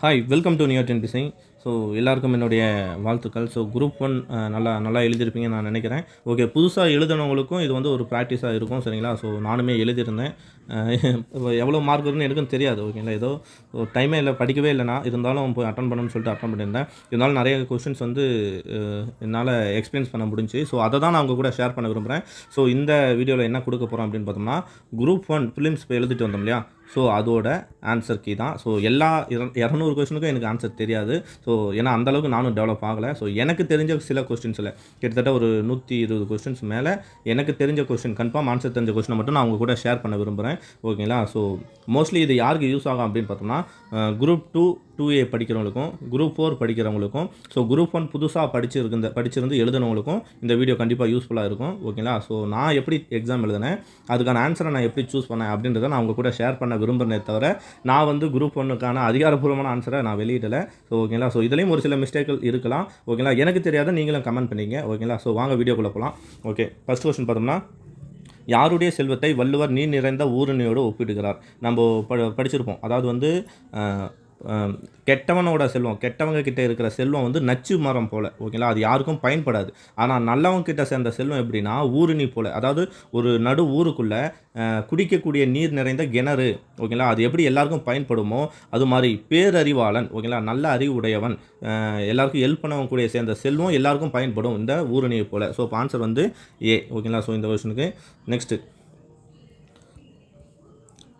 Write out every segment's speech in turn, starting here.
Hi welcome to new ten design. So எல்லாருக்கும் என்னுடைய வாழ்த்துக்கள். ஸோ குரூப் ஒன் நல்லா எழுதியிருப்பீங்கன்னு நான் நினைக்கிறேன். ஓகே, புதுசாக எழுதினவங்களுக்கும் இது வந்து ஒரு ப்ராக்டிஸாக இருக்கும். சரிங்களா? ஸோ நானுமே எழுதியிருந்தேன். எவ்வளோ மார்க் வரும்னு எனக்கும் தெரியாது. ஓகேங்களா? ஏதோ டைமே இல்லை, படிக்கவே இல்லைனா இருந்தாலும் போய் அட்டன் பண்ணணும்னு சொல்லிட்டு அட்டன் பண்ணியிருந்தேன். இருந்தாலும் நிறைய கொஷின்ஸ் வந்து என்னால் எக்ஸ்பீரியன்ஸ் பண்ண முடிஞ்சு. ஸோ அதை தான் நான் அவங்க கூட ஷேர் பண்ண விரும்புகிறேன். ஸோ இந்த வீடியோவில் என்ன கொடுக்க போகிறோம் அப்படின்னு பார்த்தோம்னா, குரூப் ஒன் ஃபிலிம்ஸ் இப்போ எழுதிட்டு வந்தோம் இல்லையா? ஸோ அதோட ஆன்சர் கீ தான். ஸோ எல்லா 200 கொஸ்டினுக்கும் எனக்கு ஆன்சர் தெரியாது. ஸோ ஏன்னா அந்தளவுக்கு நானும் டெவலப் ஆகலை. ஸோ எனக்கு தெரிஞ்ச சில கொஸ்டின்ஸில் கிட்டத்தட்ட ஒரு 120 கொஸ்டின்ஸ் மேலே எனக்கு தெரிஞ்ச கொஸ்டின், கன்ஃபார்ம் ஆன்சர் தெரிஞ்ச கொஸ்டினை மட்டும் நான் அவங்க கூட ஷேர் பண்ண விரும்புகிறேன். ஓகேங்களா? ஸோ மோஸ்ட்லி இது யாருக்கு யூஸ் ஆகும் அப்படின்னு பார்த்தோம்னா, குரூப் 2A படிக்கிறவங்களுக்கும், குரூப் 4 படிக்கிறவங்களுக்கும், ஸோ குரூப் 1 புதுசாக படிச்சிருந்து எழுதுனவங்களுக்கும் இந்த வீடியோ கண்டிப்பாக யூஸ்ஃபுல்லாக இருக்கும். ஓகேங்களா? ஸோ நான் எப்படி எக்ஸாம் எழுதினேன், அதுக்கான ஆன்சரை நான் எப்படி சூஸ் பண்ணேன் அப்படின்றத நான் அவங்க கூட ஷேர் பண்ண விரும்புகிறேனே தவிர, நான் வந்து குரூப் 1க்கான அதிகாரப்பூர்வமான ஆன்சரை நான் வெளியிடலை. ஸோ ஓகேங்களா? ஸோ இதுலேயும் ஒரு சில மிஸ்டேக்கள் இருக்கலாம். ஓகேங்களா? எனக்கு தெரியாத நீங்களும் கமெண்ட் பண்ணிங்க. ஓகேங்களா? ஸோ வாங்க வீடியோக்குள்ளே போகலாம். ஓகே, ஃபஸ்ட் கொஸ்டின் பார்த்தோம்னா, யாருடைய செல்வத்தை வள்ளுவர் நீர் நிறைந்த ஊருணியோடு ஒப்பிடுகிறார்? நம்ம படிச்சிருப்போம். அதாவது வந்து கெட்டவனோட செல்வம், கெட்டவங்க கிட்டே இருக்கிற செல்வம் வந்து நச்சு மரம் போல். ஓகேங்களா? அது யாருக்கும் பயன்படாது. ஆனால் நல்லவங்க கிட்ட சேர்ந்த செல்வம் எப்படின்னா ஊருணி போல். அதாவது ஒரு நடு ஊருக்குள்ளே குடிக்கக்கூடிய நீர் நிறைந்த கிணறு. ஓகேங்களா? அது எப்படி எல்லாருக்கும் பயன்படுமோ அது மாதிரி பேரறிவாளன், ஓகேங்களா, நல்ல அறிவு உடையவன், எல்லாருக்கும் ஹெல்ப் பண்ணவங்க கூட சேர்ந்த செல்வம் எல்லாருக்கும் பயன்படும் இந்த ஊருணியை போல். ஸோ இப்போ ஆன்சர் வந்து ஏ. ஓகேங்களா? ஸோ இந்த கொஸ்டினுக்கு நெக்ஸ்ட்டு,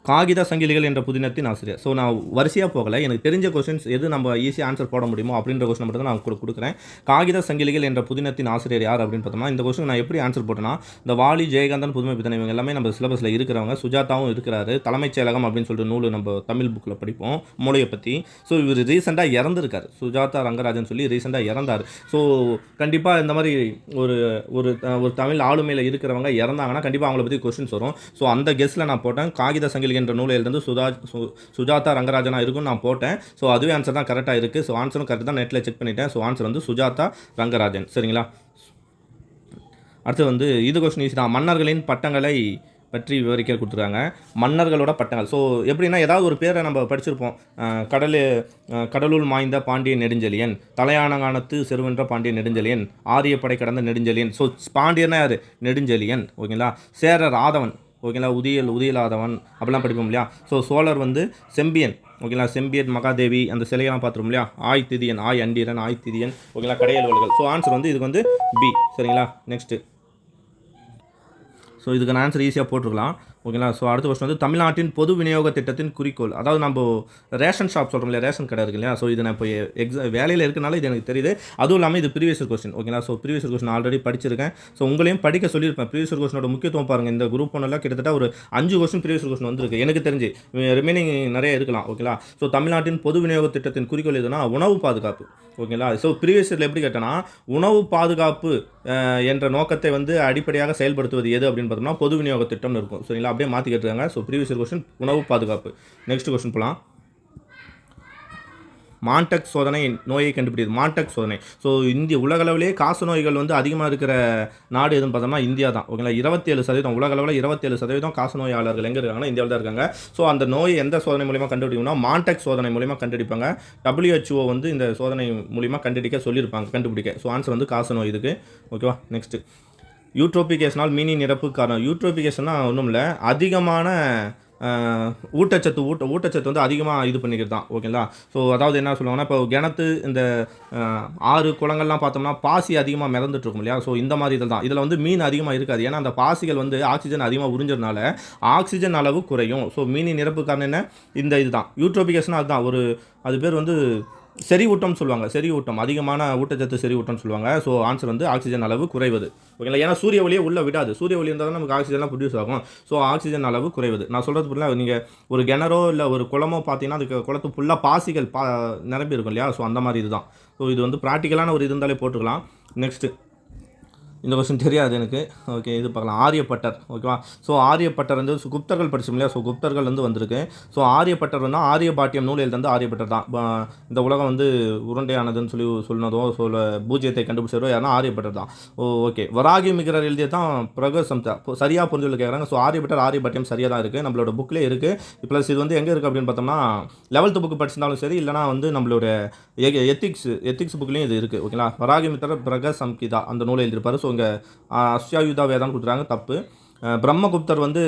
காகித சங்கிலிகள் என்ற புதினத்தின் ஆசிரியர். ஸோ நான் வரிசையாக போகலை, எனக்கு தெரிஞ்ச கொஸ்டின்ஸ் எது நம்ம ஈஸியாக ஆன்சர் போட முடியுமோ அப்படின்ற கொஸ்டின் மட்டும் தான் நான் கொடுக்குறேன். காகித சங்கிலிகள் என்ற புதினத்தின் ஆசிரியர் யார் அப்படின்னு பார்த்தோம்னா, இந்த கொஸ்டின் நான் எப்படி ஆன்சர் போட்டேன்னா, இந்த வாலி, ஜெயகாந்தன், புதுமை பித்தனை இவங்க எல்லாமே நம்ம சிலபஸில் இருக்கிறவங்க. சுஜாதாவும் இருக்கிறாரு. தலைமைச் செயலகம் அப்படின்னு சொல்லிட்டு நூல் நம்ம தமிழ் புக்கில் படிப்போம் மொழியை பற்றி. ஸோ இவர் ரீசெண்டாக இறந்துருக்கார். சுஜாதா ரங்கராஜன் சொல்லி ரீசெண்டாக இறந்தார். ஸோ கண்டிப்பாக இந்த மாதிரி ஒரு ஒரு தமிழ் ஆளுமையில் இருக்கிறவங்க இறந்தாங்கன்னா கண்டிப்பாக அவங்கள பற்றி கொஸ்டின்ஸ் வரும். ஸோ அந்த கெஸ்ட்டில் நான் போட்டேன் காகித சங்கிலி என்ற நூலிலிருந்து சுஜாதா ரங்கராஜனா இருக்குன்னு நான் போட்டேன். ஸோ அதுவே ஆன்சர் தான் கரெக்டாக இருக்குது. ஸோ ஆன்சரும் கரெக்ட் தான், நெட்டில் செக் பண்ணிட்டேன். ஸோ ஆன்சர் வந்து சுஜாதா ரங்கராஜன். சரிங்களா? அடுத்து வந்து இது கொஸ்டின் ஈஸி தான். மன்னர்களின் பட்டங்களை பற்றி விவரிக்க கொடுத்துருக்காங்க. மன்னர்களோட பட்டங்கள். ஸோ எப்படின்னா, ஏதாவது ஒரு பேரை நம்ம படிச்சிருப்போம். கடலுள் மாய்ந்த பாண்டிய நெடுஞ்செழியன், தலையானங்கானத்து செருவென்ற பாண்டிய நெடுஞ்செழியன், ஆரியப்படை கடந்த நெடுஞ்செழியன். ஸோ பாண்டியனா யார்? நெடுஞ்செழியன். ஓகேங்களா? சேரர் ஆதவன். ஓகேங்களா? உதியலாதவன் அப்படிலாம் படிப்போம் இல்லையா? ஸோ சோழர் வந்து செம்பியன். ஓகேங்களா? செம்பியன் மகாதேவி அந்த சிலையெல்லாம் பார்த்துரும் இல்லையா? ஆய் திதியன், ஆய் அண்டீரன், ஆய் திதியன். ஓகேங்களா? கடையல்வர்கள். ஸோ ஆன்சர் வந்து இதுக்கு வந்து பி. சரிங்களா? நெக்ஸ்ட்டு, ஸோ இதுக்கு ஆன்சர் ஈஸியாக போட்டுருக்கலாம். ஓகேங்களா? ஸோ அடுத்த கொஸ்டின் வந்து, தமிழ்நாட்டின் பொது விநியோக திட்டத்தின் குறிக்கோள். அதாவது நம்ம ரேஷன் ஷாப் சொல்கிறோம் இல்லையா, ரேஷன் கடை இருக்கு இல்லையா? ஸோ இது நான் இப்போ வேலையில் இருக்கனால இது எனக்கு தெரியுது. அதுவும் இல்லாமல் இது ப்ரீவியஸ் கொஸ்டின். ஓகேங்களா? ஸோ ப்ரீவியஸ் கொஸ்டின் ஆல்ரெடி படிச்சிருக்கேன். ஸோ உங்களையும் படிக்க சொல்லியிருப்பேன். ப்ரீவியஸ் கொஸ்டினோட முக்கியத்துவம் பாருங்கள். இந்த குரூப் ஒன்றில் கிட்டத்தட்ட ஒரு 5 கொஸ்டின் ப்ரீவியஸ் கொஸ்டின் வந்துருக்கு எனக்கு தெரிஞ்சு. ரிமைனிங் நிறைய இருக்கலாம். ஓகேங்களா? ஸோ தமிழ்நாட்டின் பொது விநியோக திட்டத்தின் குறிக்கோள் எதுனா உணவு பாதுகாப்பு. ஓகேங்களா? ஸோ ப்ரீவியஸ் இயரில் எப்படி கேட்டேன்னா, உணவு பாதுகாப்பு என்ற நோக்கத்தை வந்து அடிப்படையாக செயல்படுத்துவது எது அப்படின்னு பார்த்தோம்னா பொது விநியோக திட்டம்னு இருக்கும். சரிங்களா? அப்படியே மாற்றி கேட்டுருக்காங்க. ஸோ ப்ரீவியஸ் கொஸ்டின் உணவு பாதுகாப்பு. நெக்ஸ்ட் கொஸ்டின் போகலாம். மான்டெக் சோதனை நோயை கண்டுபிடிது. மான்டெக் சோதனை. ஸோ இந்திய உலகளவிலேயே காச நோய்கள் வந்து அதிகமாக இருக்கிற நாடு எதுன்னு பார்த்தோம்னா இந்தியா தான். ஓகேங்களா? 27%, உலகளவில் 27% காச நோயாளர்கள் எங்கே இருக்காங்கன்னா இந்தியாவில் தான் இருக்காங்க. ஸோ அந்த நோய் எந்த சோதனை மூலிமா கண்டுபிடிக்கணும்னா மான்டெக் சோதனை மூலிமா கண்டுபிடிப்பாங்க. WHO வந்து இந்த சோதனை மூலிமா கண்டுபிடிக்க. ஸோ ஆன்சர் வந்து காச நோய் இதுக்கு. ஓகேவா? நெக்ஸ்ட்டு, யூட்ரோபிகேஷனால் மீனின் இறப்பு காரணம். யூட்ரோபிகேஷன்னா ஒன்றும் இல்லை, அதிகமான ஊட்டச்சத்து வந்து அதிகமாக இது பண்ணிக்கிறது தான். ஓகேங்களா? ஸோ அதாவது என்ன சொல்லுவாங்கன்னா, இப்போ கிணத்து இந்த ஆறு குளங்கள்லாம் பார்த்தோம்னா பாசி அதிகமாக மிதந்துட்டு இருக்கும் இல்லையா? ஸோ இந்த மாதிரி இதில் தான் இதில் வந்து மீன் அதிகமாக இருக்காது. ஏன்னா அந்த பாசிகள் வந்து ஆக்சிஜன் அதிகமாக உறிஞ்சதுனால ஆக்சிஜன் அளவு குறையும். ஸோ மீனின் இறப்பு காரணம் என்ன? இந்த இதுதான் யூட்ரோபிகேஷன். அதுதான் அது பேர் வந்து செறிவூட்டம் சொல்லுவாங்க. செறிவூட்டம், அதிகமான ஊட்டச்சத்து செறிவூட்டம்னு சொல்லுவாங்க. ஸோ ஆன்சர் வந்து ஆக்சிஜன் அளவு குறைவது. ஓகேங்களா? ஏன்னா சூரிய ஒளியை உள்ளே விடாது. சூரிய ஒளி இருந்தால் தான் நமக்கு ஆக்சிஜன்லாம் ப்ரொடியூஸ் ஆகும். ஸோ ஆக்சிஜன் அளவு குறைவது. நான் சொல்கிறது ஃபுல்லாக நீங்கள் ஒரு கிணறோ இல்லை ஒரு குளமோ பார்த்தீங்கன்னா அதுக்கு குளத்து ஃபுல்லாக பாசிகள் நிரம்பி இருக்கும் இல்லையா? ஸோ அந்த மாதிரி இதுதான். ஸோ இது வந்து ப்ராக்டிக்கலான ஒரு இது இருந்தாலே போட்டுக்கலாம். நெக்ஸ்ட்டு, இந்த கொஸ்டின் தெரியாது எனக்கு. ஓகே, இது பார்க்கலாம். ஆரியப்பட்டர். ஓகேவா. ஸோ ஆரியப்பட்டர் வந்து குப்தர்கள் படிச்சோம் இல்லையா. ஸோ குப்தர்கள் வந்து வந்திருக்கு. ஸோ ஆரியப்பட்டர் வந்து ஆரியபாட்டியம் நூல் எழுதுந்து ஆரியப்பட்டர் தான். இந்த உலகம் வந்து உருண்டையானதுன்னு சொன்னதோ பூஜ்ஜியத்தை கண்டுபிடிச்சதோ யாருன்னா ஆரியப்பட்டர் தான். ஓகே, வராகி மிகரர் எழுதிய தான் பிரகசம் சரியாக புரிஞ்சு கேட்குறாங்க. ஸோ ஆரியப்பட்டர் ஆரியபாட்டியம் சரியாக தான் இருக்குது, நம்மளோட புக்கிலே இருக்குது. ப்ளஸ் இது வந்து எங்கே இருக்குது அப்படின்னு பார்த்தோம்னா 11th புக்கு படிச்சிருந்தாலும் சரி, இல்லைனா வந்து நம்மளோட எத்திக்ஸ் புக்லேயும் இது இருக்குது. ஓகேங்களா. வராகி மித்திர பிரகசம்கிதா அந்த நூலை எழுதியிருப்பார். ஸோ இங்கே அஸ்யாயுதா வேதான்னு கொடுத்துறாங்க, தப்பு. பிரம்மகுப்தர் வந்து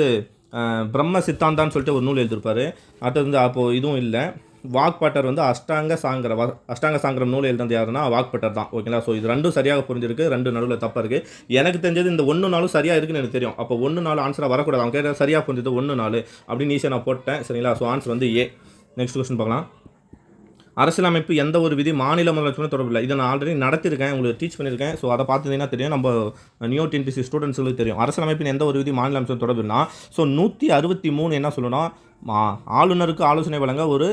பிரம்ம சித்தாந்தான்னு சொல்லிட்டு ஒரு நூல் எழுதியிருப்பார். அடுத்தது வந்து அப்போது இதுவும் இல்லை. வாக்பட்டர் வந்து அஷ்டாங்க சாங்கரம் நூல் எழுதுறது யாருன்னா வாக்பட்டர் தான். ஓகேங்களா. ஸோ இது ரெண்டும் சரியாக புரிஞ்சிருக்கு, ரெண்டு நடுவில் தப்பாக இருக்குது. எனக்கு தெரிஞ்சது இந்த 1-4 சரியாக இருக்குன்னு எனக்கு தெரியும். அப்போ 1-4 ஆன்சராக வரக்கூடாது. அவங்க கேட்டால் சரியாக புரிஞ்சது 1-4 அப்படின்னு ஈஸியாக நான் போட்டேன். சரிங்களா. ஸோ ஆன்சர் வந்து ஏ. நெக்ஸ்ட் கொஸ்டின் பார்க்கலாம். அரசியலமைப்பு எந்த ஒரு விதி மாநில முதலமைச்சரும் தொடர்பில்லை. இதை நான் ஆல்ரெடி நடத்திருக்கேன், உங்களுக்கு டீச் பண்ணியிருக்கேன். ஸோ அதை பார்த்தீங்கன்னா தெரியும், நம்ம நியூ டிஎன்பிஎஸ்சி ஸ்டூடெண்ட்ஸுக்கு தெரியும். அரசியலமைப்பின் எந்த ஒரு விதி மாநில அமைச்சரும் தொடர்பில்னா, ஸோ 163 என்ன சொல்லணும், ஆளுநருக்கு ஆலோசனை வழங்க ஒரு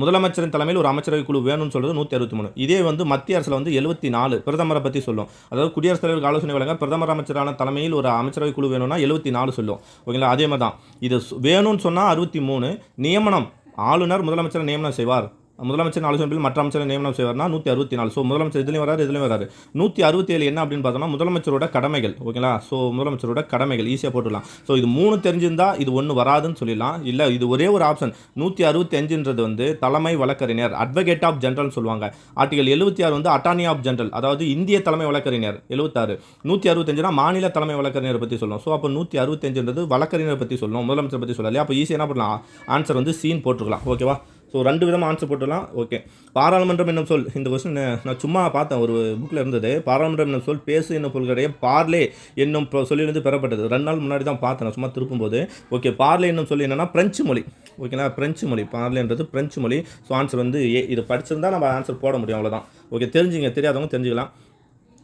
முதலமைச்சரின் தலைமையில் ஒரு அமைச்சரவை குழு வேணும்னு சொல்கிறது 163. இதே வந்து மத்திய அரசில் வந்து 74 பிரதமரை பற்றி சொல்லும். அதாவது குடியரசுத் தலைவருக்கு ஆலோசனை வழங்க பிரதமர் அமைச்சரான தலைமையில் ஒரு அமைச்சரவை குழு வேணும்னா 74 சொல்லும். ஓகேங்களா. அதே மாதிரி தான் இது வேணும்னு சொன்னால் 63. நியமனம் ஆளுநர் முதலமைச்சரை நியமனம் செய்வார், முதலமைச்சர் ஆலோசனை மற்ற அமைச்சரை நியமனம் செய்வார்னா 164. ஸோ முதலமைச்சர் இதுலையும் வராரு. 167 என்ன அப்படின்னு பார்த்தோம்னா முதலமைச்சரோட கடமைகள். ஓகேங்களா. ஸோ முதலமைச்சரோட கடமைகள் ஈஸியாக போட்டுடலாம். ஸோ இது 3 தெரிஞ்சிருந்தா இது 1 வராதுன்னு சொல்லிடலாம். இல்லை இது ஒரே ஒரு ஆப்ஷன். 165 வந்து தலைமை வழக்கறிஞர், அட்வொகேட் ஆஃப் ஜெனரல் சொல்லுவாங்க. ஆர்டிகல் 76 வந்து அட்டார்னி ஆஃப் ஜெனரல், அதாவது இந்திய தலைமை வழக்கறிஞர். 76 165 மாநில தலைமை வழக்கறிஞரை பற்றி சொல்லணும். ஸோ அப்போ 165 வழக்கறிஞரை பற்றி சொல்லணும், முதலமைச்சர் பற்றி சொல்லலையா. அப்போ ஈஸியாக என்ன பண்ணலாம், ஆன்சர் வந்து சீன் போட்டுருக்கலாம். ஓகேவா. ஸோ 2 விதமாக ஆன்சர் போட்டுடலாம். ஓகே, பாராளுமன்றம் என்னும் சொல். இந்த கொஸ்டின் நான் சும்மா பார்த்தேன், ஒரு புக்கில் இருந்தது. பாராளுமன்றம் என்னும் சொல் பேசு என்னும் பொருளுடைய பார்லே என்னும் சொல்லிலிருந்து பெறப்பட்டது. 2 நாள் முன்னாடி தான் பார்த்தேன், நான் சும்மா திருப்பும்போது. ஓகே, பார்லே என்னும் சொல்லி என்னென்னா பிரெஞ்சு மொழி. ஓகேங்களா. பிரெஞ்சு மொழி, பார்லேன்றது பிரெஞ்சு மொழி. ஸோ ஆன்சர் வந்து ஏ. இது படிச்சிருந்தா நம்ம ஆன்சர் போட முடியும், அவ்வளோதான். ஓகே, தெரிஞ்சுங்க, தெரியாதவங்க தெரிஞ்சுக்கலாம்.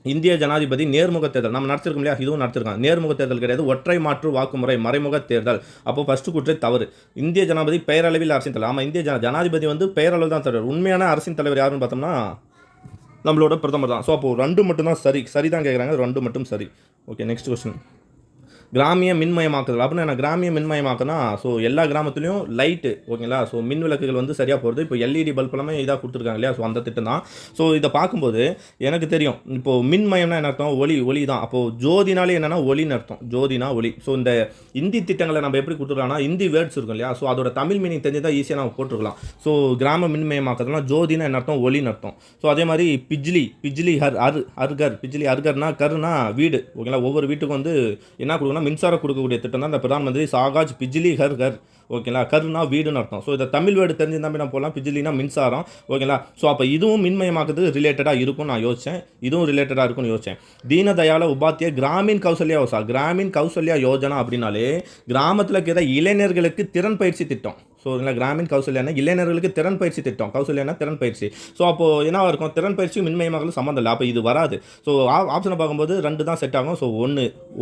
இந்திய ஜனாதிபதி நேர்முக தேர்தல் நம்ம நடத்திருக்கோம் இல்லையா, இதுவும் நடத்திருக்காங்க. நேர்முக தேர்தல் கிடையாது, ஒற்றை மாற்று வாக்குமுறை, மறைமுக தேர்தல். அப்போ ஃபஸ்ட்டு குற்றை தவறு. இந்திய ஜனாதிபதி பெயரளவில் அரசின் தலைவர். ஆமாம், இந்திய ஜனாதிபதி வந்து பெயரளவு தான் தலைவர். உண்மையான அரசின் தலைவர் யாருன்னு பார்த்தோம்னா நம்மளோட பிரதமர் தான். ஸோ அப்போது 2 மட்டும் தான் சரி தான் கேட்குறாங்க, 2 மட்டும் சரி. Okay, next question. கிராமிய மின்மயமாக்குதல் அப்படின்னா என்ன, கிராமிய மின்மயமாக்குனா ஸோ எல்லா கிராமத்துலேயும் லைட்டு. ஓகேங்களா. ஸோ மின் விளக்குகள் வந்து சரியாக போகிறது. இப்போ எல்இடி பல்ப் எல்லாமே இதாக கொடுத்துருக்காங்க இல்லையா. ஸோ அந்த திட்டம் தான். ஸோ இதை பார்க்கும்போது எனக்கு தெரியும், இப்போது மின்மயம்னா என்ன அர்த்தம், ஒளி தான். அப்போது ஜோதினாலே என்னென்னா ஒளின்னு அர்த்தம், ஜோதினா ஒளி. ஸோ இந்த இந்தி திட்டங்களை நம்ம எப்படி கொடுத்துருக்கோம்னா இந்தி வேர்ட்ஸ் இருக்கும் இல்லையா. ஸோ அதோட தமிழ் மீனிங் தெரிஞ்சு தான் ஈஸியாக நம்ம போட்டுருக்கலாம். ஸோ கிராம மின்மயமாக்குறதுனா ஜோதினா என்ன அர்த்தம், ஒளின்னு அர்த்தம். ஸோ அதே மாதிரி பிஜ்லி அர்கர், பிஜ்லி அர்கர்னா கருனா வீடு. ஓகேங்களா. ஒவ்வொரு வீட்டுக்கும் வந்து என்ன கொடுக்கணும், மின்சாரம் கொடுக்கக்கூடிய திட்டம் தான் இந்த பிரதான் மந்திரி சாகாஜ் பிஜ்லி ஹர் கர். ஓகேங்களா. கருனா வீடுன்னு அர்த்தம். ஸோ இதை தமிழ் வேர்டு தெரிஞ்சிருந்தா நம்ம போகலாம், பிஜ்லினா மின்சாரம். ஓகேங்களா. ஸோ அப்போ இதுவும் மின்மயமாக்குறது ரிலேட்டடாக இருக்கும்னு நான் யோசித்தேன், இதுவும் ரிலேட்டடாக இருக்கும்னு யோசித்தேன். தீனதயாள உபாத்திய கிராமின் கௌசல்யா யோஜனா அப்படின்னாலே கிராமத்தில் இருக்கிற இளைஞர்களுக்கு திறன் பயிற்சி திட்டம். ஸோ இதில் கிராமின் கௌசல்யானா இளைஞர்களுக்கு திறன் பயிற்சி திட்டம், கௌசல்யானா திறன் பயிற்சி. ஸோ அப்போது என்ன இருக்கும், திறன் பயிற்சி மின்மயமாகல சம்மந்தம் இல்லை. அப்போ இது வராது. ஸோ ஆப்ஷனை பார்க்கும்போது 2 தான் செட் ஆகும். ஸோ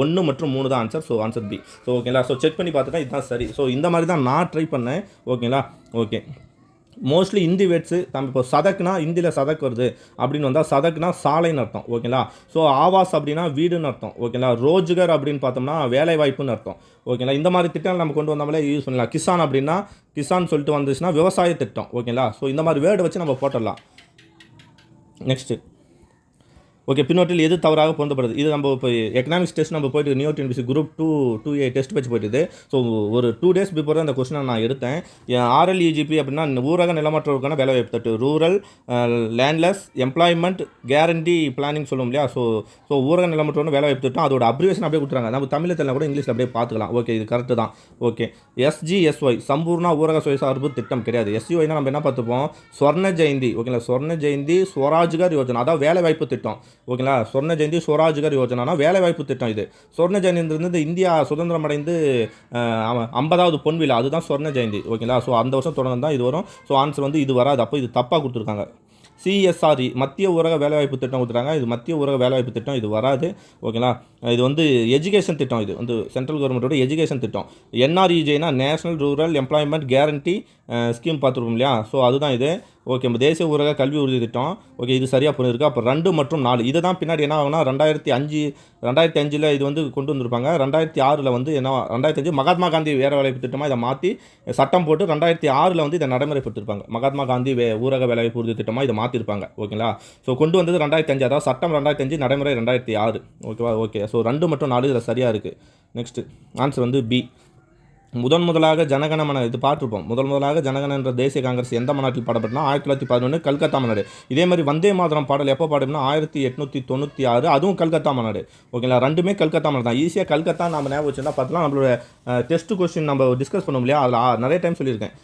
1 மற்றும் 3 தான் answer. So answer B. So ஓகேங்களா. ஸோ செக் பண்ணி பார்த்துட்டா இதுதான் சரி. ஸோ இந்த மாதிரி தான் நான் ட்ரை பண்ணேன். ஓகேங்களா. ஓகே, மோஸ்ட்லி ஹிந்தி வேர்ட்ஸு நம்ம இப்போ சதக்குனா ஹிந்தியில் சதக் வருது அப்படின்னு வந்தால் சதக்குனா சாலைன்னு அர்த்தம். ஓகேங்களா. ஸோ ஆவாஸ் அப்படின்னா வீடுன்னு அர்த்தம். ஓகேங்களா. ரோஜ்கர் அப்படின்னு பார்த்தோம்னா வேலை வாய்ப்புன்னு அர்த்தம். ஓகேங்களா. இந்த மாதிரி திட்டங்கள் நம்ம கொண்டு வந்தாமலே யூஸ் பண்ணலாம். கிசான் அப்படின்னா கிசான் சொல்லிட்டு வந்துச்சுன்னா விவசாய திட்டம். ஓகேங்களா. ஸோ இந்த மாதிரி வேர்டு வச்சு நம்ம போட்டுடலாம். நெக்ஸ்ட்டு. ஓகே, பின்னோட்டில் எது தவறாக பொருந்தப்படுது. இது நம்ம இப்போ எக்கனாமிக்ஸ் டெஸ்ட் நம்ம போயிட்டு new TNPSC group 2A test வச்சு போயிட்டுது. ஸோ ஒரு 2 days பிஃபோர் தான் இந்த கொஸ்டினை நான் எடுத்தேன். RLEGP அப்படின்னா ஊரக நிலமற்றவருக்கான வேலைவாய்ப்பு தட்டு, rural landless employment guarantee planning சொல்லும் இல்லையா. ஸோ ஊரக நிலமற்றவங்க வேலைவாய்ப்பு திட்டம், அதோட அப்ரிவேஷன் அப்படியே கொடுத்துறாங்க. நம்ம தமிழில் தெரியல கூட இங்கிலீஷில் அப்படியே பார்த்துக்கலாம். ஓகே, இது கரெக்டு தான். ஓகே, SGSY சம்பூர்ணா ஊரக சுயசார்பு திட்டம் கிடையாது. SUYனா நம்ம என்ன பார்த்துப்போம், ஸ்வர்ண ஜெயந்தி. ஓகேங்களா. ஸ்வர்ண ஜெயந்தி ஸ்வராஜ்கர் யோஜனா, அதாவது வேலைவாய்ப்பு திட்டம். ஓகேங்களா. ஸ்வர்ண ஜெயந்தி ஸ்வராஜ்கர் யோஜனா வேலைவாய்ப்பு திட்டம். இது ஸ்வர்ண ஜெயந்தி இந்தியா சுதந்திரம் அடைந்து 50வது பொன் விழா, அதுதான் ஸ்வர்ண ஜெயந்தி. ஓகேங்களா. ஸோ அந்த வருஷம் தொடர்ந்து தான் இது வரும். ஸோ ஆன்சர் வந்து இது வராது. அப்போ இது தப்பாக கொடுத்துருக்காங்க. CSRE மத்திய ஊரக வேலைவாய்ப்பு திட்டம் கொடுத்துருக்காங்க. இது மத்திய ஊரக வேலைவாய்ப்பு திட்டம், இது வராது. ஓகேங்களா. இது வந்து எஜுகேஷன் திட்டம், இது வந்து சென்ட்ரல் கவர்மெண்ட்டோட எஜுகேஷன் திட்டம். NREJனா national rural employment guarantee scheme பார்த்துருக்கோம் இல்லையா. ஸோ அதுதான் இது. ஓகே, நம்ம தேசிய ஊரக கல்வி உறுதி திட்டம். ஓகே, இது சரியாக புரிஞ்சிருக்கு. அப்போ 2 மற்றும் 4 இதை தான் பின்னாடி என்ன ஆகுனா 2005 இது வந்து கொண்டு வந்திருப்பாங்க. 2006 வந்து என்ன 2005 மகாத்மா காந்தி வேலைவாய்ப்பு திட்டமாக இதை மாற்றி சட்டம் போட்டு 2006 வந்து இதை நடைமுறைப்படுத்திருப்பாங்க. மகாத்மா காந்தி ஊரக வேலைவாய்ப்பு உறுதி திட்டமாக இதை மாற்றிருப்பாங்க. ஓகேங்களா? ஸோ கொண்டு வந்தது 2005, அதாவது சட்டம் 2005, நடைமுறை 2006. ஓகேவா? ஓகே, ஸோ 2 மற்றும் 4 இதில் சரியாக இருக்குது. நெக்ஸ்ட்டு ஆன்சர் வந்து பி. முதலாக ஜனகணமன இது பார்த்துருப்போம். முதலாக ஜனகண என்ற தேசிய காங்கிரஸ் எந்த மாநாட்டில் பாடப்பட்டனா 1911 கல்கத்தா மாநாடு. இதே மாதிரி வந்தே மாதரம் பாடல் எப்போ பாடும்னா 1896, அதுவும் கல்கத்தா மாநாடு. ஓகேங்களா? ரெண்டுமே கல்கத்தா மாநாடு தான். ஈஸியாக கல்கத்தா நம்ம ஞாபகம் வச்சுருந்தா பார்த்தலாம். நம்மளோட டெஸ்ட் கொஸ்டின் நம்ம டிஸ்கஸ் பண்ணோம் இல்லையா, அதில் நிறைய டைம் சொல்லியிருக்கேன்.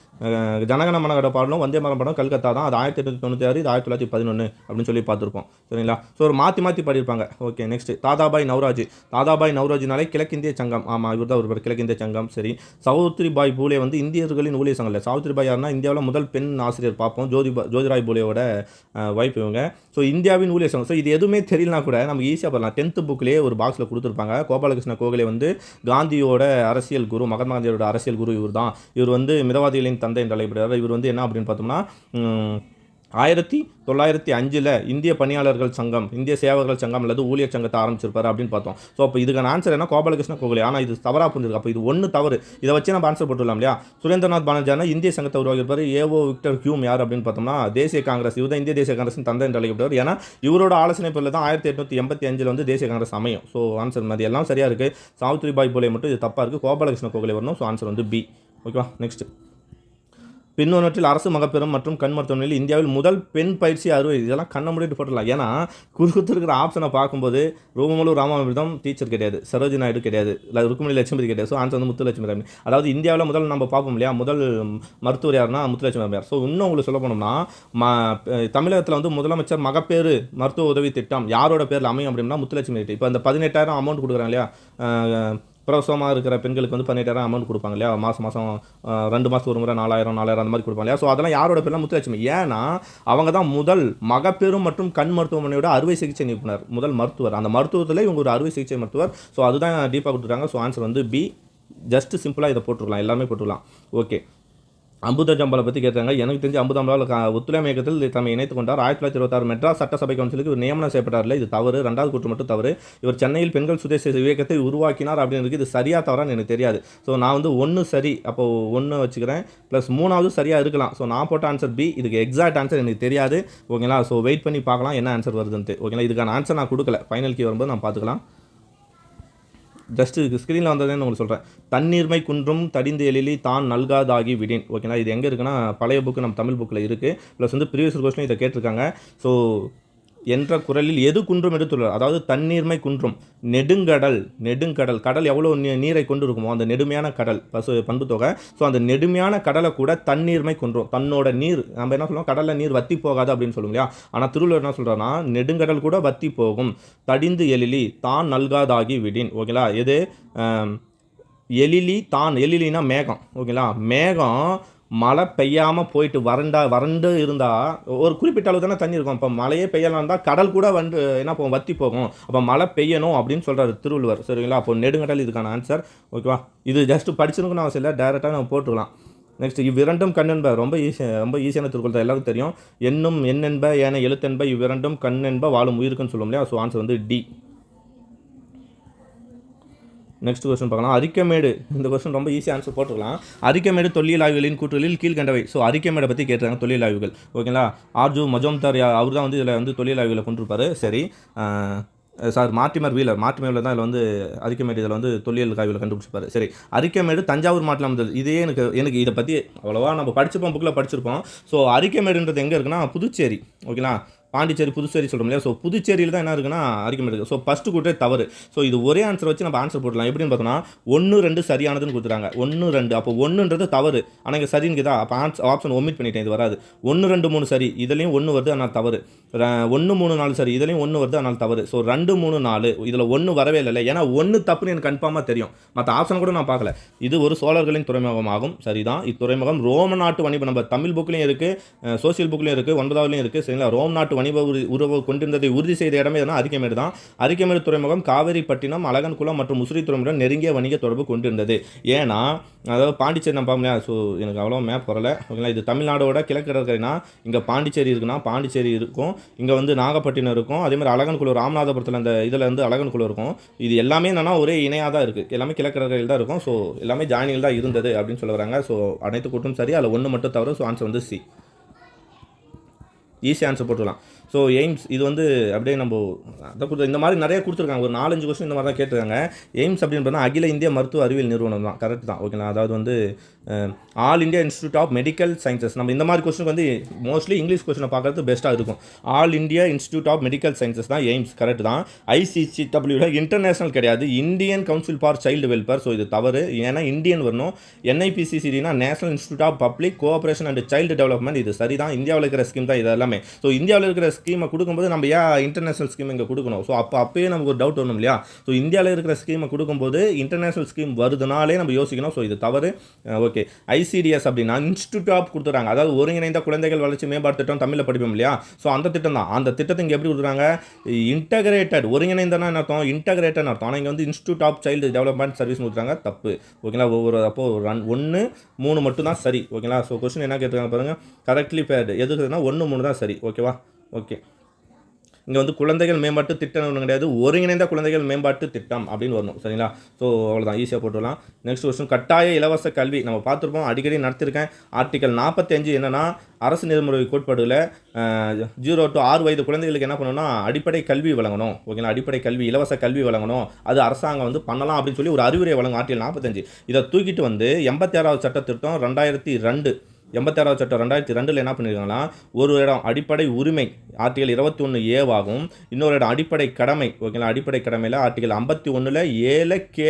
ஜனகண மனகட பாடலும் வந்தே மாதரம் பாடம் கல்கத்தா தான். அது 1896, இது 1911 அப்படின்னு சொல்லி பார்த்துருப்போம். சரிங்களா? ஸோ ஒரு மாற்றி பாடியிருப்பாங்க. ஓகே, நெக்ஸ்ட் தாதாபாய் நவ்ரோஜினாலே கிழக்கிந்திய சங்கம். ஆமாம், இவர் தான் ஒரு கிழக்கிந்திய சங்கம். சரி, சாவித்ரிபாய் பூலே வந்து இந்தியர்களின் ஊழியர் சங்கம் இல்லை. சாவித்ரிபாய் யாருன்னா இந்தியாவில் முதல் பெண் ஆசிரியர் பார்ப்போம். ஜோதிராய் பூலேவோட வைஃப் இவங்க. ஸோ இந்தியாவின் ஊழியர் சங்கம். ஸோ இது எதுவுமே தெரியலனா கூட நமக்கு ஈஸியாக பண்ணலாம். 10th புக்லேயே ஒரு பாக்ஸில் கொடுத்துருப்பாங்க. கோபாலகிருஷ்ண கோகலே வந்து காந்தியோட அரசியல் குரு, மகாத்மா காந்தியோட அரசியல் குரு இவர் தான். இவர் வந்து மிதவாதிகளின் தந்தை என்று அழைக்கப்படுறார். இவர் வந்து என்ன அப்படின்னு பார்த்தோம்னா 1905 இந்திய பணியாளர்கள் சங்கம், இந்திய சேவகர்கள் சங்கம் அல்லது ஊழியர் சங்கத்தை ஆரம்பிச்சிருப்பாரு அப்படின்னு பார்த்தோம். ஸோ அப்போ இதுக்கான ஆன்சர் என்ன? கோபாலகிருஷ்ண கோகலே. ஆனால் இது தவறாக புரிஞ்சிருக்கு. அப்போ இது ஒன்று தவறு. இதை வச்சு நம்ம ஆன்சர் போட்டுடலாம் இல்லையா? சுரேந்திரநாத் பானர்ஜினா இந்திய சங்கத்தை உருவாக்கியிருப்பார். ஏஓ விக்டர் ஹியூம் யார் அப்படின்னு பார்த்தோம்னா தேசிய காங்கிரஸ். இவர் தான் இந்திய தேசிய காங்கிரஸின் தந்தை என்று அழைக்கப்படுவார். ஏன்னா இவரோட ஆலோசனை பேரில் தான் 1885 வந்து தேசிய காங்கிரஸ் அமையும். ஸோ ஆன்சர் மாதிரி எல்லாம் சரியாக இருக்குது. சாவித்ரிபாய் பூலே மட்டும் இது தப்பாக இருக்குது. கோபாலகிருஷ்ண கோகலே வரணும். ஸோ ஆன்சர் வந்து பி. ஓகேவா? நெக்ஸ்ட் பின்னொன்றில் அரசு மகப்பெரும் மற்றும் கண் மருத்துவமனையில் இந்தியாவில் முதல் பெண் பயிற்சி அறுவை. இதெல்லாம் கண்ணை மூடிட்டு போட்டுடலாம். ஏன்னா இருக்கிற ஆப்ஷனை பார்க்கும்போது ரோமலு ராமாமிர்தம் டீச்சர் கிடையாது, சரோஜி நாயுடு கிடையாது, இல்லை ருக்மிணி லட்சுமி கிடையாது. ஸோ ஆன்சர் வந்து முத்துலட்சுமி ராமி. அதாவது இந்தியாவில் முதல் நம்ம பார்ப்போம் இல்லையா, முதல் மருத்துவர் யாருன்னா முத்துலட்சுமி ராமியார். ஸோ இன்னும் உங்களுக்கு சொல்ல போனோம்னா தமிழகத்தில் வந்து முதலமைச்சர் மகப்பேறு மருத்துவ உதவி திட்டம் யாரோட பேரில் அமையும் அப்படின்னா முத்துலட்சுமி. இப்போ அந்த 18,000 அமௌண்ட் கொடுக்குறாங்க இல்லையா, பிரசவமாக இருக்கிற பெண்களுக்கு வந்து 18,000 அமௌண்ட் கொடுப்பாங்க இல்லையா, மாதம் 2 மாதத்துக்கு ஒரு முறை 4,000 அந்த மாதிரி கொடுப்பாங்க இல்லையா. ஸோ அதெல்லாம் யாரோட பேர்லாம் முத்துலட்சுமி. ஏன்னா அவங்க தான் முதல் மகப்பேறு மற்றும் கண் மருத்துவமனையோட அறுவை சிகிச்சை நிபுணர், முதல் மருத்துவர். அந்த மருத்துவத்தில் இவங்க ஒரு அறுவை சிகிச்சை மருத்துவர். ஸோ அதுதான் டீப்பாக கொடுத்துருக்காங்க. ஸோ ஆன்சர் வந்து பி. ஜஸ்ட் சிம்பிளாக இதை போட்டுருக்கலாம், எல்லாமே போட்டுக்கலாம். ஓகே, அம்புதஜம்பாலை பற்றி கேட்டாங்க. எனக்கு தெரிஞ்சு அம்புதஜம்பால் ஒத்துழைமை இயக்கத்தில் தம்மை இணைத்துக் கொண்டார். 1926 மெட்ராஸ் சட்டசபை கவுன்சிலுக்கு இவர் நியமனம் செய்யப்பட்டார். இது தவறு. 2வது கூற்று மட்டும் தவறு. இவர் சென்னையில் பெண்கள் சுதேச இயக்கத்தை உருவாக்கினார் அப்படின்னு இது சரியாக தவறான்னு எனக்கு தெரியாது. ஸோ நான் வந்து 1 சரி, அப்போது 1 வச்சுக்கிறேன், ப்ளஸ் 3வது சரியாக இருக்கலாம். ஸோ நான் போட்ட ஆன்சர் பி. இதுக்கு எக்ஸாக்ட் ஆன்சர் எனக்கு தெரியாது. ஓகேங்களா? ஸோ வெயிட் பண்ணி பார்க்கலாம் என்ன ஆன்சர் வருதுன்ட்டு. ஓகேங்களா? இதுக்கான ஆன்சர் நான் கொடுக்கல. ஃபைனல் கீ வரும்போது நான் பார்த்துக்கலாம். ஜஸ்ட்டு ஸ்க்ரீனில் வந்ததுன்னு உங்களுக்கு சொல்கிறேன். தண்ணீர்மை குன்றும் தடிந்து எழிலி தான் நல்காதாகி விடின். ஓகேங்களா? இது எங்கே இருக்குன்னா பழைய புக்கு நம்ம தமிழ் புக்கில் இருக்குது. ப்ளஸ் வந்து ப்ரீவியஸ் கொஸ்டின் இதை கேட்டிருக்காங்க. ஸோ என்ற குரலில் எது குன்றும் எடுத்துள்ளார். அதாவது தண்ணீர்மை குன்றும் நெடுங்கடல், கடல் எவ்வளோ நீரை கொண்டு இருக்குமோ அந்த நெடுமையான கடல் பண்பு தொகை. ஸோ அந்த நெடுமையான கடலை கூட தண்ணீர்மை குன்றும், தன்னோட நீர் நம்ம என்ன சொல்லுவோம், கடலில் நீர் வற்றி போகாது அப்படின்னு சொல்லுவோம் இல்லையா. ஆனால் திருவள்ளுவர் என்ன சொல்கிறோன்னா நெடுங்கடல் கூட வற்றி போகும், தடிந்து எழிலி தான் நல்காதாகி விடின். ஓகேங்களா? எது எழிலி தான், எழிலினா மேகம். ஓகேங்களா? மேகம் மழை பெய்யாமல் போயிட்டு வறண்டு இருந்தால் ஒரு குறிப்பிட்ட அளவு தானே தண்ணி இருக்கும். இப்போ மழையே பெய்யலாம் இருந்தால் கடல் கூட வந்து என்ன போகும், வற்றி போகும். அப்போ மழை பெய்யணும் அப்படின்னு சொல்கிறார் திருவள்ளுவர். சரிங்களா? அப்போ நெடுங்கடல் இதுக்கான ஆன்சர். ஓகேவா? இது ஜஸ்ட் படிச்சிருக்குன்னு அவசியம் இல்லை, டேரெக்டாக நம்ம போட்டுக்கலாம். நெக்ஸ்ட் இவ்விரண்டும் கண்ணென்ப. ரொம்ப ஈஸியான திருக்குறள் தான், எல்லாருக்கும் தெரியும். எண்ணும் எண்ணென்ப ஏன எழுத்தென்ப இவ்விரண்டும் கண்ணென்ப வாழும் உயிருக்குன்னு சொல்லுவோம் இல்லையா. ஸோ ஆன்சர் வந்து டி. நெக்ஸ்ட் கொஸ்டின் பார்க்கலாம். அரிக்கமேடு. இந்த கொஸ்டின் ரொம்ப ஈஸியாக ஆன்சர் போட்டுக்கலாம். அரிக்கமேடு தொல்லியல் ஆய்வுகளின் கூற்றுகளில் கீழ்கண்டவை. ஸோ அரிக்கமேடை பற்றி கேட்டுருக்காங்க, தொல்லியல் ஆய்வுகள். ஓகேங்களா? ஆர்ஜு மஜோம்தார் அவர் தான் வந்து இதில் வந்து தொல்லியல் ஆய்வுகளை கொண்டிருப்பார். சரி, மார்ட்டிமர் வீலர் தான் இதில் வந்து அரிக்கமேடு இதில் வந்து தொல்லியல் ஆய்வுகளை கண்டுபிடிச்சிருப்பாரு. சரி, அரிக்கமேடு தஞ்சாவூர் மாவட்டம் வந்தது. இதே எனக்கு இதை பற்றி அவ்வளோவா நம்ம படிச்சிருப்போம், புக்கில் படிச்சிருப்போம். ஸோ அரிக்கமேடுன்றது எங்கே இருக்குன்னா புதுச்சேரி. ஓகேங்களா? பாண்டிச்சேரி புதுச்சேரி சொல்கிறோம் இல்லையா. ஸோ புதுச்சேரியில் தான் என்ன இருக்குன்னா அரிக்கமேடு இருக்குது. ஸோ ஃபஸ்ட்டு கூட்டே தவறு. ஸோ இது ஒரே ஆன்சர் வச்சு நம்ம ஆன்சர் போடலாம். எப்படின்னு பார்த்தோம்னா 1, 2 சரியானதுன்னு கொடுத்துறாங்க. 1, 2 அப்போ 1ன்றது தவறு. ஆனால் இங்கே சரின்னு கேட்டா அப்போ ஆப்ஷன் ஒமிட் பண்ணிட்டேன், இது வராது. 1, 2, 3 சரி, இதுலேயும் 1 வருது, ஆனால் தவறு. 1, 3, 4 சரி, இதுலேயும் 1 வருது, ஆனால் தவறு. ஸோ 2, 3, 4 இதில் 1 வரவே இல்லை. ஏன்னா 1 தப்புன்னு எனக்கு கன்ஃபார்மாக தெரியும். மற்ற ஆப்ஷன் கூட நான் பார்க்கல. இது ஒரு சோழர்களின் துறைமுகமாகும். சரிதான். இத்துறைமுகம் ரோம நாட்டு வணிகம். நம்ம தமிழ் புக்லேயும் இருக்குது, சோசியல் புக்லேயும் இருக்குது, 9வதுலேயும் இருக்குது. சரிங்களா? ரோம் நாட்டு வணிக உறவு கொண்டிருந்ததை உறுதி செய்த இடமே எதுனா அரிக்கமேடு தான். அரிக்கமேடு துறைமுகம் காவேரிப்பட்டினம், அழகன்குளம் மற்றும் முசிறி துறைமுகம் நெருங்கிய வணிக தொடர்பு கொண்டிருந்தது. ஏன்னா அதாவது பாண்டிச்சேரி நம்ம பார்க்க முடியாது. ஸோ எனக்கு அவ்வளோ மேப் வரல ஓகேங்களா. இது தமிழ்நாடோட கிழக்கு கடற்கரைனா இங்கே பாண்டிச்சேரி இருக்குன்னா பாண்டிச்சேரி இருக்கும், இங்கே வந்து நாகப்பட்டினம் இருக்கும், அதே மாதிரி அழகன்குளம் ராமநாதபுரத்தில் அந்த இதில் வந்து அழகன்குளம் இருக்கும். இது எல்லாமே என்னன்னா ஒரே இணையாக தான் இருக்குது, எல்லாமே கிழக்கு கடற்கரையில் தான் இருக்கும். ஸோ எல்லாமே ஜாயினில் தான் இருந்தது அப்படின்னு சொல்ல வராங்க. ஸோ அனைத்து கூட்டும் சரி, அதில் ஒன்று மட்டும் தவிர. ஸோ ஆன்சர் வந்து சி. ஈஸி ஆன்சர் போட்டுக்கலாம். ஸோ எய்ம்ஸ் இது வந்து அப்படியே நம்ம அதை இந்த மாதிரி நிறைய கொடுத்துருக்காங்க. ஒரு 4-5 கொஸ்டின் இந்த மாதிரி தான் கேட்டிருக்காங்க. எய்ம்ஸ் அப்படின்னு பார்த்தா அகில இந்திய மருத்துவ அறிவியல் நிறுவனம் தான், கரெக்ட் தான் ஓகேங்களா. அதாவது வந்து All India institute of medical Sciences. நம்ம இந்த மாதிரி கொஸ்டின் வந்து மோஸ்ட்லி இங்கிலீஷ் கொஸ்டினை பார்க்கறது பெஸ்ட்டாக இருக்கும். All India institute of medical sciences தான் எய்ம்ஸ், கரெக்ட் தான். ICCW இன்டர்நேஷனல் கிடையாது, Indian council for child welfare. So இது தவறு, ஏன்னா இந்தியன் வரணும். NIPCCனா national institute of public cooperation and child development. இது சரி தான், இந்தியாவில் இருக்கிற ஸ்கீம் தான் இது எல்லாமே. ஸோ இந்தியாவில் இருக்கிற ஸ்கீமை கொடுக்கும்போது நம்ம ஏன் இன்டர்நேஷனல் ஸ்கீம் இங்கே கொடுக்கணும்? ஸோ அப்போயே நமக்கு ஒரு டவுட் வரணும் இல்லையா. ஸோ இந்தியாவில் இருக்கிற ஸ்கீமை கொடுக்கும்போது இன்டர்நேஷனல் ஸ்கீம் வருதுனாலே நம்ம யோசிக்கணும். ஸோ இது தவறு. ஓகே, ICDS அப்படின்னா இன்ஸ்டியூட் ஆஃப் கொடுத்துறாங்க, அதாவது ஒருங்கிணைந்த குழந்தைகள் வளர்ச்சி மேம்பாட்டு திட்டம் தமிழில் படிப்போம் இல்லையா. ஸோ அந்த திட்டம் தான். அந்த திட்டத்தை இங்கே எப்படி கொடுக்குறாங்க? இன்டகிரேட்டட், ஒருங்கிணைந்தனா என்ன அர்த்தம்? இன்டகிரேட்டட் அர்த்தம். ஆனால் இங்கே வந்து institute of child development service கொடுக்குறாங்க, தப்பு ஓகேங்களா. அப்போ 1 3 மட்டும் தான் சரி ஓகேங்களா. ஸோ கொஸ்டின் என்ன கேட்டிருக்காங்க பாருங்கள், கரெக்ட்லி பேர்டு எதுக்குன்னா 1 3 தான் சரி ஓகேவா. ஓகே, இங்கே வந்து குழந்தைகள் மேம்பாட்டு திட்டம் ஒன்றும் கிடையாது, ஒருங்கிணைந்த குழந்தைகள் மேம்பாட்டு திட்டம் அப்படின்னு வரணும் சரிங்களா. ஸோ அவ்வளோதான், ஈஸியாக போட்டுடலாம். நெக்ஸ்ட் கொஸ்டின், கட்டாய இலவச கல்வி நம்ம பார்த்துருப்போம், அடிக்கடி நடத்திருக்கேன். ஆர்டிகல் 45 என்னென்னா அரசு நெறிமுறை கோட்பாடுகளை 0 to 6 வயது குழந்தைகளுக்கு என்ன பண்ணணும்னா அடிப்படை கல்வி வழங்கணும் ஓகேங்களா. அடிப்படை கல்வி, இலவச கல்வி வழங்கணும், அது அரசாங்கம் வந்து பண்ணலாம் அப்படின்னு சொல்லி ஒரு அறிவுரை வழங்கும் ஆர்டிகல் 45. இதை தூக்கிட்டு வந்து 86வது சட்டத்திட்டம் 2002 86வது சட்டம் 2002 என்ன பண்ணியிருக்காங்கன்னா, ஒரு இடம் அடிப்படை உரிமை ஆர்டிகல் 21A இன்னொரு இடம் அடிப்படை கடமை ஓகேங்களா. அடிப்படை கடமையில் ஆர்டிகல் 51 7K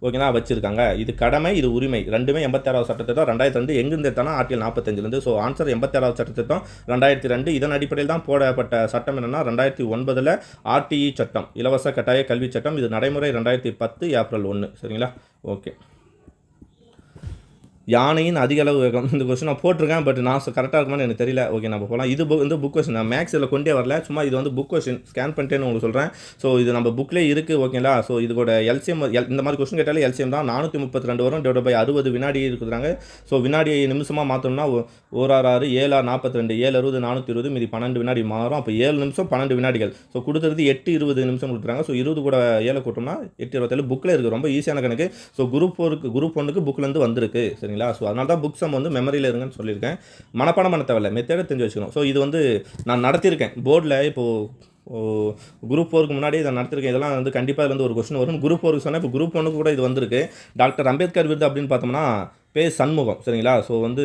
ஓகேங்களா வச்சுருக்காங்க. இது கடமை, இது உரிமை, ரெண்டுமே 86வது சட்டத்திட்டம் 2002. எங்கிருந்து எடுத்தாலும் ஆர்டிகல் 45. ஸோ ஆன்சர் 86வது சட்டத்திட்டம் 2002. இதன் அடிப்படையில் தான் போடப்பட்ட சட்டம் என்னென்னா 2009 RTE சட்டம், இலவச கட்டாய கல்வி சட்டம். இது நடைமுறை 2010 ஏப்ரல் 1 சரிங்களா. ஓகே, யானையின் அதிக அளவு வேகம், இந்த கொஸ்டின் நான் போட்டிருக்கேன், பட் நான் கரெக்டாக இருக்குமான்னு எனக்கு தெரியல. ஓகே, நம்ம போகலாம். இது வந்து புக் கொஸ்டின், நான் மேக்ஸ் இதில் கொண்டே வரல, சும்மா இது வந்து புக் கொஸ்டின் ஸ்கேன் பண்ணிட்டேன்னு உங்களுக்கு சொல்கிறேன். ஸோ இது நம்ம புக்லேயே இருக்குது ஓகேங்களா. ஸோ இதோட LCM இந்த மாதிரி கொஸ்டின் கேட்டாலே LCM தான் 432 வரும், டிவைட் பை 60 வினாடி இருக்குறாங்க. ஸோ வினாடி நிமிஷமாக மாற்றணும்னா 1 6 6 7 42 7 60 420 மீதி 12 வினாடி மாறும். அப்போ 7 நிமிஷம் 12 வினாடிகள். ஸோ கொடுத்துறது 8 20 நிமிஷம் கொடுத்துறாங்க. ஸோ 20 கூட 7 கூட்டம்னா 8 27 புக்கில் இருக்குது, ரொம்ப ஈஸியான கணக்கு. ஸோ குரூப் 1க்கு புக்லேருந்து வந்திருக்கு சரிங்களா. ஸோ அதனால தான் புக்ஸ் வந்து மெமரியில் இருங்கன்னு சொல்லியிருக்கேன். மனப்பாடம் பண்ண தேவையில்லை, மெத்தேடை தெரிஞ்சு வச்சுக்கணும். ஸோ இது வந்து நான் நடத்தியிருக்கேன் போர்டில். இப்போது குரூப் 4க்கு முன்னாடி இதை நடத்திருக்கேன். இதெல்லாம் வந்து கண்டிப்பாக இது வந்து ஒரு கொஸ்டின் வரும். குரூப் 4க்கு சொன்னால் இப்போ குரூப் 1க்கு கூட இது வந்திருக்கு. டாக்டர் அம்பேத்கர் விருது அப்படின்னு பார்த்தோம்னா சண்முகம் சரிங்களா. ஸோ வந்து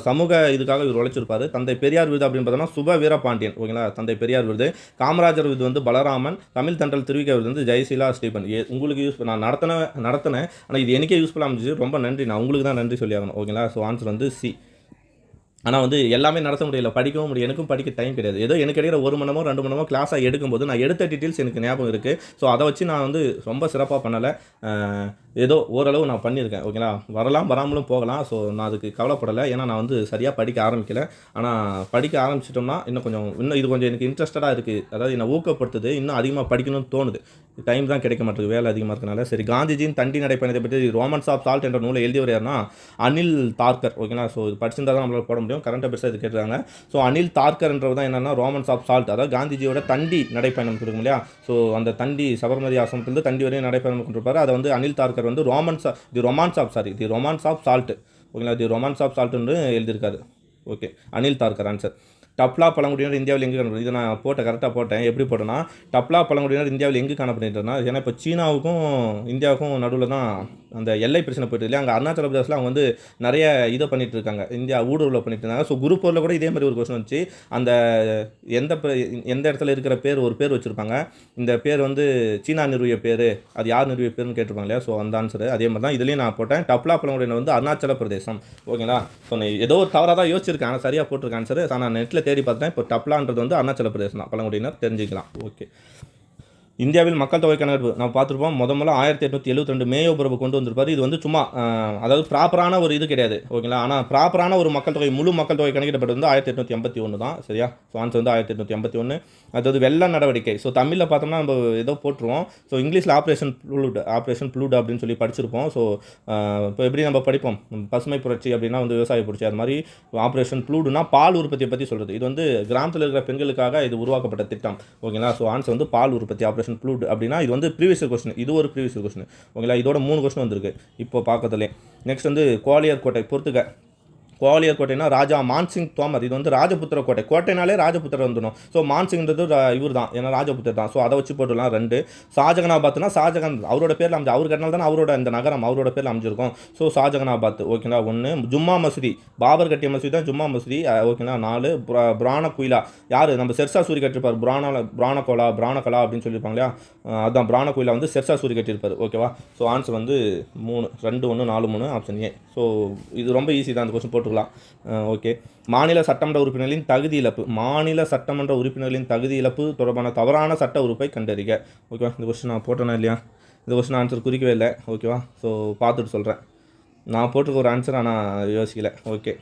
சமூக இதுக்காக இவர் உழைச்சிருப்பார். தந்தை பெரியார் விருது அப்படின்னு பார்த்தோம்னா சுப வீரபாண்டியன் ஓகேங்களா, தந்தை பெரியார் விருது. காமராஜர் விருது வந்து பலராமன். தமிழ் தென்றல் திருவிக விருது வந்து ஜெயசீலா ஸ்டீபன். உங்களுக்கு நான் நடத்தினேன், ஆனால் இது எனக்கே யூஸ்ஃபுல்லாக இருந்துச்சு, ரொம்ப நன்றி. நான் உங்களுக்கு தான் நன்றி சொல்லி ஆகணும் ஓகேங்களா. ஸோ ஆன்சர் வந்து சி. ஆனால் வந்து எல்லாமே நடத்த முடியல, படிக்கவும் முடியும், எனக்கும் படிக்க டைம் கிடையாது. ஏதோ எனக்கு கிடைக்கிற 1 மணி நேரமோ 2 மணி நேரமோ கிளாஸாக எடுக்கும்போது நான் எடுத்த டீட்டெயில்ஸ் எனக்கு ஞாபகம் இருக்குது. ஸோ அதை வச்சு நான் வந்து ரொம்ப சிறப்பாக பண்ணலை, ஏதோ ஓரளவு நான் பண்ணியிருக்கேன் ஓகேங்களா. வரலாம் வராமலும் போகலாம். ஸோ நான் அதுக்கு கவலைப்படலை, ஏன்னா நான் வந்து சரியாக படிக்க ஆரம்பிக்கலை. ஆனால் படிக்க ஆரம்பிச்சிட்டோம்னா இன்னும் இது கொஞ்சம் எனக்கு இன்ட்ரெஸ்டடாக இருக்குது, அதாவது என்னை ஊக்கப்படுத்துது, இன்னும் அதிகமாக படிக்கணும்னு தோணுது. டைம் தான் கிடைக்க மாட்டேங்குது, வேலை அதிகமாக இருக்கனால. சரி, காந்திஜியின் தண்டி நடைப்பயணத்தை பற்றி ரோமன்ஸ் ஆஃப் சால்ட் என்ற நூலை எழுதியவர் யாருன்னா அனில் தார்கர் ஓகேங்களா. ஸோ இது படிச்சிருந்தா தான் நம்மளால் போட முடியும், கரண்ட் அஃபேர்ஸாக இது கேட்டுருக்காங்க. ஸோ அனில் தார்கர்ன்றது தான் என்னென்னா ரோமன்ஸ் ஆஃப் சால்ட், அதாவது காந்திஜியோட தண்டி நடைப்பயணம் கொடுக்கும் இல்லையா. ஸோ அந்த தண்டி சபர்மதி ஆசிரமத்திலிருந்து தண்டி வரையும் நடைப்பயணம் கொண்டிருப்பார். அதை வந்து அனில் தார்கர் வந்து தி ரொமான்ஸ் ஆஃப் சால்ட் ஓகேங்களா, தி ரொமான்ஸ் ஆஃப் சால்ட்னு எழுதியிருக்காரு. Okay, Anil Dharker answer. டப்லா பழங்குடியினர் இந்தியாவில் எங்கே காணப்படுது? இதை நான் கரெக்டாக போட்டேன். எப்படி போட்டேன்னா, டப்லா பழங்குடியினர் இந்தியாவில் எங்கே காணப்படுகிறதுனா, ஏன்னா இப்போ சீனாவுக்கும் இந்தியாவுக்கும் நடுவில் தான் அந்த எல்லை பிரச்சனை போயிட்டு இல்லையா. அங்கே அருணாச்சல பிரதேசில் அவங்க வந்து நிறைய இதை பண்ணிட்டு இருக்காங்க, இந்தியா ஊடுருவில் பண்ணிட்டு இருந்தாங்க. ஸோ குரூப் 4ல் கூட இதே மாதிரி ஒரு கொஸ்டின் வந்துச்சு. அந்த எந்த இடத்துல இருக்கிற ஒரு பேர் வச்சுருப்பாங்க, இந்த பேர் வந்து சீனா நிறுவிய பேர், அது யார் நிறுவிய பேர்னு கேட்டிருப்பாங்க இல்லையா. ஸோ அந்த ஆன்சர் அதே மாதிரி தான் இதுலேயும் நான் போட்டேன். டப்லா பழங்குடியினர் வந்து அருணாச்சல பிரதேசம் ஓகேங்களா. ஸோ ஏதோ ஒரு தவறாக தான் யோசிச்சிருக்கேன், ஆனால் சரியாக போட்டிருக்கேன் ஆன்சர். நான் நெட்டில் தேடி பார்த்தேன். இப்போ டப்லான்றது வந்து அருணாச்சல பிரதேசம் தான், பழங்குடியினர் தெரிஞ்சுக்கலாம். ஓகே, இந்தியாவில் மக்கள் தொகை கணக்கெடுப்பு நம்ம பார்த்துருப்போம். முதல்ல 1872 மேயோ பிரபு கொண்டு வந்திருப்பாரு. இது வந்து சும்மா அதாவது ப்ராப்பரான ஒரு இது கிடையாது, ஓகேங்களா. ஆனால் ப்ராப்பரான ஒரு மக்கள் தொகை, முழு மக்கள் தொகை கணக்கிடப்பட்டது வந்து 1881 தான், சரியா. ஸோ ஆன்சர் வந்து 1881. அதாவது வெள்ள நடவடிக்கை. ஸோ தமிழில் பார்த்தோம்னா நம்ம ஏதோ போட்டுருவோம். ஸோ இங்கிலீஷில் ஆப்ரேஷன் ப்ளூட் அப்படின்னு சொல்லி படிச்சிருப்போம். ஸோ இப்போ எப்படி நம்ம படிப்போம், பசுமை புரட்சி அப்படின்னா வந்து விவசாய புரட்சி, அது மாதிரி ஆப்ரேஷன் ப்ளூடுனா பால் உற்பத்தியை பற்றி சொல்கிறது. இது வந்து கிராமத்தில் இருக்கிற பெண்களுக்காக இது உருவாக்கப்பட்ட திட்டம், ஓகேங்களா. ஸோ ஆன்சர் வந்து பால் உற்பத்தி, ஆப்ரேஷன் ப்ளூட் அப்படின்னா இது வந்து ப்ரீவியஸ் கொஸ்டின், இது ஒரு ப்ரீவியஸ் கொஸ்டின், ஓகேங்களா. இதோட 3 கொஸ்டின் வந்திருக்கு இப்போ பார்க்கறதுலே. நெக்ஸ்ட் வந்து குவாலியர் கோட்டை, பொறுத்துக்க. குவாலியர் கோட்டைனா ராஜா மான்சிங் தோமர். இது வந்து ராஜபுத்திர கோட்டை, கோட்டைனாலே ராஜபுத்திர வந்துடும். ஸோ மான்சிங்கிறது இவர் தான், ஏன்னா ராஜபுத்திர தான். ஸோ அதை வச்சு போட்டுடலாம் 2. ஷாஜகானாபாத்னா ஷாஜகான் அவரோட பேரில் அமைஞ்சு, அவர் கட்டினால தானே அவரோட இந்த நகரம் அவரோட பேரில் அமைஞ்சிருக்கும். ஸோ ஷாஜகானாபாத், ஓகேங்களா. 1. ஜும்மா மசூதி, பாபர் கட்டிய மசூதி தான் ஜும்மா மசூதி, ஓகேங்களா. 4. பிரான குயிலா, யார் நம்ம ஷெர்ஷா சூரி கட்டிருப்பார், பிரானகலா அப்படின்னு சொல்லியிருப்பாங்க இல்லையா, அதுதான் பிரான குயிலா வந்து ஷெர்ஷா சூரி கட்டியிருப்பார், ஓகேவா. ஸோ ஆன்சர் வந்து 3, 2, 1, 4, 3 ஆப்ஷன் ஏ. ஸோ இது ரொம்ப ஈஸி தான், அந்த கொஸ்டின் போட்டு. ஓகே. மாநில சட்டமன்ற உறுப்பினர்களின் தகுதி இழப்பு, மாநில சட்டமன்ற உறுப்பினர்களின் தகுதி இழப்பு தொடர்பான தவறான சட்ட உறுப்பை கண்டறிக, ஓகேவா. இந்த கொஸ்டின் நான் போட்டேனா இல்லையா, இந்த கொஸ்டின் ஆன்சர் குறிக்கவே இல்லை, ஓகேவா. ஸோ பார்த்துட்டு சொல்கிறேன். நான் போட்டிருக்க ஒரு ஆன்சர் ஆனால் யோசிக்கலை, ஓகே.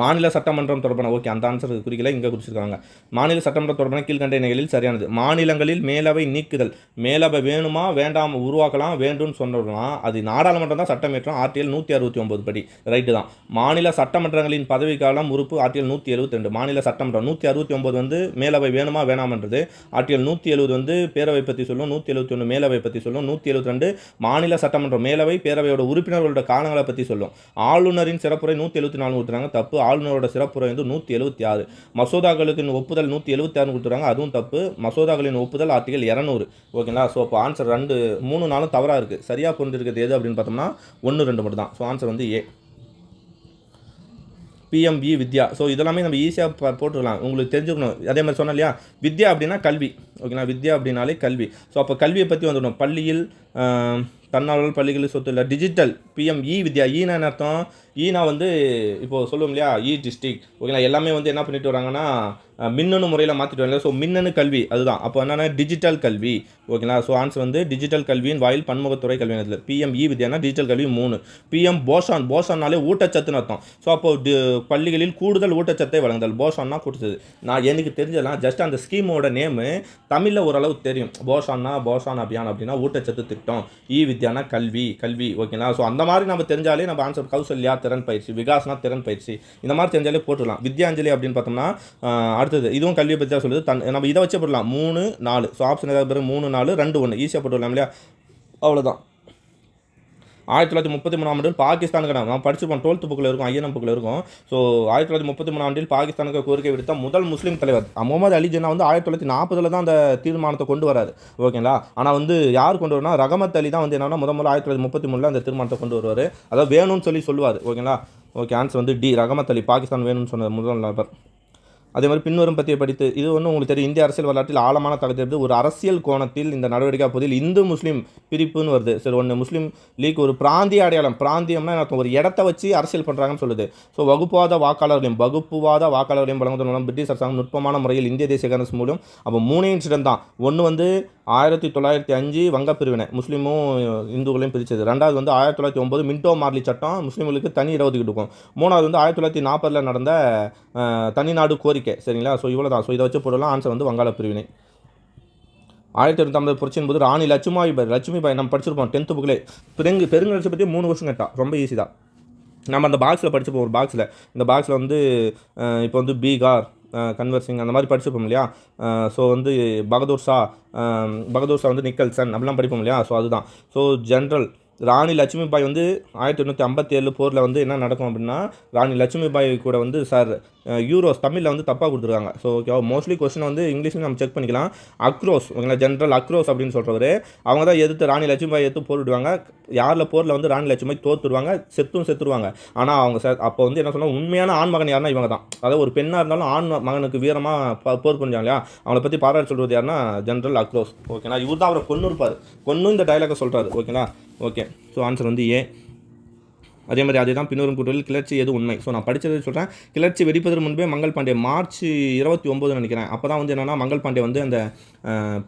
மாநில சட்டமன்றம் தொடர்பான, ஓகே, அந்த ஆன்சர் குறிக்கல, இங்கே குறிச்சிருக்காங்க. மாநில சட்டமன்றம் தொடர்பான கீழ்கண்ட இணைகளில் சரியானது. மாநிலங்களில் மேலவை நீக்குதல், மேலவை வேணுமா வேண்டாம், உருவாக்கலாம், வேண்டும்னு சொன்னோம்னா அது நாடாளுமன்றம் தான் சட்டம் ஏற்றும், ஆர்டிகல் 169 படி, ரைட்டு தான். மாநில சட்டமன்றங்களின் பதவிக்காலம் உறுப்பு ஆர்டிகல் 172. மாநில சட்டமன்றம் 169 வந்து மேலவை வேணுமா வேணாமன்றது, ஆர்டிகல் 170 வந்து பேரவை பற்றி சொல்லும், 171 மேலவை பற்றி சொல்லும், 172 மாநில சட்டமன்றம் மேலவை பேரவையோட உறுப்பினர்களோட காலங்களை பற்றி சொல்லும். ஆளுநரின் சிறப்புரை 174 கொடுத்துறாங்க, தப்பு. ஆளுநரோட சிறப்புரை வந்து 176. மசோதாக்களுக்கு ஒப்புதல் 176 கொடுத்துறாங்க, அதுவும் தப்பு. மசோதாக்களின் ஒப்புதல் ஆர்டிகல் 200, ஓகேங்களா. ஸோ அப்போ ஆன்சர் 2, 3, 4 தவறாக இருக்குது. சரியாக புரிஞ்சிருக்கிறது எது அப்படின்னு பார்த்தோம்னா 1, 2 மட்டும் தான். ஸோ ஆன்சர் வந்து ஏ. பிஎம்இ வித்யா. ஸோ இதெல்லாமே நம்ம ஈஸியாக போட்டுக்கலாம், உங்களுக்கு தெரிஞ்சுக்கணும். அதே மாதிரி சொன்னோம் இல்லையா, வித்யா அப்படின்னா கல்வி, ஓகேங்களா. வித்யா அப்படின்னாலே கல்வி. ஸோ அப்போ கல்வியை பற்றி வந்துடணும். பள்ளியில் தன்னாளர் பள்ளிகளில் சொத்து இல்லை, டிஜிட்டல். பிஎம்இ வித்யா, ஈனா என்ன அர்த்தம், ஈனா வந்து இப்போது சொல்லுவோம் இல்லையா, இ டிஸ்ட்ரிக்ட், ஓகேங்களா. எல்லாமே வந்து என்ன பண்ணிட்டு வராங்கன்னா மின்னணு முறையில் மாற்றிட்டு வராங்க. ஸோ மின்னணு கல்வி அதுதான். அப்போ என்னென்னா டிஜிட்டல் கல்வி, ஓகேங்களா. ஸோ ஆன்சர் வந்து டிஜிட்டல் கல்வியின் வாயில் பன்முகத்துறை கல்வி நிலையத்தில். பிஎம்இ வித்யானா டிஜிட்டல் கல்வி 3. பிஎம் போஷான், போஷான்னாலே ஊட்டச்சத்துன்னு அர்த்தம். ஸோ அப்போது பள்ளிகளில் கூடுதல் ஊட்டச்சத்தை வழங்குதல், போஷான்னா கொடுத்தது. நான் எனக்கு தெரிஞ்சதெல்லாம் ஜஸ்ட் அந்த ஸ்கீமோட நேமு தமிழில் ஓரளவு தெரியும். போஷான் அபியான் அப்படின்னா ஊட்டச்சத்து திட்டம், இ வித்யானா கல்வி, ஓகேங்களா. ஸோ அந்த மாதிரி நம்ம தெரிஞ்சாலே நம்ம ஆன்சர் கௌசல்யா திறன் பயிற்சி, விகாஸ்னா திறன் பயிற்சி, இந்த மாதிரி தெரிஞ்சாலே போட்டுடலாம். வித்யாஞ்சலி அப்படின்னு பார்த்தோம்னா அடுத்தது இதுவும் கல்வியை பற்றி தான் சொல்லுது. நம்ம இதை வச்சே போடலாம் 3, 4. ஸோ ஆப்ஷன் ஏதாவது பேர் 3, 4, 2, 1 ஈஸியாக போட்டுடலாம் இல்லையா, அவ்வளோதான். 1933 பாகிஸ்தானுக்கு நான் படிச்சிருப்போம், 12th புக்கில் இருக்கும், ஐஎன்எம் புக்கில் இருக்கும். ஸோ 1933 பாகிஸ்தானுக்கு கோரிக்கை விடுத்த முதல் முஸ்லீம் தலைவர் முகமது அலி ஜின்னா வந்து 1940 தான் அந்த தீர்மானத்தை கொண்டு வராரு, ஓகேங்களா. ஆனால் வந்து யார் கொண்டு வரனா, ரஹமத் அலி தான் வந்து என்னன்னா முதல்ல 1933 அந்த தீர்மானத்தை கொண்டு வருவார். அதாவது வேணும்னு சொல்லுவார், ஓகேங்களா. ஓகே, ஆன்சர் வந்து டி, ரஹமத் அலி, பாகிஸ்தான் வேணும்னு சொன்ன முதல் நபர். அதே மாதிரி பின்வரும் பற்றியை படித்து, இது வந்து உங்களுக்கு தெரியும், இந்திய அரசியல் வரலாற்றில் ஆழமான தகவல். ஒரு அரசியல் கோணத்தில் இந்த நடவடிக்கை அப்போதில் இந்து முஸ்லீம் பிரிப்புன்னு வருது. சரி, ஒன்று முஸ்லீம் லீக் ஒரு பிராந்திய அடையாளம், பிராந்தியம்னா ஒரு இடத்த வச்சு அரசியல் பண்ணுறாங்கன்னு சொல்லுது. ஸோ வகுப்புவாத வாக்காளர்களையும் வழங்குவதன் மூலம் பிரிட்டிஷ் அரசாங்கம் நுட்பமான முறையில் இந்திய தேசிய காங்கிரஸ் மூலம் அப்போ 3 இன்சிடென்ட் தான். ஒன்று வந்து 1905 வங்க பிரிவினை, முஸ்லீமும் இந்துக்களையும் பிரித்தது. 2வது வந்து 1909 மின்டோ மார்லி சட்டம், முஸ்லீம்களுக்கு தனி இடஒதுக்கீடு இருக்கும். 3வது வந்து 1940 நடந்த தனிநாடு கோரிக்கை, சரிங்களா. ஸோ இவ்வளோ தான். ஸோ இதை வச்சு போடலாம். ஆன்சர் வந்து வங்காள பிரிவினை. 1950 புரட்சியின் போது ராணி லட்சுமிபாய் நம்ம படிச்சிருப்போம் 10th புக்கிலே. பெருங்கட்சி பற்றி 3 வருஷம் கேட்டால் ரொம்ப ஈஸி தான். நம்ம அந்த பாக்ஸில் படிச்சுப்போம், ஒரு பாக்ஸில். இந்த பாக்ஸில் வந்து இப்போ வந்து பீகார், கன்வர்சிங் அந்த மாதிரி படிச்சுப்போம் இல்லையா. ஸோ வந்து பகதூர் ஷா வந்து நிக்கல்சன் அப்படிலாம் படிப்போம் இல்லையா. ஸோ அதுதான். ஸோ ஜென்ரல் ராணி லட்சுமிபாய் வந்து 1857 போரில் வந்து என்ன நடக்கும் அப்படின்னா, ராணி லட்சுமிபாய் கூட வந்து யூரோஸ் தமிழில் வந்து தப்பாக கொடுத்துருக்காங்க. ஸோ ஓகே, மோஸ்ட்லி கொஸ்டின் வந்து இங்கிலீஷில் நம்ம செக் பண்ணிக்கலாம். அக்ரோஸ், ஓகேங்களா, ஜென்ரல் அக்ரோஸ் அப்படின்னு சொல்கிறவர் அவங்க தான் எதிர்த்து ராணி லட்சுமிபாய் போரிடுவாங்க. யாரில் போரில் வந்து ராணி லட்சுமிபாய் தோற்றுருவாங்க, செத்துருவாங்க. ஆனால் அவங்க அப்போ வந்து என்ன சொன்னால், உண்மையான ஆண் மகன் யாருன்னா இவங்க தான். அதாவது ஒரு பெண்ணாக இருந்தாலும் ஆண் மகனுக்கு வீரமாக போர் புரிஞ்சாங்க இல்லையா, அவங்கள பற்றி பாராட்டு சொல்கிறது யாருன்னா ஜென்ரல் அக்ரோஸ், ஓகேங்களா. இவர் தான் அவரை கொன்று இந்த டைலாக சொல்கிறாரு, ஓகேங்களா. ஓகே, ஸோ ஆன்சர் வந்து ஏ. அதே மாதிரி அதே தான் பின்வரும் கூற்றுகளில் கிளர்ச்சி எது உண்மை. ஸோ நான் படித்தது சொல்கிறேன். கிளர்ச்சி வெடிப்பதற்கு முன்பே மங்கள் பாண்டே மார்ச் 29 நினைக்கிறேன், அப்போ தான் வந்து என்னென்னா மங்கள் பாண்டே வந்து அந்த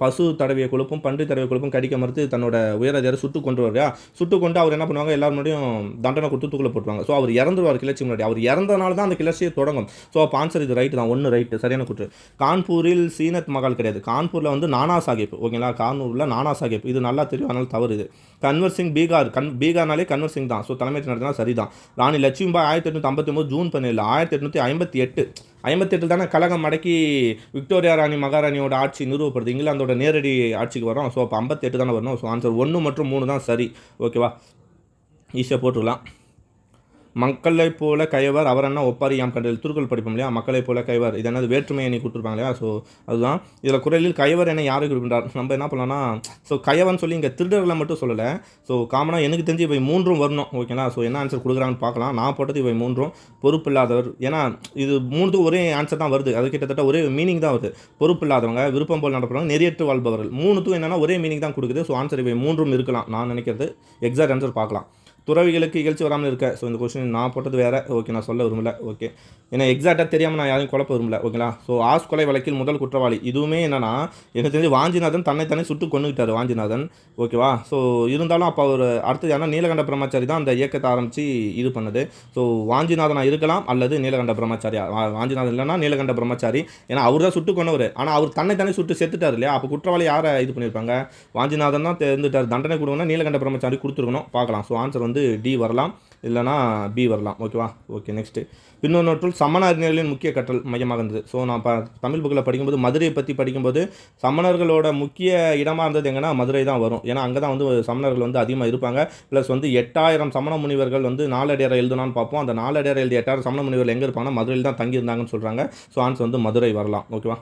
பசு தடவிய கொழுப்பும் பன்றி தடவிய கொழுப்பும் கடிக்க மறுத்து தன்னோட உயரதிகாரி சுட்டு கொண்டு வருவா. சுட்டு கொண்டு அவர் என்ன பண்ணுவாங்க, எல்லாரும் முன்னாடியும் தண்டனை கொடுத்து தூக்கில் போட்டுருவாங்க. ஸோ அவர் இறந்துருவார் கிளர்ச்சி முன்னாடி. அவர் இறந்தனால தான் அந்த கிளர்ச்சியை தொடங்கும். ஸோ அப்போ ஆன்சர் இது ரைட்டு தான், ஒன்று ரைட்டு, சரியான கூற்று. கான்பூரில் சீனத் மகால் கிடையாது, கான்பூரில் வந்து நானா சாஹிப். ஓகேங்களா, கான்பூரில் நானா சாஹிப், இது நல்லா தெரியும், அதனால் தவறு இது. கன்வர் சிங் பீகார், பீகார்னாலே கன்வர் சிங் தான். ஸோ தலைமை நடத்தினா சரிதான். ராணி லட்சுமிபாய் 1859 ஜூன் 17, 1858 தானே கழகம் அடக்கி விக்டோரியா ராணி மகாராணியோட ஆட்சி நிறுவப்படுது, இங்கிலாந்தோட நேரடி ஆட்சிக்கு வரும். ஸோ அப்போ 58 தானே வரணும். ஸோ ஆன்சர் 1 மற்றும் 3 தான் சரி. ஓகேவா, ஈஸியாக போட்டுக்கலாம். மக்களை போல கைவர் அவர் என்ன ஒப்பாரி யாம் கண்டல், திருக்குறள் படிப்போம் இல்லையா, மக்களை போல கைவர், இது என்னது வேற்றுமை எண்ணி கொடுத்துருப்பாங்க இல்லையா. ஸோ அதுதான் இதில் குரலில் கைவர் என்ன யாரை குறிப்பிட்டார். நம்ம என்ன பண்ணலாம்னா, ஸோ கைவன் சொல்லி இங்கே திருடர்களை மட்டும் சொல்லலை. ஸோ காமனாக எனக்கு தெரிஞ்சு இவை 3 வரணும். ஓகேங்களா, ஸோ என்ன ஆன்சர் கொடுக்குறாங்கன்னு பார்க்கலாம். நான் போட்டது இவை 3 பொறுப்பில்லாதவர். ஏன்னா இது 3த்துக்கும் ஒரே ஆன்சர் தான் வருது, அது கிட்டத்தட்ட ஒரே மீனிங் தான் வருது. பொறுப்பில்லாதவங்க, விருப்பம் போல் நடப்பவங்க, நெறியற்று வாழ்பவர்கள், 3த்துக்கும் என்னென்னா ஒரே மீனிங் தான் கொடுக்குது. ஸோ ஆன்சர் இவை 3 இருக்கலாம் நான் நினைக்கிறது. எக்ஸாக்ட் ஆன்சர் பார்க்கலாம். துறவிகளுக்கு இகழ்ச்சி வராமல் இருக்க. ஸோ இந்த கொஸ்டின் நான் போட்டது வேறு. ஓகே, நான் சொல்ல விரும்பல. ஓகே, ஏன்னா எக்ஸாக்டாக தெரியாமல் நான் யாரையும் குழப்ப விரும்பல. ஓகேங்களா, ஸோ ஆஸ் கொலை வழக்கில் முதல் குற்றவாளி, இதுவுமே என்னென்னா எனக்கு தெரிஞ்சு வாஞ்சிநாதன் தன்னை சுட்டு கொண்டுக்கிட்டார் வாஞ்சிநாதன். ஓகேவா, ஸோ இருந்தாலும் அப்போ அவர் அடுத்தது ஏன்னா நீலகண்ட பிரம்மச்சாரி தான் அந்த இயக்கத்தை ஆரம்பித்து இது பண்ணுது. ஸோ வாஞ்சிநாதனாக இருக்கலாம் அல்லது நீலகண்ட பிரம்மச்சாரியா. வாஞ்சிநாதன் இல்லைன்னா நீலகண்ட பிரம்மச்சாரி, ஏன்னா அவர் தான் சுட்டு கொண்டவர். ஆனால் அவர் தன்னை சுட்டு செத்துட்டார் இல்லையா. அப்போ குற்றவாளி யாரை இது பண்ணியிருப்பாங்க, வாஞ்சிநாதன் தான் தெரிந்துட்டார். தண்டனை கொடுங்கன்னா நீலகண்ட பிரம்மச்சாரி கொடுத்துருக்கணும். பார்க்கலாம். ஸோ ஆன்சர் வந்து டி வரலாம், இல்லைனா பி வரலாம். ஓகேவா, ஓகே. நெக்ஸ்ட்டு பின்னொன்றுள் சமண அறிஞர்களின் முக்கிய கற்றல் மையமாக இருந்தது. ஸோ நான் தமிழ் புக்கில் படிக்கும்போது மதுரையை பற்றி படிக்கும்போது சமணர்களோட முக்கிய இடமாக இருந்தது எங்கன்னா மதுரை தான் வரும். ஏன்னா அங்கே தான் வந்து சமணர்கள் வந்து அதிகமாக இருப்பாங்க. ப்ளஸ் வந்து 8000 சமண முனிவர்கள் வந்து நாலடியாரை எழுதுனான்னு பார்ப்போம். அந்த நாலடியாரை எழுதி 8000 சமண முனிவர்கள் எங்கே இருப்பாங்கன்னா மதுரையில் தான் தங்கியிருந்தாங்கன்னு சொல்கிறாங்க. ஸோ ஆன்சர் வந்து மதுரை வரலாம். ஓகேவா,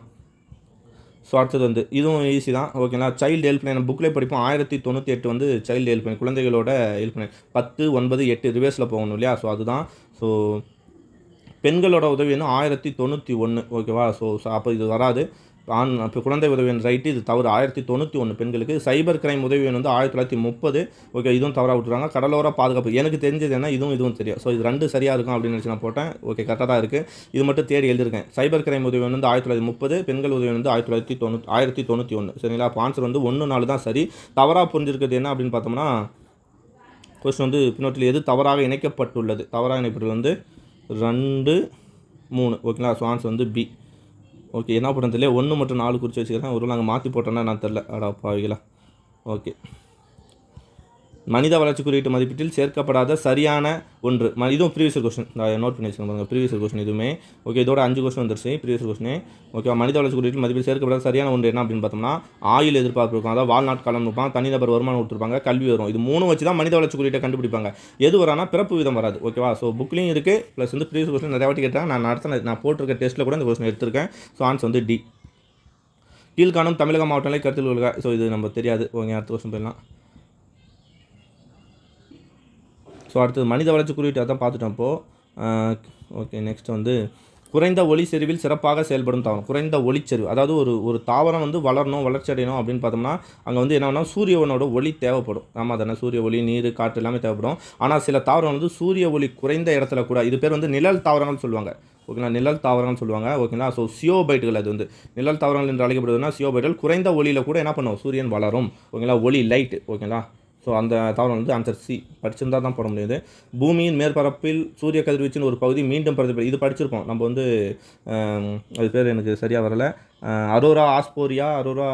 ஸோ அடுத்தது வந்து இதுவும் ஈஸி தான். ஓகேங்களா, சைல்டு ஹெல்ப்லைன் புக்கில் படிப்போம். 1098 வந்து சைல்டு ஹெல்ப்லைன், குழந்தைகளோட ஹெல்ப்லைன். 10, 9, 8 ரிவர்ஸில் போகணும் இல்லையா. ஸோ அதுதான். ஸோ பெண்களோட உதவி வந்து 1091. ஓகேவா, ஸோ அப்போ இது வராது. இப்போ குழந்தை உதவி ரைட்டு, இது தவறு. 1091 பெண்களுக்கு. சைபர் கிரைம் உதவி வந்து 1930. ஓகே, இதுவும் தவறாக விட்டுறாங்க. கடலோர பாதுகாப்பு எனக்கு தெரிஞ்சது என்ன, இதுவும் தெரியும். ஸோ இது 2 சரியாக இருக்கும் அப்படின்னு நினச்சி நான் போட்டேன். ஓகே, கரெக்டாக தான் இருக்குது. இது மட்டும் தேடி எழுதிருக்கேன். சைபர் கிரைம் உதவி வந்து 1930, பெண்கள் உதவி வந்து 1091. சரிங்களா, அப்போ ஆன்சர் வந்து 1, 4 தான் சரி. தவறாக புரிஞ்சிருக்கிறது என்ன அப்படின்னு பார்த்தோம்னா, கொஸ்டின் வந்து பின்னோட்டில் எது தவறாக இணைக்கப்பட்டுள்ளது. தவறாக இணைப்பட்டுள்ளது வந்து 2, 3. ஓகேங்களா, ஸோ ஆன்சர் வந்து பி. ஓகே, என்ன பண்ணுறது தெரியல, 1 மற்றும் 4 குறித்து வச்சுக்கிறேன். ஒரு நாங்கள் மாற்றி போட்டோன்னா நான் தெரில. பாவிகளா. ஓகே, மனித வளர்ச்சி குறியீட்டு மதிப்பீட்டில் சேர்க்கப்படாத சரியான ஒன்று. இதுவும் ப்ரீவியஸ் கொஸ்டின் நோட் பண்ணி வச்சுக்கோங்க. ப்ரீவியஸ் கொஸ்டின் இதுவுமே. ஓகே, இதோட 5 கொஸ்டின் வந்துருச்சு ப்ரீவியஸ் கொஸ்டின். ஓகே, மனித வளர்ச்சி குறியீட்டு மதிப்பீட்டில் சேர்க்கப்படாத சரியான ஒன்று என்ன அப்படின்னு பார்த்தோம்னா, ஆயுள் எதிர்பார்ப்பு இருக்கும், அதாவது வாழ்நாட் காலம் இருப்பாங்க, தனிநபர் வருமானம் கொடுத்துருப்பாங்க, கல்வி வரும். இது 3 வச்சு தான் மனித வளர்ச்சி குறியீட்டை கண்டுபிடிப்பாங்க. எது வரானா பிறப்பு வீதம் வராது. ஓகேவா, ஸோ புக்லையும் இருக்குது. ப்ளஸ் வந்து ப்ரீவியஸ் கொஸ்டின் நிறைய வாட்டி கேட்டாங்க. நான் போட்டிருக்க டெஸ்ட்டில் கூட இந்த கொஸ்டின் எடுத்திருக்கேன். ஸோ ஆன்சர் வந்து டி. கீழ்காணும் தமிழக மாவட்டங்களை கருத்தில் கொள்க. ஸோ இது நம்ம தெரியாது. ஓகே, அடுத்த கொஸ்டின் போயிடலாம். ஸோ அடுத்தது மனித வளர்ச்சி குறியீட்டு அதான் பார்த்துட்டோம் இப்போது. ஓகே, நெக்ஸ்ட் வந்து குறைந்த ஒளி செறிவில் சிறப்பாக செயல்படும் தாவரம். குறைந்த ஒளிச்செறிவு, அதாவது ஒரு தாவரம் வந்து வளரணும், வளர்ச்சி அடையணும் அப்படின்னு பார்த்தோம்னா அங்கே வந்து என்னன்னா சூரியனோட ஒளி தேவைப்படும். ஆமாம் தானே, சூரிய ஒளி, நீர், காற்று எல்லாமே தேவைப்படும். ஆனால் சில தாவரம் வந்து சூரிய ஒளி குறைந்த இடத்துல கூட, இது பேர் வந்து நிழல் தாவரங்கள் சொல்லுவாங்க. ஓகேங்களா, நிழல் தாவரங்கள் சொல்லுவாங்க. ஓகேங்களா, ஸோ சியோபைட்டுகள், அது வந்து நிழல் தாவரங்கள் என்று அழைக்கப்படுதுன்னா சியோபைட்டுகள். குறைந்த ஒளியில் கூட என்ன பண்ணும், சூரியன் வளரும். ஓகேங்களா, ஒளி லைட். ஓகேங்களா, ஸோ அந்த தாவரம் வந்து ஆன்சர் சி. படிச்சிருந்தால் தான் போட முடியாது. பூமியின் மேற்பரப்பில் சூரிய கதிர்வீச்சின் ஒரு பகுதி மீண்டும் பிரதிபலி, இது படிச்சிருப்போம் நம்ம வந்து. அது பேர் எனக்கு சரியாக வரலை. அரோரா ஆஸ்போரியா, அரோரா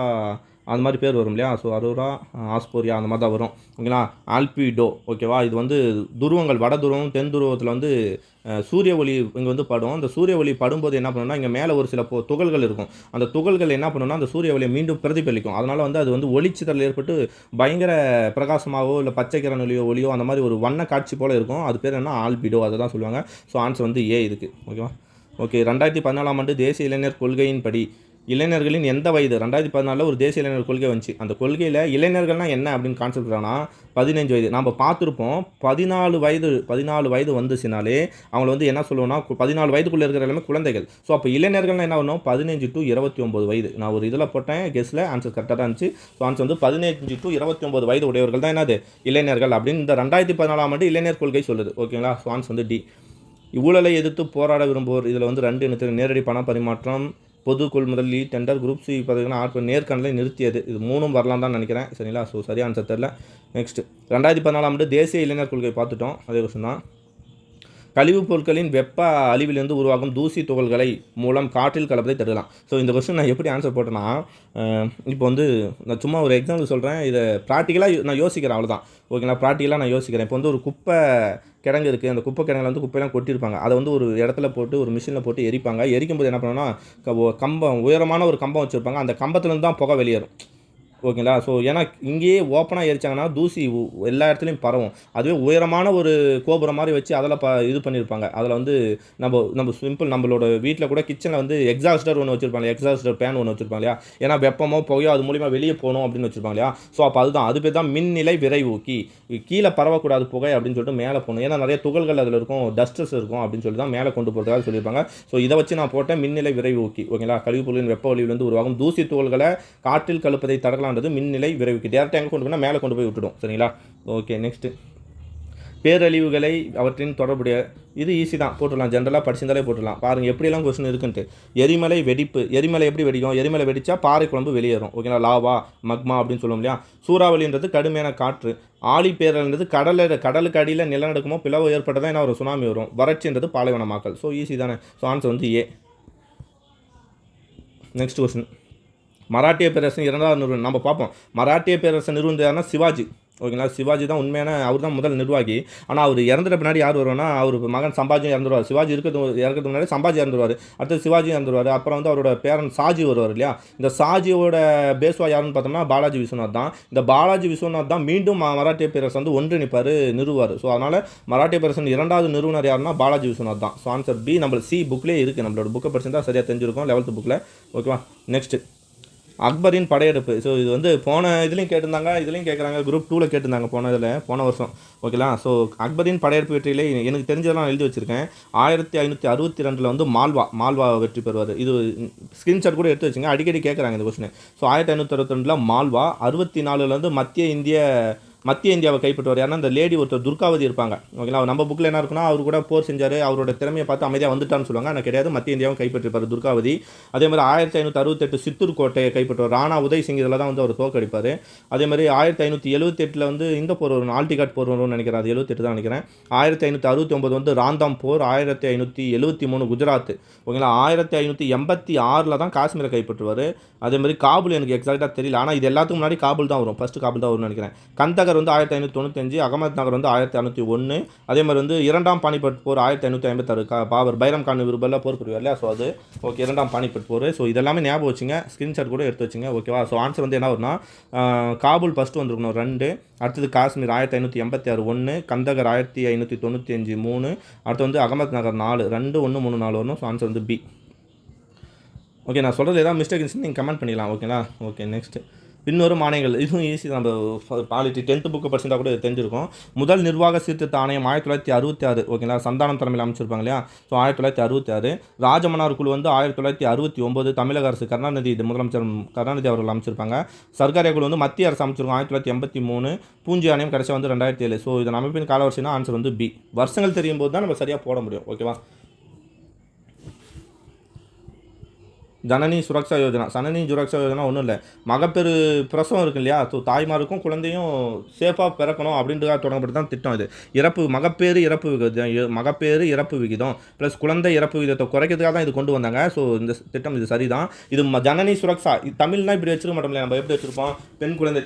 அந்த மாதிரி பேர் வரும் இல்லையா. ஸோ அரோரா ஆஸ்போரியா அந்த மாதிரி தான் வரும். ஓகேங்களா, ஆல்பிடோ. ஓகேவா, இது வந்து துருவங்கள், வட துருவம் தென் துருவத்தில் வந்து சூரிய ஒளி இங்கே வந்து படும். அந்த சூரிய ஒளி படும்போது என்ன பண்ணணும்னா, இங்கே மேலே ஒரு சில துகள்கள் இருக்கும். அந்த துகள்கள் என்ன பண்ணணும்னா அந்த சூரிய ஒளியை மீண்டும் பிரதிபலிக்கும். அதனால் வந்து அது வந்து ஒளிச்சிதறல் ஏற்பட்டு பயங்கர பிரகாசமாகவோ இல்லை பச்சை ஒளியோ அந்த மாதிரி ஒரு வண்ண காட்சி போல் இருக்கும். அது பேர் என்ன, ஆல்பிடோ, அதை தான் சொல்லுவாங்க. ஸோ ஆன்சர் வந்து ஏ இதுக்கு. ஓகேவா, ஓகே. 2014ஆம் ஆண்டு தேசிய இளைஞர் கொள்கையின்படி இளைஞர்களின் எந்த வயது 2014 ஒரு தேசிய இளைஞர் கொள்கை வந்துச்சு. அந்த கொள்கையில் இளைஞர்கள்னால் என்ன அப்படின்னு கான்செப்ட் ஆனால் 15 வயது நம்ம பார்த்துருப்போம். 14 வயது வந்துச்சுனாலே அவங்கள வந்து என்ன சொல்லுவோம்னா 14 வயதுக்குள்ளே இருக்கிற எல்லாமே குழந்தைகள். ஸோ அப்போ இளைஞர்கள்னால் என்ன பண்ணணும் 15 to 29 வயது. நான் ஒரு இதில் போட்டேன் கெஸ்ஸில், ஆன்சர் கரெக்டாக தான் இருந்துச்சு. ஸோ ஆன்சர் வந்து 15 to 29 வயது உடையவர்கள் தான் என்னது இளைஞர்கள் அப்படின்னு இந்த 2014ஆம் ஆண்டு இளைஞர் கொள்கை சொல்லுது. ஓகேங்களா. ஸோ ஆன்சர் வந்து டி. ஊழலை எதிர்த்து போராட விரும்புவோர் இதில் வந்து 2 எனக்கு நேரடி பண பரிமாற்றம், பொது கொள்முதல், டெண்டர், குரூப் சி பதவிகள் நேர்காணலை நிறுத்தியது. இது 3 வரலாம் தான் நினைக்கிறேன். சரிங்களா. ஸோ சரியான ஆன்சர் தெரியல. நெக்ஸ்ட் 2014ஆம் ஆண்டு தேசிய இளைஞர் கொள்கை பார்த்துட்டோம். அதே கொஸ்டின் தான். கழிவுப் பொருட்களின் வெப்ப அழிவிலிருந்து உருவாகும் தூசி துகள்களை மூலம் காற்றில் கலப்பதை தடுக்கலாம். ஸோ இந்த கொஸ்டின் நான் எப்படி ஆன்சர் போட்டேன்னா, இப்போ வந்து நான் சும்மா ஒரு எக்ஸாம்பிள் சொல்கிறேன். இதை ப்ராக்டிக்கலாக நான் யோசிக்கிறேன், அவ்வளோதான். ஓகேங்களா. ப்ராக்டிக்கலாக நான் யோசிக்கிறேன். இப்போ வந்து ஒரு குப்பை கிடங்கு இருக்குது. அந்த குப்பை கிடங்கில் வந்து குப்பையெல்லாம் கொட்டியிருப்பாங்க. அதை வந்து ஒரு இடத்துல போட்டு ஒரு மிஷினில் போட்டு எரிப்பாங்க. எரிக்கும்போது என்ன பண்ணுவோன்னா கம்பம், உயரமான ஒரு கம்பம் வச்சுருப்பாங்க. அந்த கம்பத்துலேருந்து தான் புகை வெளியேறும். ஓகேங்களா. ஸோ ஏன்னா இங்கேயே ஓப்பனாக எரிச்சாங்கன்னா தூசி எல்லா இடத்துலையும் பரவும். அதுவே உயரமான ஒரு கோபுரம் மாதிரி வச்சு அதில் இது பண்ணியிருப்பாங்க. அதில் வந்து நம்ம சிம்பிள் நம்மளோட வீட்டில் கூட கிச்சனில் வந்து எக்ஸாஸ்டர் ஒன்று வச்சுருப்பாங்க, எக்ஸாஸ்டர் பேன் ஒன்று வச்சுருப்பாங்க இல்லையா. ஏன்னா வெப்பமோ புகையோ அது மூலிமா வெளியே போகணும் அப்படின்னு வச்சுருப்பாங்க இல்லையா. ஸோ அப்போ அது பேர் தான் மின்னிலை விரைவூக்கி. கீழே பரவக்கூடாது புகை அப்படின்னு சொல்லிட்டு மேலே போகணும். ஏன்னா நிறைய துகள்கள் அதில் இருக்கும், டஸ்டர்ஸ் இருக்கும் அப்படின்னு சொல்லி தான் மேலே கொண்டு போகிறதுக்காக சொல்லியிருப்பாங்க. ஸோ இதை வச்சு நான் போட்டேன் மின்னிலை விரைவூக்கி. ஓகேங்களா. கழிவுப் பொருளின் வெப்ப ஒளியிலிருந்து உருவாகும் தூசி துகள்களை காற்றில் கலப்பதை தடுக்கலாம். மின்னிலை விரைவுக்கு டேரக்டாக எங்கே கொண்டு போனால் மேலே கொண்டு போய் விட்டுடும். சரிங்களா. ஓகே. நெக்ஸ்ட்டு பேரழிவுகளை அவற்றின் தொடர்புடைய இது ஈஸி தான் போட்டுடலாம். ஜென்ரலாக படிச்சிருந்தாலே போட்டுடலாம். பாருங்கள் எப்படியெல்லாம் கொஸ்டின் இருக்குன்ட்டு. எரிமலை வெடிப்பு. எரிமலை எப்படி வெடிக்கும்? எரிமலை வெடித்தா பாறை குழம்பு வெளியேறும். ஓகேங்களா. லாவா, மக்மா அப்படின்னு சொல்லுவோம் இல்லையா. சூறாவளின்றது கடுமையான காற்று. ஆழி பேரல்ன்றது கடலுக்கு அடியில் நிலநடுக்கமோ பிளவோ ஏற்பட்டதான் என்ன ஒரு சுனாமி வரும். வறட்சின்றது பாலைவனமாக்கல். ஸோ ஈஸி தானே. ஸோ ஆன்சர் வந்து ஏ. Next question. மராட்டிய பேரரசன் 2வது நிறுவனம் நம்ம பார்ப்போம். மராட்டிய பேரரசன் நிறுவனம்னா சிவாஜி. ஓகேங்களா. சிவாஜி தான் உண்மையான, அவர் தான் முதல் நிர்வாகி. ஆனால் அவர் இறந்துட்ட பின்னாடி யார் வருவார்னா அவர் மகன் சம்பாஜியும் இறந்துருவார். சிவாஜி இறக்கிறதுக்கு முன்னாடி சம்பாஜி இறந்துருவார். அடுத்து சிவாஜி இறந்துருவார். அப்புறம் வந்து அவரோட பேரன் சாஜி வருவார் இல்லையா. இந்த சாஜியோட பேஸ்வா யாருன்னு பார்த்தோம்னா பாலாஜி விஸ்வநாத் தான். இந்த பாலாஜி விஸ்வநாத் தான் மீண்டும் மராட்டிய பேரரசு வந்து ஒன்றிணைப்பார், நிறுவார். ஸோ அதனால் மராட்டிய பேரரசன் 2வது நிறுவனர் யாருன்னா பாலாஜி விஸ்வநாத் தான். So answer B. நம்ம சி புக்லேயே இருக்குது. நம்மளோட புக்கை படிச்சிருந்தா சரியாக தெரிஞ்சிருக்கும் 11th புக்கில். ஓகேவா. நெக்ஸ்ட்டு அக்பரின் படையெடுப்பு. ஸோ இது வந்து போன இதுலேயும் கேட்டிருந்தாங்க, இதுலேயும் கேட்குறாங்க. குரூப் 2ல் கேட்டிருந்தாங்க போன வருஷம். ஓகேங்களா. ஸோ அக்பரின் படையெடுப்பு வெற்றியிலே எனக்கு தெரிஞ்சதெல்லாம் எழுதி வச்சுருக்கேன். 1562 வந்து மால்வா வெற்றி பெறுவார். இது ஸ்க்ரீன்ஷாட் கூட எடுத்து வச்சுங்க, அடிக்கடி கேட்குறாங்க இந்த கொஸ்டின். ஸோ 1562 மால்வா. 64 மத்திய இந்தியாவை கைப்பற்றுவார். யாருன்னா இந்த லேடி ஒருத்தர் துர்காவதி இருப்பாங்க. ஓகேங்களா. நம்ம புக்கில் என்ன இருக்குன்னா அவர் கூட போர் செஞ்சார், அவரோட திறமையை பார்த்து அமைதியாக வந்துட்டான்னு சொல்லுவாங்க. ஆனால் கிடையாது, மத்திய இந்தியாவும் கைப்பற்றிருப்பார் துர்காவதி. அதே மாதிரி 1568 சித்தூர் கோட்டையை கைப்பற்றுவார். ராணா உதய் சிங் இதில் தான் வந்து அவர் தோக்கடிப்பார். அதே மாதிரி 1578 வந்து இந்த போர் வரும், ஆல்டிகாட் போர் வரும்னு நினைக்கிறேன். அது 78 தான் நினைக்கிறேன். 1569 வந்து ராந்தாம் போர். 1573 குஜராத். ஓகேங்களா. 1586 தான் காஷ்மீரை கைப்பற்றுவார். அதே மாதிரி காபூல் எனக்கு எக்ஸாக்டாக தெரியல, ஆனால் இது எல்லாத்துக்கும் முன்னாடி காபூல் தான் வரும். ஃபஸ்ட்டு காபூல் தான் வரும்னு நினைக்கிறேன். கந்தகர் வந்து 1595, அகமது நகர் வந்து 1601. அதே மாதிரி வந்து 2ஆம் பானிபட் போர் 1556. பாபர் பைரம் கான் விரும்பில் போர் புரிவார் இல்லையா. ஸோ அது ஓகே. 2ஆம் பானிபட் போர். ஸோ இதெல்லாமே ஞாபகம் வச்சுங்க, ஸ்க்ரீன்ஷாட் கூட எடுத்து வச்சுங்க. ஓகேவா. ஸோ ஆன்சர் வந்து என்ன வரும்னா காபூல் ஃபஸ்ட்டு வந்துருக்கணும் 2, அடுத்தது காஷ்மீர் 1586 1, கந்தகர் 1595 3, அடுத்து வந்து அகமது நகர் 4, 2 1 3 4 வரணும். ஸோ ஆன்சர் வந்து பி. ஓகே. நான் சொல்கிறது ஏதாவது மிஸ்டேக் இருந்துச்சு நீங்கள் கமெண்ட் பண்ணிக்கலாம். ஓகேங்களா. ஓகே. நெக்ஸ்ட்டு பின்வரும் ஆணையங்கள். இதுவும் ஈஸி. நம்ம பாலிட்டி 10th புக்கு படிச்சிருந்தா கூட தெரிஞ்சிருக்கும். முதல் நிர்வாக சீர்திருத்த ஆணையம் 1966. ஓகேங்களா. சந்தானம் தலைமையில் அமைச்சிருப்பாங்க இல்லையா. ஸோ 1966. ராஜமன்னார் குழு வந்து 1969. தமிழக அரசு முதலமைச்சர் கருணாநிதி அவர்கள் அமைச்சிருப்பாங்க. சர்க்காரிய குழு வந்து மத்திய அரசு அமைச்சிருக்கோம் 1983. பூஞ்சி ஆணையம் கடைசியாக வந்து 2007. ஸோ இதன் அமைப்பின் காலவரிசைனா ஆன்சர் வந்து பி. வருஷங்கள் தெரியும் போது தான் நம்ம சரியாக போட முடியும். ஓகேவா. ஜனனி சுரக்ஷா யோஜனா ஒன்றும் இல்லை, மகப்பேறு பிரசவம் இருக்கு இல்லையா. ஸோ தாய்மாருக்கும் குழந்தையும் சேஃபாக பிறக்கணும் அப்படின்றதாக தொடங்கப்பட்டு தான் திட்டம் இது. மகப்பேறு இறப்பு விகிதம் ப்ளஸ் குழந்தை இறப்பு விகிதத்தை குறைக்கிறதுக்காக தான் இது கொண்டு வந்தாங்க. ஸோ இந்த திட்டம் இது சரிதான். இது ஜனனி சுரக்ஷா தமிழ்னா இப்படி வச்சிருக்க மாட்டோம் இல்லையா. நம்ம எப்படி வச்சுருப்போம், பெண் குழந்தை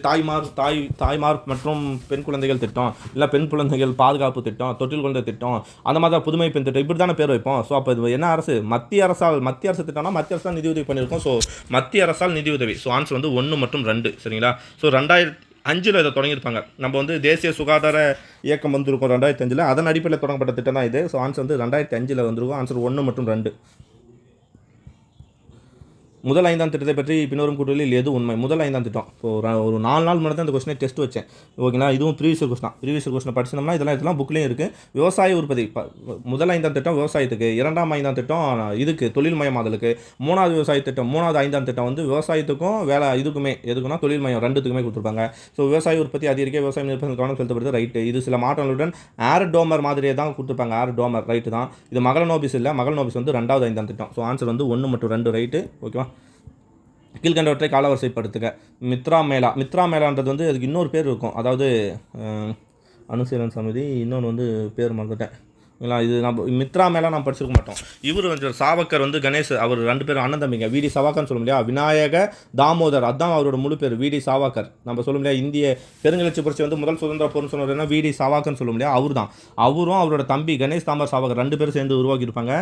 தாய்மார் மற்றும் பெண் குழந்தைகள் திட்டம், இல்லை பெண் குழந்தைகள் பாதுகாப்பு திட்டம், தொட்டில் குழந்தை திட்டம், அந்த மாதிரி தான் புதுமை பெண் திட்டம், இப்படி தானே பேர் வைப்போம். ஸோ அப்போ இது என்ன அரசு, மத்திய அரசு திட்டம்னா மத்திய அரசு நிதி உதவி பண்ணியிருக்கோம். ஸோ மத்திய அரசால் நிதி உதவி. ஸோ ஆன்சர் வந்து 1 மற்றும் 2. சரிங்களா. ஸோ 2005 இதை தொடங்கியிருப்பாங்க. நம்ம வந்து தேசிய சுகாதார இயக்கம் வந்திருக்கோம் 2005. அதன் அடிப்படையில் தொடங்கப்பட்ட திட்டம் தான் இது. ஸோ ஆன்சர் வந்து 2005 வந்திருக்கும். ஆன்சர் 1 மற்றும் 2. முதல் 5ஆம் திட்டத்தை பற்றி பின்வரும் கூற்றுகளில் எது உண்மை? முதல் 5ஆம் திட்டம் இப்போ ஒரு 4 நாள் முன்னாடி தான் இந்த கொஸ்டினை டெஸ்ட் வச்சேன். ஓகேங்களா, இதுவும் ப்ரீவியஸ் கொஸ்டினை படிச்சோம்னா இதெல்லாம் புக்லேயும் இருக்குது. விவசாய உற்பத்தி முதல் 5ஆம் திட்டம் விவசாயத்துக்கு, 2ஆம் 5ஆம் திட்டம் இதுக்கு தொழில்மயமாதலுக்கு, 3வது விவசாய திட்டம் 3வது 5ஆம் திட்டம் வந்து விவசாயத்துக்கும் வேலை இதுக்குமே எதுக்குன்னா தொழில்மயம் ரெண்டுத்துக்குமே கொடுத்துருப்பாங்க. ஸோ விவசாய உற்பத்தி அதிகரிக்க விவசாயம் கவனம் செலுத்தப்படுது, ரைட்டு. இது சில மாற்றங்களுடன் ஏர் டோமர் மாதிரியே தான் கொடுத்துருப்பாங்க. ஏர் டோமர் ரைட்டு தான். இது மகளநோபிஸ் இல்லை, மகளநோபிஸ் வந்து 2வது 5ஆம் திட்டம். ஸோ ஆன்சர் வந்து 1 மற்றும் 2 ரைட்டு. ஓகேவா, கீழ்கண்டவற்றை காலவரிசைப்படுத்துக. மித்ரா மேலான்றது வந்து அதுக்கு இன்னொரு பேர் இருக்கும், அதாவது அனுசீலன் சமிதி, இன்னொன்று வந்து பேர் மறந்துட்டேன். இது நம்ம மித்ரா மேலே நான் படிச்சிருக்க மாட்டோம். இவர் வந்து சாவக்கர் வந்து கணேஷ், அவர் 2 பேரும் அண்ணன் தம்பிங்க. விடி சாவக்கர்னு சொல்ல முடியா, விநாயக தாமோதர், அதுதான் அவரோட முழு பேர், விடி சாவக்கர். நம்ம சொல்ல முடியாது இந்திய பெருங்கிழச்சி புரட்சி வந்து முதல் சுதந்திர போர்னு சொன்னதுன்னா விடி சாவக்கர்னு சொல்ல முடியாது, அவர் தான். அவரும் அவரோட தம்பி கணேஷ் தாமர் சாவக்கர் 2 பேரும் சேர்ந்து உருவாக்கியிருப்பாங்க.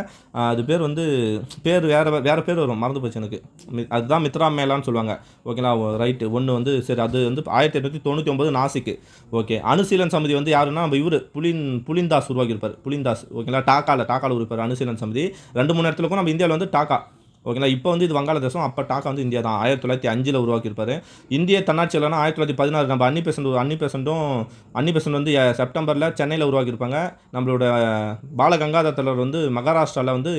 அது பேர் வந்து வேறு பேர் வரும், மறந்து போச்சு எனக்கு. அதுதான் மித்ரா மேலான்னு சொல்லுவாங்க. ஓகேங்களா, ரைட்டு. ஒன்று வந்து சரி, அது வந்து 1899 நாசிக்கு. ஓகே, அனுசீலன் சமிதி வந்து யாருன்னா நம்ம இவர் புலிந்தாஸ் உருவாக்கியிருப்பார். ஓகேங்களா, டாக்கால உறுப்பினர் அனுசீலன் சமிதி. 2-3 இடத்துலக்கும் நம்ம இந்தியாவில் வந்து டாக்கா. ஓகேங்களா, இப்போ வந்து இது வங்காளதேசம், அப்போ டாக்கா வந்து இந்தியா தான். 1905 உருவாக்கியிருப்பார். இந்திய தன்னாட்சி இல்லைனா 1916 நம்ம அன்னி பெசன்ட் வந்து செப்டம்பரில் சென்னையில் உருவாக்கியிருப்பாங்க. நம்மளோட பாலகங்காதர் திலகர் வந்து மகாராஷ்டிராவில் வந்து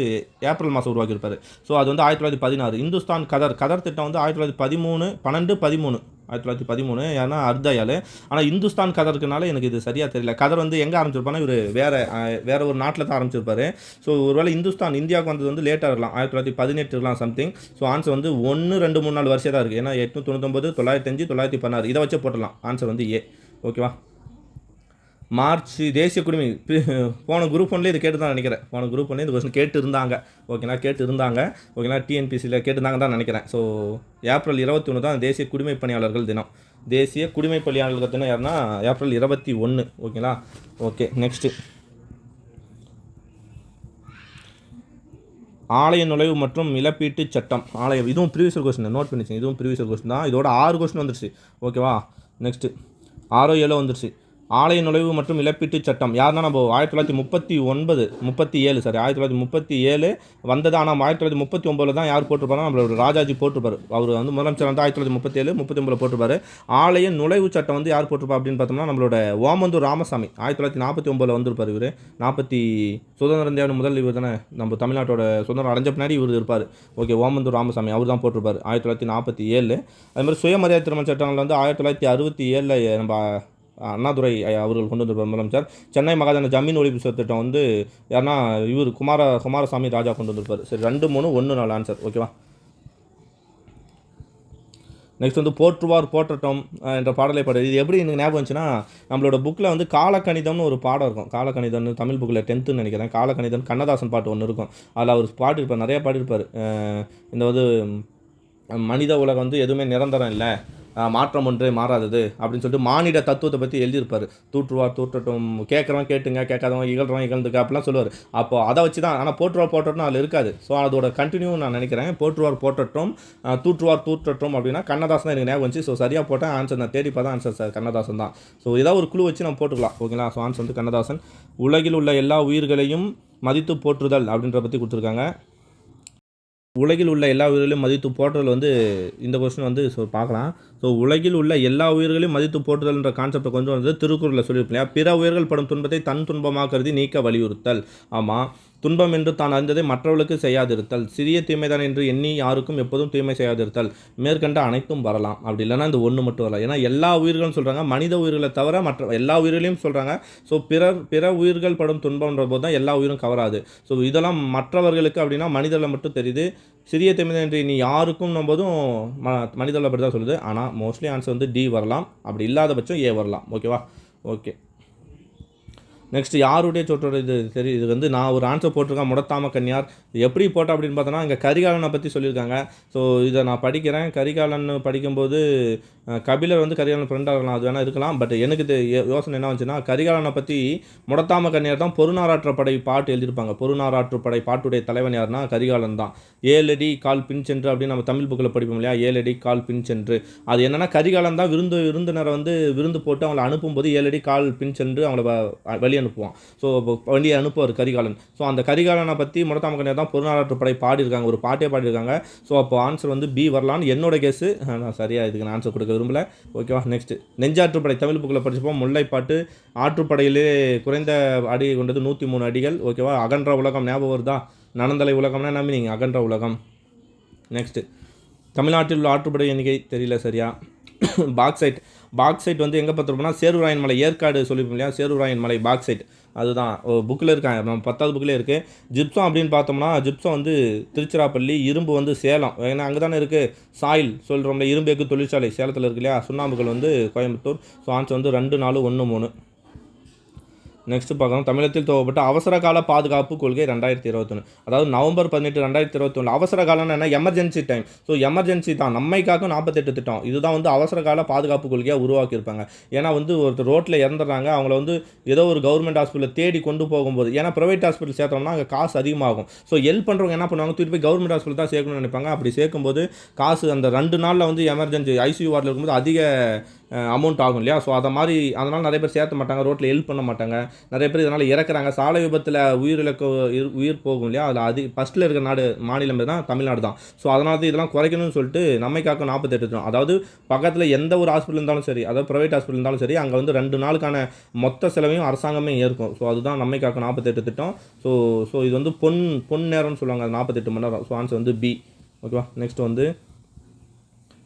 ஏப்ரல் மாதம் உருவாக்கியிருப்பார். ஸோ அது வந்து 1916. இந்துஸ்தான் கதர் திட்டம் வந்து 1913 ஏன்னா அர்தயால். ஆனால் இந்துஸ்தான் கதருக்குனால எனக்கு இது சரியாக தெரியல. கதர் வந்து எங்கே ஆரம்பிச்சிருப்பானா இவர் வேற ஒரு நாட்டில் தான் ஆரம்பிச்சிருப்பாரு. ஸோ ஒருவேளை இந்துஸ்தான் இந்தியாவுக்கு வந்தது வந்து லேட்டாக இருக்கலாம், 1918 இருக்கலாம் சம்திங். ஸோ ஆன்சர் வந்து 1, 2, 3, 4 வரிசை தான் இருக்குது. ஏன்னா 899, 905, 916 இதை வச்சு போட்டலாம். ஆன்சர் வந்து ஏ. ஓகேவா, மார்ச் தேசிய குடிமை போன குரூப் 1 இது கேட்டு தான் நினைக்கிறேன். போன குரூப் 1 இந்த கொஸ்டின் கேட்டு இருந்தாங்க. ஓகேங்களா, டிஎன்பிசியில் கேட்டுருந்தாங்க தான் நினைக்கிறேன். ஸோ ஏப்ரல் 21 தான் தேசிய குடிமை பணியாளர்கள் தினம். தேசிய குடிமை பணியாளர்கள் தினம் யாருன்னா ஏப்ரல் 21. ஓகேங்களா, ஓகே. நெக்ஸ்ட்டு ஆலய நுழைவு மற்றும் இழப்பீட்டு சட்டம். இதுவும் ப்ரீவியஸ் கொஸ்டின், நோட் பண்ணிச்சு. இதுவும் ப்ரீவியஸ் கொஸ்டின் தான். இதோட 6 கொஸ்டின் வந்துருச்சு. ஓகேவா, நெக்ஸ்ட்டு 6 7 வந்துருச்சு. ஆலய நுழைவு மற்றும் இழப்பீட்டு சட்டம் யாருன்னா நம்ம 1937 வந்தது. ஆனால் 1939 தான் யார் போட்டிருப்பாரு, நம்மளோட ராஜாஜி போட்டிருப்பாரு. அவர் வந்து முதலமைச்சர் வந்து 1937 39 போட்டிருப்பாரு. ஆலய நுழைவு சட்டம் வந்து யார் போட்டிருப்பா அப்படின்னு பார்த்தோம்னா நம்மளோட ஓமந்தூர் ராமசாமி 1949 வந்திருப்பார். இவர் சுதந்திர இந்தியாவின் முதல் இவர் தானே, நம்ம தமிழ்நாட்டோட சுதந்திரம் அடைஞ்ச பின்னாடி இவர் இருப்பார். ஓகே, ஓமந்தூர் ராமசாமி அவர் தான் போட்டிருப்பார் 1947. அது மாதிரி சுயமரியாதை திருமண சட்டங்கள் வந்து 1967 நம்ம அண்ணாதுரை அவர்கள் கொண்டு வந்திருப்பார் முதலமைச்சர். சென்னை மாகாண ஜமீன் ஒழிப்பு திட்டம் வந்து யாருன்னா இவர் குமாரசாமி ராஜா கொண்டு வந்திருப்பார். சரி, 2 3 1 4 ஆன்சர். ஓகேவா, நெக்ஸ்ட் வந்து போற்றட்டும் என்ற பாடலை பாடு. இது எப்படி எனக்கு ஞாபகம் வந்துச்சுன்னா நம்மளோட புக்கில் வந்து காலக்கணிதம்னு ஒரு பாடம் இருக்கும். காலக்கணிதம்னு தமிழ் புக்கில் 10th நினைக்கிறேன். காலக்கணிதம் கண்ணதாசன் பாட்டு ஒன்று இருக்கும். அதில் அவர் பாடியிருப்பார், நிறைய பாடியிருப்பார். இந்த வந்து மனித உலகம் வந்து எதுவுமே நிரந்தரம் இல்லை, மாற்றம் ஒன்று மாறாதது அப்படின்னு சொல்லிட்டு மானிட தத்துவத்தை பற்றி எழுதியிருப்பார். தூற்றட்டும், கேட்குறவன் கேட்டுங்க, கேட்காதவன் இகழ்றவன் இகழ்ந்துக்க அப்படிலாம் சொல்லுவார். அப்போ அதை வச்சு தான். ஆனால் போற்றட்டும் அதில் இருக்காது. ஸோ அதோட கண்டினியூ நான் நினைக்கிறேன். போற்றட்டும் தூற்றட்டும் அப்படின்னா கண்ணதாசன் தான் எனக்கு ஞாபகம் வந்துச்சு. ஸோ சரியாக போட்டேன். ஆன்சர் நான் தேடி பார்த்தா ஆன்சர் சார் கண்ணதாசன் தான். ஸோ ஏதாவது ஒரு குழு வச்சு நம்ம போட்டுக்கலாம். ஓகேங்களா, ஸோ ஆன்சர் வந்து கண்ணதாசன். உலகில் உள்ள எல்லா உயிர்களையும் மதித்து போற்றுதல் அப்படின்ற பற்றி கொடுத்துருக்காங்க. உலகில் உள்ள எல்லா உயிர்களையும் மதித்து போற்றுதல் வந்து இந்த கொஸ்டின் வந்து பார்க்கலாம். ஸோ உலகில் உள்ள எல்லா உயிர்களையும் மதித்து போற்றுதல்ன்ற கான்செப்டை கொண்டு வந்து திருக்குறளில் சொல்லியிருப்பேன். பிற உயிர்கள் படும் துன்பத்தை தன் துன்பமாக கருதி நீக்க வலியுறுத்தல். ஆமாம், துன்பம் என்று தான் அறிந்ததை மற்றவர்களுக்கு செய்யாதிருத்தல், சிறிய தீமைதான் என்று எண்ணி யாருக்கும் எப்போதும் தீமை செய்யாதிருத்தல், மேற்கண்ட அனைத்தும் வரலாம். அப்படி இல்லைன்னா இந்த ஒன்று மட்டும் வரலாம். ஏன்னா எல்லா உயிர்களும் சொல்கிறாங்க, மனித உயிர்களை தவிர மற்ற எல்லா உயிர்களையும் சொல்கிறாங்க. ஸோ பிற உயிர்கள் படும் துன்பம்ன்ற போது தான் எல்லா உயிரும் கவராது. ஸோ இதெல்லாம் மற்றவர்களுக்கு அப்படின்னா மனிதர்களை மட்டும் தெரியுது. சிறிய தீமை என்று நீ யாருக்கும் போதும் மனிதர்களை அப்படி தான் சொல்லுது. ஆனால் மோஸ்ட்லி ஆன்சர் வந்து டி வரலாம். அப்படி இல்லாத பட்சம் ஏ வரலாம். ஓகேவா, ஓகே. நெக்ஸ்ட் யாருடைய சொற்றொடர் இது சரி. இது வந்து நான் ஒரு ஆன்சர் போட்டிருக்கேன், முடத்தாம கன்னியார். எப்படி போட்டேன் அப்படின்னு பார்த்தோன்னா இங்கே கரிகாலனை பற்றி சொல்லியிருக்காங்க. ஸோ இதை நான் படிக்கிறேன். கரிகாலன் படிக்கும்போது கபிலர் வந்து கரிகாலன் ஃப்ரெண்டாக இருக்கலாம், அது வேணால் இருக்கலாம். பட் எனக்கு யோசனை என்ன வந்துச்சுன்னா கரிகாலனை பற்றி முடத்தாம கன்னியார் தான் பொருநாராற்றுப்படை பாட்டு எழுதியிருப்பாங்க. பொருநாராற்றுப்படை பாட்டுடைய தலைவன் யாருன்னா கரிகாலன் தான். 7 அடி கால் பின் சென்று அப்படின்னு நம்ம தமிழ் புக்கில் படிப்போம் இல்லையா, 7 அடி கால் பின் சென்று. அது என்னென்னா கரிகாலன் தான் விருந்தினரை வந்து விருந்து போட்டு அவங்களை அனுப்பும்போது 7 அடி கால் பின் சென்று அவங்கள வழி அனுப்புவான். ஸோ வழி அனுப்புவார் கரிகாலன். ஸோ அந்த கரிகாலனை பற்றி முடத்தாமக்கண்ணியார் தான் புறநானூற்றுப்படை பாடியிருக்காங்க, ஒரு பாட்டே பாடியிருக்காங்க. ஸோ அப்போ ஆன்சர் வந்து பி வரலான்னு என்னோட கேஸு. நான் சரியாக இதுக்கு நான் ஆன்சர் கொடுக்க விரும்பல. ஓகேவா, நெக்ஸ்ட் நெஞ்சாற்றுப்படை தமிழ் புக்கில் படிச்சுப்போம். முல்லைப்பாட்டு ஆற்றுப்படையிலே குறைந்த அடி கொண்டது 103 அடிகள். ஓகேவா, அகன்ற உலகம் ஞாபகம் வருதா? நனந்தலை உலகம்னா என்ன மீனிங்? அகன்ற உலகம். நெக்ஸ்ட்டு தமிழ்நாட்டில் உள்ள ஆற்றுப்படை எண்ணிக்கை தெரியல சரியா. பாக்சைட் வந்து எங்கே பார்த்துருப்போம்னா சேருராயன் மலை, ஏற்காடு சொல்லியிருப்போம் இல்லையா, சேருராயன் மலை பாக்சைட் அதுதான் புக்கில் இருக்காங்க, நம்ம 10வது புக்கில் இருக்குது. ஜிப்சம் அப்படின்னு பார்த்தோம்னா ஜிப்சம் வந்து திருச்சிராப்பள்ளி, இரும்பு வந்து சேலம், ஏன்னா அங்கே தானே இருக்குது சாயில் சொல்கிறோம்ல, இரும்பு எஃகு தொழிற்சாலை சேலத்தில் இருக்கு இல்லையா. சுண்ணாம்புகள் வந்து கோயம்புத்தூர். ஸோ ஆன்சர் வந்து 2, 4, 1, 3. நெக்ஸ்ட் பார்க்கலாம், தமிழகத்தில் துவக்கப்பட்ட அவசர கால பாதுகாப்பு கொள்கை 2021. அதாவது நவம்பர் 18, 2021. அவசர காலம்னா என்ன? Emergency time. ஸோ எமர்ஜென்சி தான். நம்மைக்காக 48 திட்டம். இதுதான் வந்து அவசர கால பாதுகாப்பு கொள்கையாக உருவாக்கியிருப்பாங்க. ஏன்னா வந்து ஒருத்தர் ரோட்டில் இறந்துடுறாங்க, அவங்கள வந்து ஏதோ ஒரு கவர்மெண்ட் ஹாஸ்பிட்டலில் தேடி கொண்டு போகும்போது, ஏன்னா ப்ரைவேட் ஹாஸ்பிட்டல் சேர்த்தோம்னா அங்கே காசு அதிகமாகும். ஸோ ஹெல்ப் பண்ணுறவங்க என்ன பண்ணுவாங்க, தூக்கி போய் கவர்மெண்ட் ஹாஸ்பிட்டல் தான் சேர்க்கணும்னு நினைப்பாங்க. அப்படி சேர்க்கும்போது காசு அந்த 2 நாளில் வந்து எமர்ஜென்சி ஐசியூ வார்டில் இருக்கும்போது அதிக அமௌண்ட் ஆகும் இல்லையா. ஸோ அதை மாதிரி அதனால் நிறைய பேர் சேர்த்த மாட்டாங்க, ரோட்டில் ஹெல்ப் பண்ண மாட்டாங்க. நிறைய பேர் இதனால் இறக்குறாங்க. சாலை விபத்தில் உயிர் போகும் இல்லையா. அதில் ஃபஸ்ட்டில் இருக்கிற மாநிலம் தான் தமிழ்நாடு தான். ஸோ அதனால தான் இதெல்லாம் குறைக்கணும்னு சொல்லிட்டு நம்மை காக்கும் 48 திட்டம். அதாவது பக்கத்தில் எந்த ஒரு ஹாஸ்பிட்டல் இருந்தாலும் சரி, அதாவது ப்ரைவேட் ஹாஸ்பிட்டல் இருந்தாலும் சரி, அங்கே வந்து 2 நாளுக்கான மொத்த செலவையும் அரசாங்கமே ஏற்கும். ஸோ அதுதான் நம்மை காக்கும் 48 திட்டம். ஸோ இது வந்து பொன் நேரம்னு சொல்லுவாங்க, 48 மணி நேரம். ஸோ ஆன்சர் வந்து பி. ஓகேவா, நெக்ஸ்ட் வந்து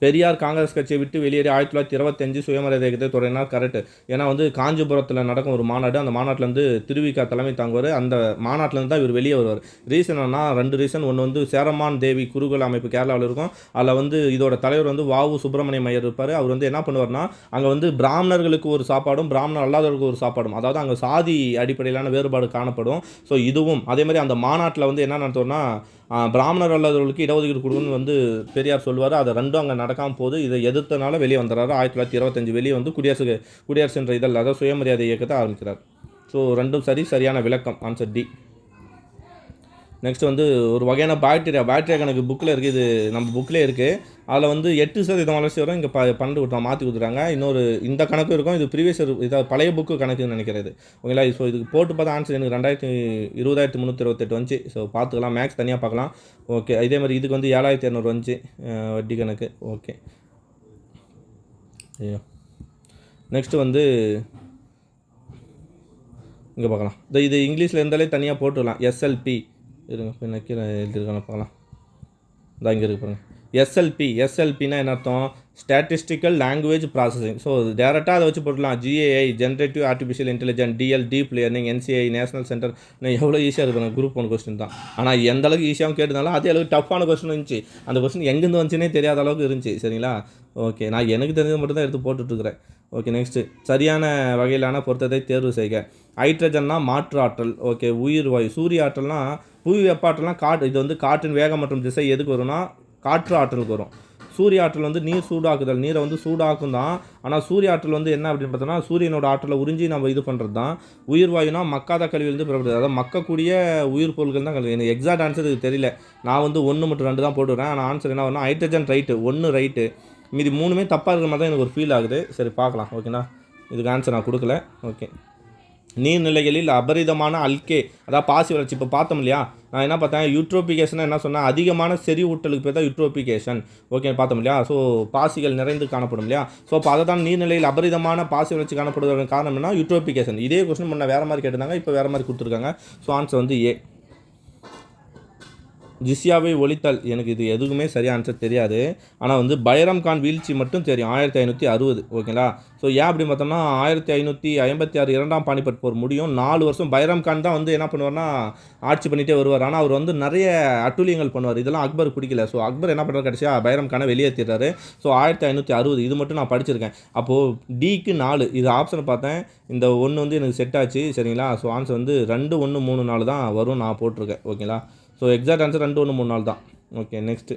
பெரியார் காங்கிரஸ் கட்சியை விட்டு வெளியேறி 1925 சுயமரியாதை இயக்கத்தை தொடங்கினார். கரெக்ட். ஏன்னா வந்து காஞ்சிபுரத்தில் நடக்கும் ஒரு மாநாடு, அந்த மாநாட்டில் வந்து திருவிக தலைமை தாங்குவார். அந்த மாநாட்டிலேருந்து தான் இவர் வெளியே வருவார். ரீசன் என்ன? 2 ரீசன். ஒன்று வந்து சேரமான் தேவி குருகுல அமைப்பு கேரளாவில் இருக்கும். அதில் வந்து இதோட தலைவர் வந்து வாவு சுப்பிரமணியம் ஐயர் இருப்பார். அவர் வந்து என்ன பண்ணுவார்னா, அங்கே வந்து பிராமணர்களுக்கு ஒரு சாப்பாடும் பிராமணர் அல்லாதவர்களுக்கு ஒரு சாப்பாடும், அதாவது அங்கே சாதி அடிப்படையிலான வேறுபாடு காணப்படும். ஸோ இதுவும் அதே மாதிரி அந்த மாநாட்டில் வந்து என்ன நடத்துவோம்னா, பிராமணர் அல்லாதவர்களுக்கு இடஒதுக்கீடு கொடுக்கணும்னு வந்து பெரியார் சொல்லுவார். அதை 2 அங்கே நடக்காமல் போது இதை எதிர்த்தனால வெளியே வந்துடுறாரு. 1925 வெளியே வந்து குடியரசுன்ற இதழ், அதாவது சுயமரியாதை இயக்கத்தை ஆரம்பிக்கிறார். ஸோ 2 சரியான விளக்கம். Answer D. நெக்ஸ்ட் வந்து ஒரு வகையான பாக்டீரியா கணக்கு புக்கில் இருக்குது, இது நம்ம புக்கிலே இருக்குது. அதில் வந்து 8% வளர்ச்சி வரும், இங்கே 12 மாற்றி கொடுத்துட்டாங்க. இன்னொரு இந்த கணக்கு இருக்கும், இது ப்ரீவியஸ் இதாவது பழைய புக்கு கணக்குன்னு நினைக்கிறது. ஓகேங்களா. ஸோ இதுக்கு போட்டு பார்த்தா ஆன்சர் எனக்கு 20,328 வந்துச்சு. ஸோ பார்த்துக்கலாம், மேக்ஸ் தனியாக பார்க்கலாம். ஓகே, இதே மாதிரி இதுக்கு வந்து 7,200 வந்துச்சு வட்டி கணக்கு. ஓகே, ஐயோ நெக்ஸ்ட்டு வந்து இங்கே பார்க்கலாம். இது இங்கிலீஷில் இருந்தாலே தனியாக போட்டுடலாம். எஸ்எல்பி இருங்க, இப்போ கீழே எழுதிருக்காங்க பார்க்கலாம். இதான் இங்கே இருக்கு பாருங்கள். எஸ்எல்பினா என்ன அர்த்தம்? Statistical language processing. ஸோ டேரெக்டாக அதை வச்சு போட்டுலாம். GAI generative artificial intelligence, DL deep learning, NCI national centre. எவ்வளோ ஈஸியாக இருக்குங்க, குரூப் 1 கொஸ்டின் தான். ஆனால் எந்த அளவுக்கு ஈஸியாகவும் கேட்டதுனால அதே அளவுக்கு டஃப்பான கொஸ்டின் இருந்துச்சு. அந்த கொஸ்டின் எங்கேருந்து வந்துச்சுன்னே தெரியாத அளவுக்கு இருந்துச்சு. சரிங்களா. ஓகே, நான் எனக்கு தெரிஞ்சது மட்டும் தான் எடுத்து போட்டுட்ருக்கிறேன். ஓகே, நெக்ஸ்ட்டு சரியான வகையிலான பொருத்தத்தை தேர்வு செய்க. ஹைட்ரஜன்னா மாற்று ஆற்றல். ஓகே, உயிர் வாயு. சூரிய ஆற்றல்னா புவி வெப்ப ஆற்றல்னா இது வந்து காற்றின் வேகம் மற்றும் திசை எதுக்கு வரும்னா காற்று ஆற்றலுக்கு வரும். சூரிய ஆற்றல் வந்து நீர் சூடாக்குதல், நீரை வந்து சூடாக்கும் தான். ஆனால் சூரிய ஆற்றல் வந்து என்ன அப்படின்னு பார்த்தோம்னா சூரியனோட ஆற்றலை உறிஞ்சி நம்ம இது பண்ணுறது தான். உயிர் வாயுனா மக்காத கழிவுலேருந்து பெறப்படுது, அதாவது மக்கக்கூடிய உயிர் பொருட்கள் தான் கழிவு. எனக்கு எக்ஸாக்ட் ஆன்சர் இது தெரியல, நான் வந்து 1 மற்றும் 2 தான் போட்டுக்கிறேன். ஆனால் ஆன்சர் என்ன வரும்னா ஹைட்ரஜன் ரைட்டு, 1 ரைட்டு, மீதி 3மே தப்பாக இருக்கிற மாதிரி தான் எனக்கு ஒரு ஃபீல் ஆகுது. சரி பார்க்கலாம். ஓகேண்ணா, இதுக்கு ஆன்சர் நான் கொடுக்கல. ஓகே, நீர்நிலைகளில் அபரிதமான அல்கே, அதாவது பாசி வளர்ச்சி. இப்போ பார்த்தோம் இல்லையா, நான் என்ன பார்த்தேன், யூட்ரோபிகேஷன் என்ன சொன்னேன், அதிகமான செறிவூட்டலுக்கு பேர் தான் யூட்ரோபிகேஷன். ஓகே, பார்த்தோம் இல்லையா. ஸோ பாசிகள் நிறைந்து காணப்படும் இல்லையா. ஸோ அப்போ அதை தான் நீர்நிலையில் அபரிதமான பாசி வளர்ச்சி காணப்படுவதற்கு காரணம் என்ன, யூட்ரோபிகேஷன். இதே கொஸ்டின் முன்ன வேறு மாதிரி கேட்டிருந்தாங்க, இப்போ வேறு மாதிரி கொடுத்துருக்காங்க. ஸோ ஆன்சர் வந்து ஏ. ஜிஸ்யாவை ஒழித்தல், எனக்கு இது எதுவுமே சரியாக ஆன்சர் தெரியாது. ஆனால் வந்து பைரம் கான் வீழ்ச்சி மட்டும் தெரியும், 1560. ஓகேங்களா. ஸோ ஏன் அப்படி பார்த்தோம்னா 1556 2ஆம் பானிபட் போர் முடியும். 4 வருஷம் பைரம் கான் தான் வந்து என்ன பண்ணுவார்னா ஆட்சி பண்ணிகிட்டே வருவார். ஆனால் அவர் வந்து நிறைய அட்டூழியங்கள் பண்ணுவார். இதெல்லாம் அக்பர் பிடிக்கல. ஸோ அக்பர் என்ன பண்ணுறாரு, கடைசியாக பைரம் கானை வெளியேற்றிடுறாரு. ஸோ 1560 இது மட்டும் நான் படிச்சிருக்கேன். அப்போது டிக்கு 4 இது ஆப்ஷனை பார்த்தேன். இந்த 1 வந்து எனக்கு செட் ஆச்சு. சரிங்களா. ஸோ ஆன்சர் வந்து 2, 1, 3, 4 தான் வரும், நான் போட்டிருக்கேன். ஓகேங்களா. ஸோ எக்ஸாக்ட் ஆன்சர் 2, 1, 3, 4 தான். ஓகே, நெக்ஸ்ட்டு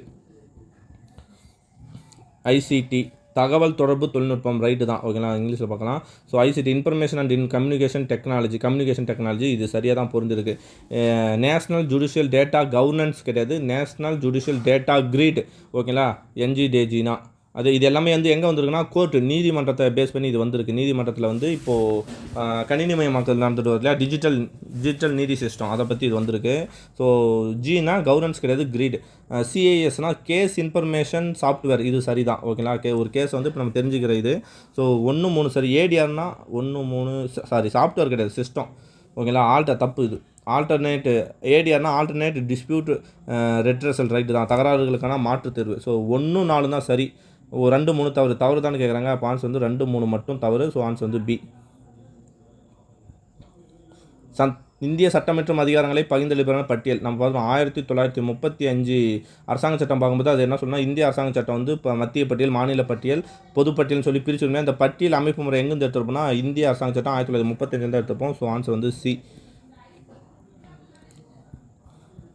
ஐசிடி தகவல் தொடர்பு தொழில்நுட்பம் ரைட்டு தான். ஓகேங்களா, இங்கிலீஷில் பார்க்கலாம். So ICT information and communication technology இது சரியாக தான் பொருந்திருக்கு. நேஷ்னல் ஜுடிஷியல் டேட்டா கவர்னன்ஸ் கிடையாது, நேஷ்னல் ஜுடிஷியல் டேட்டா கிரிட். ஓகேங்களா, NGDGனா அது இது எல்லாமே வந்து எங்கே வந்திருக்குன்னா கோர்ட்டு நீதிமன்றத்தை பேஸ் பண்ணி இது வந்திருக்கு. நீதிமன்றத்தில் வந்து இப்போது கணினிமயமாக்கல் நடந்துட்டு வரல, டிஜிட்டல் நீதி சிஸ்டம், அதை பற்றி இது வந்திருக்கு. ஸோ ஜினா கவர்னன்ஸ் கிடையாது, கிரீட். சிஐஎஸ்னா கேஸ் இன்ஃபர்மேஷன் சாஃப்ட்வேர், இது சரி தான். ஓகேங்களா, ஒரு கேஸ் வந்து இப்போ நம்ம தெரிஞ்சுக்கிற இது. ஸோ 1-3 சரி. ஏடிஆர்னா 1-3 சாஃப்ட்வேர் கிடையாது, சிஸ்டம். ஓகேங்களா, தப்பு இது. ஏடிஆர்னா ஆல்டர்னேட் டிஸ்பியூட் ரெட்ரஸல் ரைட்டு தான், தகராறுகளுக்கான மாற்று தேர்வு. ஸோ 1-4 தான் சரி. 2-3 தவறு தான் கேட்குறாங்க. அப்போ ஆன்சர் வந்து 2-3 மட்டும் தவறு. ஸோ ஆன்சர் வந்து பி. இந்திய சட்டம் மற்றும் அதிகாரங்களை பகிர்ந்தளிப்பதான பட்டியல் நம்ம பார்த்தோம். 1935 அரசாங்க சட்டம் பார்க்கும்போது அது என்ன சொன்னால், இந்திய அரசாங்க சட்டம் வந்து இப்போ மத்திய பட்டியல், மாநில பட்டியல், பொதுப்பட்டியல்னு சொல்லி பிரிச்சுருமே. அந்த பட்டியல் அமைப்பு முறை எங்கேருந்து எடுத்துருப்போம்னா இந்திய அரசாங்க சட்டம் 1935 எடுத்துப்போம். ஸோ ஆன்சர் வந்து சி.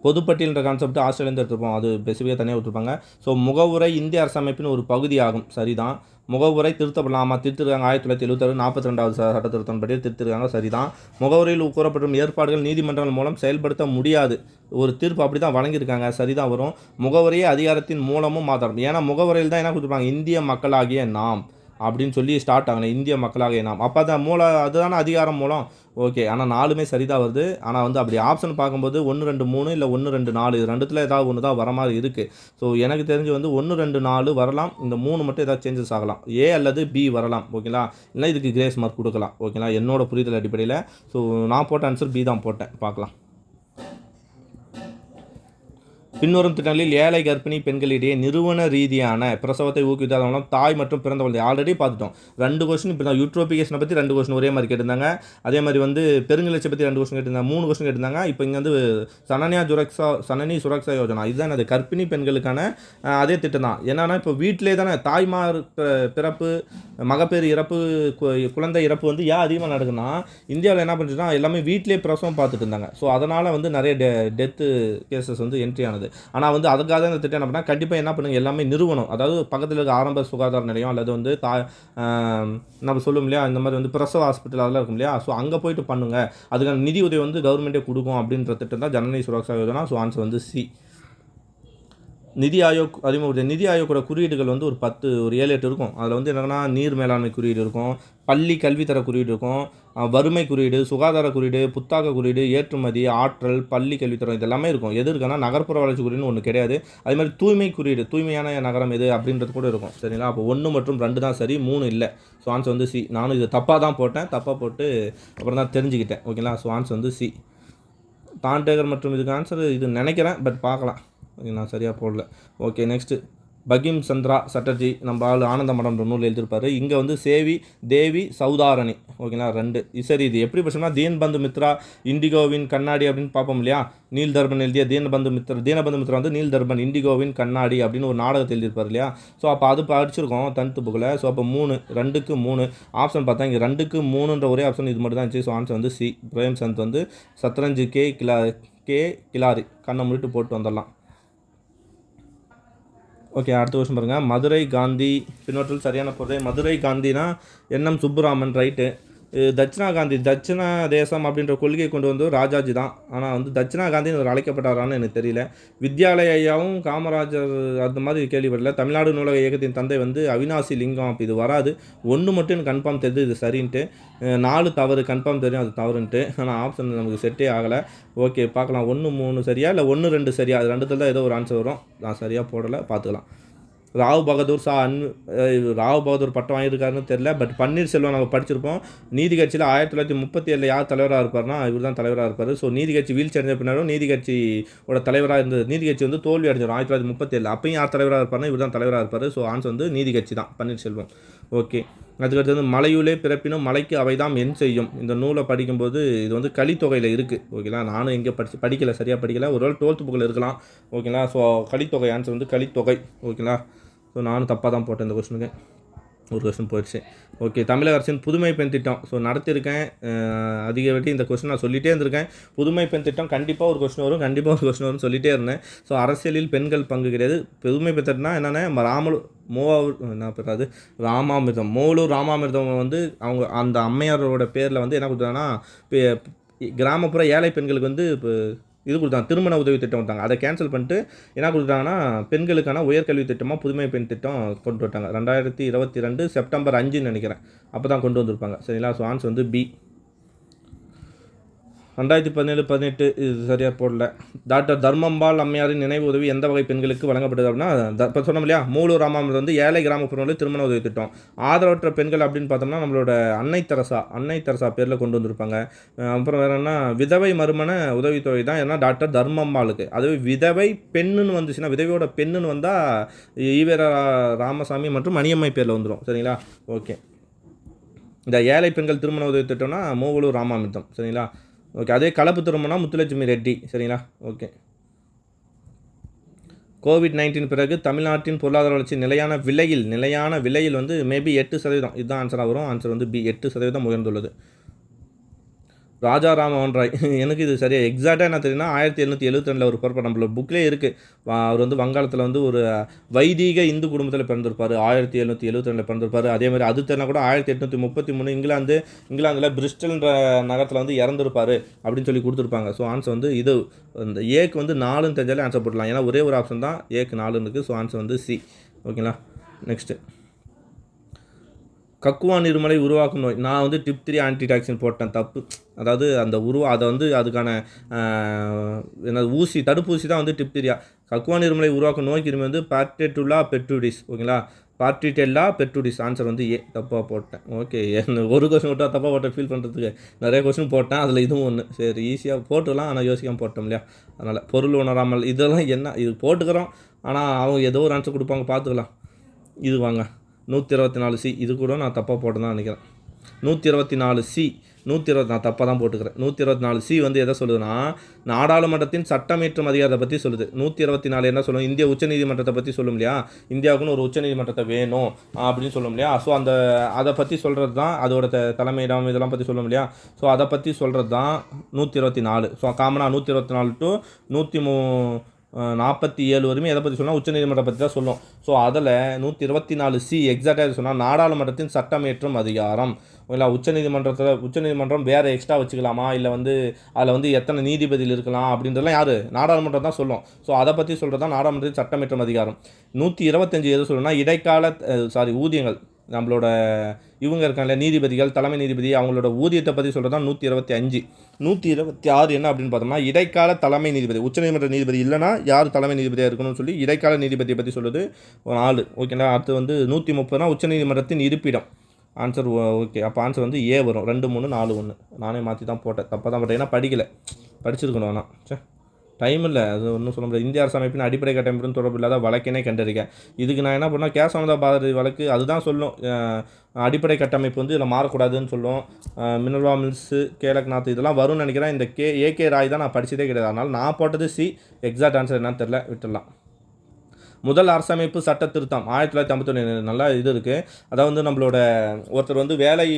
பொதுப்பட்டியல்ன்ற கான்செப்ட் ஆஸ்திரேலியாந்து எடுத்துருப்போம், அது ஸ்பெசிஃபிக்காக தனியாக விட்டுருப்பாங்க. ஸோ முகவுரை இந்திய அரசமைப்பின் ஒரு பகுதி ஆகும், சரிதான். முகவுரை திருத்தப்படலாமா? திருத்திருக்காங்க. 1976 42வது சட்ட திருத்தம் படி திருத்திருக்காங்க, சரிதான். முகவுரையில் கூறப்படும் ஏற்பாடுகள் நீதிமன்றங்கள் மூலம் செயல்படுத்த முடியாது, ஒரு தீர்ப்பு அப்படி தான் வழங்கியிருக்காங்க, சரிதான் வரும். முகவுரையே அதிகாரத்தின் மூலமும் ஆதாரம். ஏன்னா முகவுரையில் தான் என்ன கொடுத்துருப்பாங்க, இந்திய மக்களாகிய நாம் அப்படின்னு சொல்லி ஸ்டார்ட் ஆகணும், இந்திய மக்களாகிய நாம். அப்போ தான் அதுதானே அதிகாரம் மூலம். ஓகே, ஆனால் 4மே சரிதான் வருது. ஆனால் வந்து அப்படி ஆப்ஷன் பார்க்கும்போது 1-2-3 இல்லை 1-2-4 இது ரெண்டுத்தில் ஏதாவது ஒன்று தான் வர மாதிரி இருக்குது. ஸோ எனக்கு தெரிஞ்சு வந்து 1-2-4 வரலாம், இந்த 3 மட்டும் ஏதாவது சேஞ்சஸ் ஆகலாம், ஏ அல்லது பி வரலாம். ஓகேங்களா, இல்லை இதுக்கு கிரேஸ் மார்க் கொடுக்கலாம். ஓகேங்களா, என்னோட புரிதல் அடிப்படையில். ஸோ நான் போட்ட ஆன்சர் பி தான் போட்டேன், பார்க்கலாம். பின்வரும் திட்டங்களில் ஏழை கர்ப்பிணி பெண்களிடையே நிறுவன ரீதியான பிரசவத்தை ஊக்குவித்ததன் மூலம் தாய் மற்றும் பிறந்த குழந்தை ஆல்ரெடி பார்த்துட்டோம். 2 கொஸ்டின் இப்போ தான் யூட்ரோபிகேஷனை பற்றி 2 கொஸ்டின் ஒரே மாதிரி கேட்டிருந்தாங்க. அதே மாதிரி வந்து பெருங்கிளர்ச்சி பற்றி 2 கொஸ்டின் கேட்டிருந்தாங்க, 3 கொஸ்டின் கேட்டிருந்தாங்க. இப்போ இங்கே வந்து சனனி சுரக்ஷா யோஜனா, இதுதான் அது கர்ப்பிணி பெண்களுக்கான அதே திட்டம் தான். என்னன்னா இப்போ வீட்டிலே தானே தாய்மார் பிறப்பு, மகப்பேறு இறப்பு, குழந்தை இறப்பு வந்து ஏன் அதிகமாக நடக்குன்னா, இந்தியாவில் என்ன பண்ணுச்சுன்னா எல்லாமே வீட்டிலே பிரசவம் பார்த்துட்டு இருந்தாங்க. ஸோ அதனால் வந்து நிறைய டெத்து கேசஸ் வந்து என்ட்ரி ஆனது. ஆனால் வந்து அதுக்காக இந்த திட்டம் என்ன பண்ணால், கண்டிப்பாக என்ன பண்ணுங்க, எல்லாமே நிறுவனம், அதாவது பக்கத்தில் இருக்க ஆரம்ப சுகாதார நிலையம் அல்லது வந்து நம்ம சொல்லும் இல்லையா, இந்த மாதிரி வந்து பிரசவ ஹாஸ்பிட்டல் அதெல்லாம் இருக்கும் இல்லையா, ஸோ அங்கே போயிட்டு பண்ணுங்கள், அதுக்கான நிதி உதவி வந்து கவர்மெண்ட்டே கொடுக்கும் அப்படின்ற திட்டம் தான் ஜனனி சுரக்ஷா யோஜனா. ஸோ ஆன்சர் வந்து சி. நிதி ஆயோக் அறிமுக நிதி ஆயோக்கோட குறியீடுகள் வந்து ஒரு 7-8 இருக்கும். அதில் வந்து என்னென்னா நீர் மேலாண்மை குறியீடு இருக்கும், பள்ளி கல்வித்தர குறியீடு இருக்கும், வறுமை குறியீடு, சுகாதார குறியீடு, புத்தாக்க குறியீடு, ஏற்றுமதி, ஆற்றல், பள்ளி கல்வித்தரம், இது எல்லாமே இருக்கும். எது இருக்குன்னா நகர்ப்புற வளர்ச்சி குறியீடுன்னு ஒன்று கிடையாது. அதே மாதிரி தூய்மை குறியீடு, தூய்மையான நகரம் எது அப்படின்றது கூட இருக்கும், சரிங்களா. அப்போ 1 மற்றும் 2 தான் சரி, 3 இல்லை. ஸோ ஆன்சர் வந்து சி. நானும் இது தப்பாக தான் போட்டேன், தப்பாக போட்டு அப்புறம் தான் தெரிஞ்சுக்கிட்டேன். ஓகேங்களா, ஸோ ஆன்சர் வந்து சி. தாண்டேகர் மற்றும் இதுக்கு ஆன்சர் இது நினைக்கிறேன், பட் பார்க்கலாம், நான் சரியாக போடல. ஓகே, நெக்ஸ்ட்டு பகிம் சந்திரா சட்டர்ஜி, நம்ம ஆள் ஆனந்த மடம் நூல் எழுதியிருப்பார். இங்கே வந்து தேவி சௌதாரணி. ஓகேங்களா, 2 சரி. இது எப்படி படிச்சோம்னா, தீனபந்து மித்ரா இண்டிகோவின் கண்ணாடி அப்படின்னு பார்ப்போம் இல்லையா. நீல் தர்பன் எழுதிய தீனபந்து மித்ரா வந்து நீல் தர்பன் இண்டிகோவின் கண்ணாடி அப்படின்னு ஒரு நாடகத்தை எழுதியிருப்பார் இல்லையா. ஸோ அப்போ அது படிச்சிருக்கோம் 10th புக்கில். ஸோ அப்போ 2க்கு 3 ஆப்ஷன் பார்த்தா இங்கே 2க்கு 3ன்ற ஒரே ஆப்ஷன் இது மட்டும் தான் இருந்துச்சு. ஸோ ஆன்சர் வந்து சி. பிரேம்சந்த் வந்து சத்ரஞ்சு கிலாரி கண்ணை முடிட்டு போட்டு வந்துடலாம். ஓகே, அடுத்த கொஸ்டின் பாருங்கள். மதுரை காந்தி பின்னோட்டில் சரியான பொருள். மதுரை காந்தினா என்எம் சுப்புராமன், ரைட்டு. தட்சிணா காந்தி, தட்சிண தேசம் அப்படின்ற கொள்கையை கொண்டு வந்து ராஜாஜி தான். ஆனால் வந்து தட்சிணா காந்தின்னு ஒரு அழைக்கப்பட்டாரான்னு எனக்கு தெரியல. வித்யாலய ஐயாவும் காமராஜர் அந்த மாதிரி கேள்விப்படல. தமிழ்நாடு நூலக இயக்கத்தின் தந்தை வந்து அவினாசி லிங்கம். அப்போ இது வராது. 1 மட்டும் எனக்கு கன்ஃபார்ம் தெரியுது இது சரின்ட்டு. 4 தவறு கன்ஃபார்ம் தெரியும் அது தவறுன்ட்டு. ஆனால் ஆப்ஷன் நமக்கு செட்டே ஆகலை. ஓகே, பார்க்கலாம். 1-3 சரியா இல்லை 1-2 சரியா, அது 2த்தில் தான் ஏதோ ஒரு ஆன்சர் வரும். நான் சரியாக போடலை, பார்த்துக்கலாம். ராவ் பகதூர் பட்டம் வாங்கியிருக்காருன்னு தெரில. பட் பன்னீர்செல்வம் நம்ம படிச்சிருப்போம். நீதி கட்சியில் 1937 யார் தலைவராக இருப்பார்னா இவர் தான் தலைவராக இருப்பார். ஸோ நீதி கட்சி வீழ்ச்சி அடைஞ்ச பின்னாலும் நீதி கட்சியோட தலைவராக இருந்தது. நீதி கட்சி வந்து தோல்வி அடைஞ்சிடும் 1937. அப்பயும் யார் தலைவராக இருப்பார்னா இவர் தான் தலைவராக இருப்பார். ஸோ ஆன்சர் வந்து நீதி கட்சி தான், பன்னீர்செல்வம். ஓகே, அதுக்கடுத்து வந்து மலையுலே பிறப்பினும் மலைக்கு அவை தான் என் செய்யும். இந்த நூலை படிக்கும்போது இது வந்து கலித்தொகையில் இருக்குது. ஓகேங்களா, நானும் எங்கே படிக்கலை, சரியாக படிக்கலை. ஒருவேளை 12th புக்கில் இருக்கலாம். ஓகேங்களா, ஸோ கலித்தொகை ஆன்சர் வந்து கலித்தொகை. ஓகேங்களா, ஸோ நானும் தப்பாக தான் போட்டேன் இந்த கொஸ்டினுக்கு. ஒரு கொஸ்டின் போயிடுச்சு. ஓகே, தமிழக அரசின் புதுமை பெண் திட்டம். ஸோ நடத்தியிருக்கேன் அதிக வாட்டி இந்த கொஸ்டின் நான் சொல்லிகிட்டே இருந்திருக்கேன். புதுமை பெண் திட்டம் கண்டிப்பாக ஒரு கொஸ்டின் வரும், கண்டிப்பாக ஒரு கொஸ்டின் வரும்னு சொல்லிகிட்டே இருந்தேன். ஸோ அரசியலில் பெண்கள் பங்கு கிடையாது. புதுமை பெண் திட்டம்னா என்னென்னா ராமாமிர்தம் மோலூர் ராமாமிர்தம் வந்து அவங்க அந்த அம்மையாரோட பேரில் வந்து என்ன கொடுத்தாங்கன்னா, கிராமப்புற ஏழை பெண்களுக்கு வந்து இப்போ இது கொடுத்தாங்க, திருமண உதவி திட்டம் கொடுத்தாங்க. அதை கேன்சல் பண்ணிட்டு என்ன கொடுத்தாங்கன்னா, பெண்களுக்கான உயர்கல்வி திட்டமாக புதுமை பெண் திட்டம் கொண்டு வந்துட்டாங்க. 2022 செப்டம்பர் 5ன்னு நினைக்கிறேன், அப்போ தான் கொண்டு வந்திருப்பாங்க. சரிங்களா? ஸோ ஆன்சர் வந்து பி. 2017-18 இது சரியாக போடல. டாக்டர் தர்மம்பாள் அம்மையாரின் நினைவு உதவி எந்த வகை பெண்களுக்கு வழங்கப்படுது அப்படின்னா, இப்போ சொன்னோம் இல்லையா, மூலூர் ராமாமிர்தம் வந்து ஏழை கிராமப்புறங்களில் திருமண உதவி திட்டம். ஆதரவற்ற பெண்கள் அப்படின்னு பார்த்தோம்னா நம்மளோட அன்னை தெரசா பேரில் கொண்டு வந்திருப்பாங்க. அப்புறம் வேறு என்ன, விதவை மறுமண உதவித்தொகை தான் ஏன்னா டாக்டர் தர்மம்பாளுக்கு. அதுவே விதவை பெண்ணுன்னு வந்துச்சுன்னா, விதவையோட பெண்ணுன்னு வந்தால் ஈவேரா ராமசாமி மற்றும் மணியம்மை பேரில் வந்துடும். சரிங்களா? ஓகே. இந்த ஏழை பெண்கள் திருமண உதவி திட்டம்னா மூவலூர் ராமாமிர்தம். சரிங்களா? ஓகே. அதே கலப்பு திருமணம் முத்துலட்சுமி ரெட்டி. சரிங்களா? ஓகே. கோவிட்-19 பிறகு தமிழ்நாட்டின் பொருளாதார வளர்ச்சி நிலையான விலையில் வந்து மேபி 8%. இதுதான் ஆன்சராக வரும். ஆன்சர் வந்து பி, 8% உயர்ந்துள்ளது. ராஜா ராம்மோகன் ராய் எனக்கு இது சரியாக எக்ஸாக்டாக என்ன தெரியும்னா 1772 ஒரு பிறப்பார். நம்மளோட புக்லேயே இருக்குது. அவர் வந்து வங்காளத்தில் வந்து ஒரு வைதீக இந்து குடும்பத்தில் பிறந்திருப்பார். 1772 பிறந்திருப்பார். அதேமாதிரி அது தெரியல கூட 1833 இங்கிலாந்தில் பிரிஸ்டல்ன்ற நகரத்தில் வந்து இறந்துருப்பார் அப்படின்னு சொல்லி கொடுத்துருப்பாங்க. ஸோ ஆன்சர் வந்து இது இந்த ஏக்கு வந்து 4ன்னு தெரிஞ்சாலே ஆன்சர் போடலாம். ஏன்னா ஒரே ஒரு ஆப்ஷன் தான் ஏக்கு 4 இருக்குது. ஸோ ஆன்சர் வந்து சி. ஓகேங்களா? நெக்ஸ்ட்டு, கக்குவான் இருமலை உருவாக்கும் நோய். நான் வந்து டிப் 3 ஆன்டிடாக்சின் போட்டேன், தப்பு. அதாவது அந்த அதை வந்து அதுக்கான என்ன தடுப்பூசி தான் வந்து டிப் 3. கக்குவான் இருமலை உருவாக்கும் நோய் கிருமி வந்து பார்ட்டிடெல்லா பெர்டுடிஸ். ஓகேங்களா? பார்ட்டிடெல்லா பெர்டுடிஸ். ஆன்சர் வந்து ஏ, தப்பாக போட்டேன். ஓகே. ஒரு கொஸ்டின் மட்டும் தப்பாக போட்டேன், ஃபீல் பண்ணுறதுக்கு நிறைய கொஸ்டின் போட்டேன், அதில் இதுவும் ஒன்று. சரி, ஈஸியாக போட்டுக்கலாம், ஆனால் யோசிக்காமல் போட்டோம் இல்லையா? அதனால் பொருள் உணராமல் இதெல்லாம் என்ன, இது போட்டுக்கிறோம், ஆனால் அவங்க ஏதோ ஒரு ஆன்சர் கொடுப்பாங்க, பார்த்துக்கலாம். இது வாங்க 124C. இது கூட நான் தப்பாக போட்டு தான் நினைக்கிறேன். 124C, 120 நான் தப்பாக தான் போட்டுக்கிறேன். 124C வந்து எதை சொல்லுதுன்னா, நாடாளுமன்றத்தின் சட்டமேற்றும் அதிகாரத்தை பற்றி சொல்லுது. 124 என்ன சொல்லும், இந்திய உச்சநீதிமன்றத்தை பற்றி சொல்லும் இல்லையா, இந்தியாவுக்குன்னு ஒரு உச்சநீதிமன்றத்தை வேணும் அப்படின்னு சொல்லும் இல்லையா. ஸோ அதை பற்றி சொல்கிறது தான், அதோட தலைமையிடம் இதெல்லாம் பற்றி சொல்லும் இல்லையா. ஸோ அதை பற்றி சொல்கிறது தான் 124. ஸோ காமனாக 124 to 147 வரையுமே எதை பற்றி சொன்னால் உச்சநீதிமன்றத்தை பற்றி தான் சொல்லும். ஸோ அதில் 124C எக்ஸாக்டாக சொன்னால் நாடாளுமன்றத்தின் சட்டமேற்றும் அதிகாரம். இல்லை உச்சநீதிமன்றம் வேறு எக்ஸ்ட்ரா வச்சுக்கலாமா, இல்லை வந்து அதில் வந்து எத்தனை நீதிபதிகள் இருக்கலாம் அப்படின்றதெல்லாம் யார், நாடாளுமன்றம் தான் சொல்லும். ஸோ அதை பற்றி சொல்கிறது தான் நாடாளுமன்றத்தின் சட்டமேற்றும் அதிகாரம். 125 எது சொல்லணும்னா இடைக்கால ஊதியங்கள். நம்மளோட இவங்க இருக்காங்களே நீதிபதிகள், தலைமை நீதிபதி, அவங்களோட ஊதியத்தை பற்றி சொல்கிறது தான் 125. 126 என்ன அப்படின்னு பார்த்தோம்னா இடைக்கால தலைமை நீதிபதி. உச்சநீதிமன்ற நீதிபதி இல்லைனா யார் தலைமை நீதிபதியாக இருக்கணும்னு சொல்லி இடைக்கால நீதிபதியை பற்றி சொல்லுது 4. ஓகேங்களா? அடுத்து வந்து 130 உச்சநீதிமன்றத்தின் இருப்பிடம். Answer okay. அப்போ ஆன்சர் வந்து ஏ வரும். 2, 3, 4, 1. நானே மாற்றி தான் போட்டேன், தப்பாக தான் போட்டேன். ஏன்னா படிச்சிருக்கணும். ஆனால் டைம் இல்லை, அது ஒன்றும் சொல்ல முடியாது. இந்திய அரசமைப்பின் அடிப்படை கட்டமைப்புடன் தொடர்பு இல்லாத வழக்கினே கண்டறிக்கேன். இதுக்கு நான் என்ன பண்ணால் கேசவானந்த பாரதி வழக்கு அதுதான் சொல்லும். அடிப்படை கட்டமைப்பு வந்து இதில் மாறக்கூடாதுன்னு சொல்லும். மினர்வா மில்ஸு, கேலக்நாத் இதெல்லாம் வரும்னு நினைக்கிறேன். இந்த ஏகே ராய் தான் நான் படித்ததே கிடையாது. அதனால் நான் போட்டது சி. எக்ஸாக்ட் ஆன்சர் என்னன்னு தெரில, விட்டுடலாம். முதல் அரசமைப்பு சட்ட திருத்தம் 1951. நல்லா இது இருக்குது. அதாவது வந்து நம்மளோட ஒருத்தர் வந்து வேலை,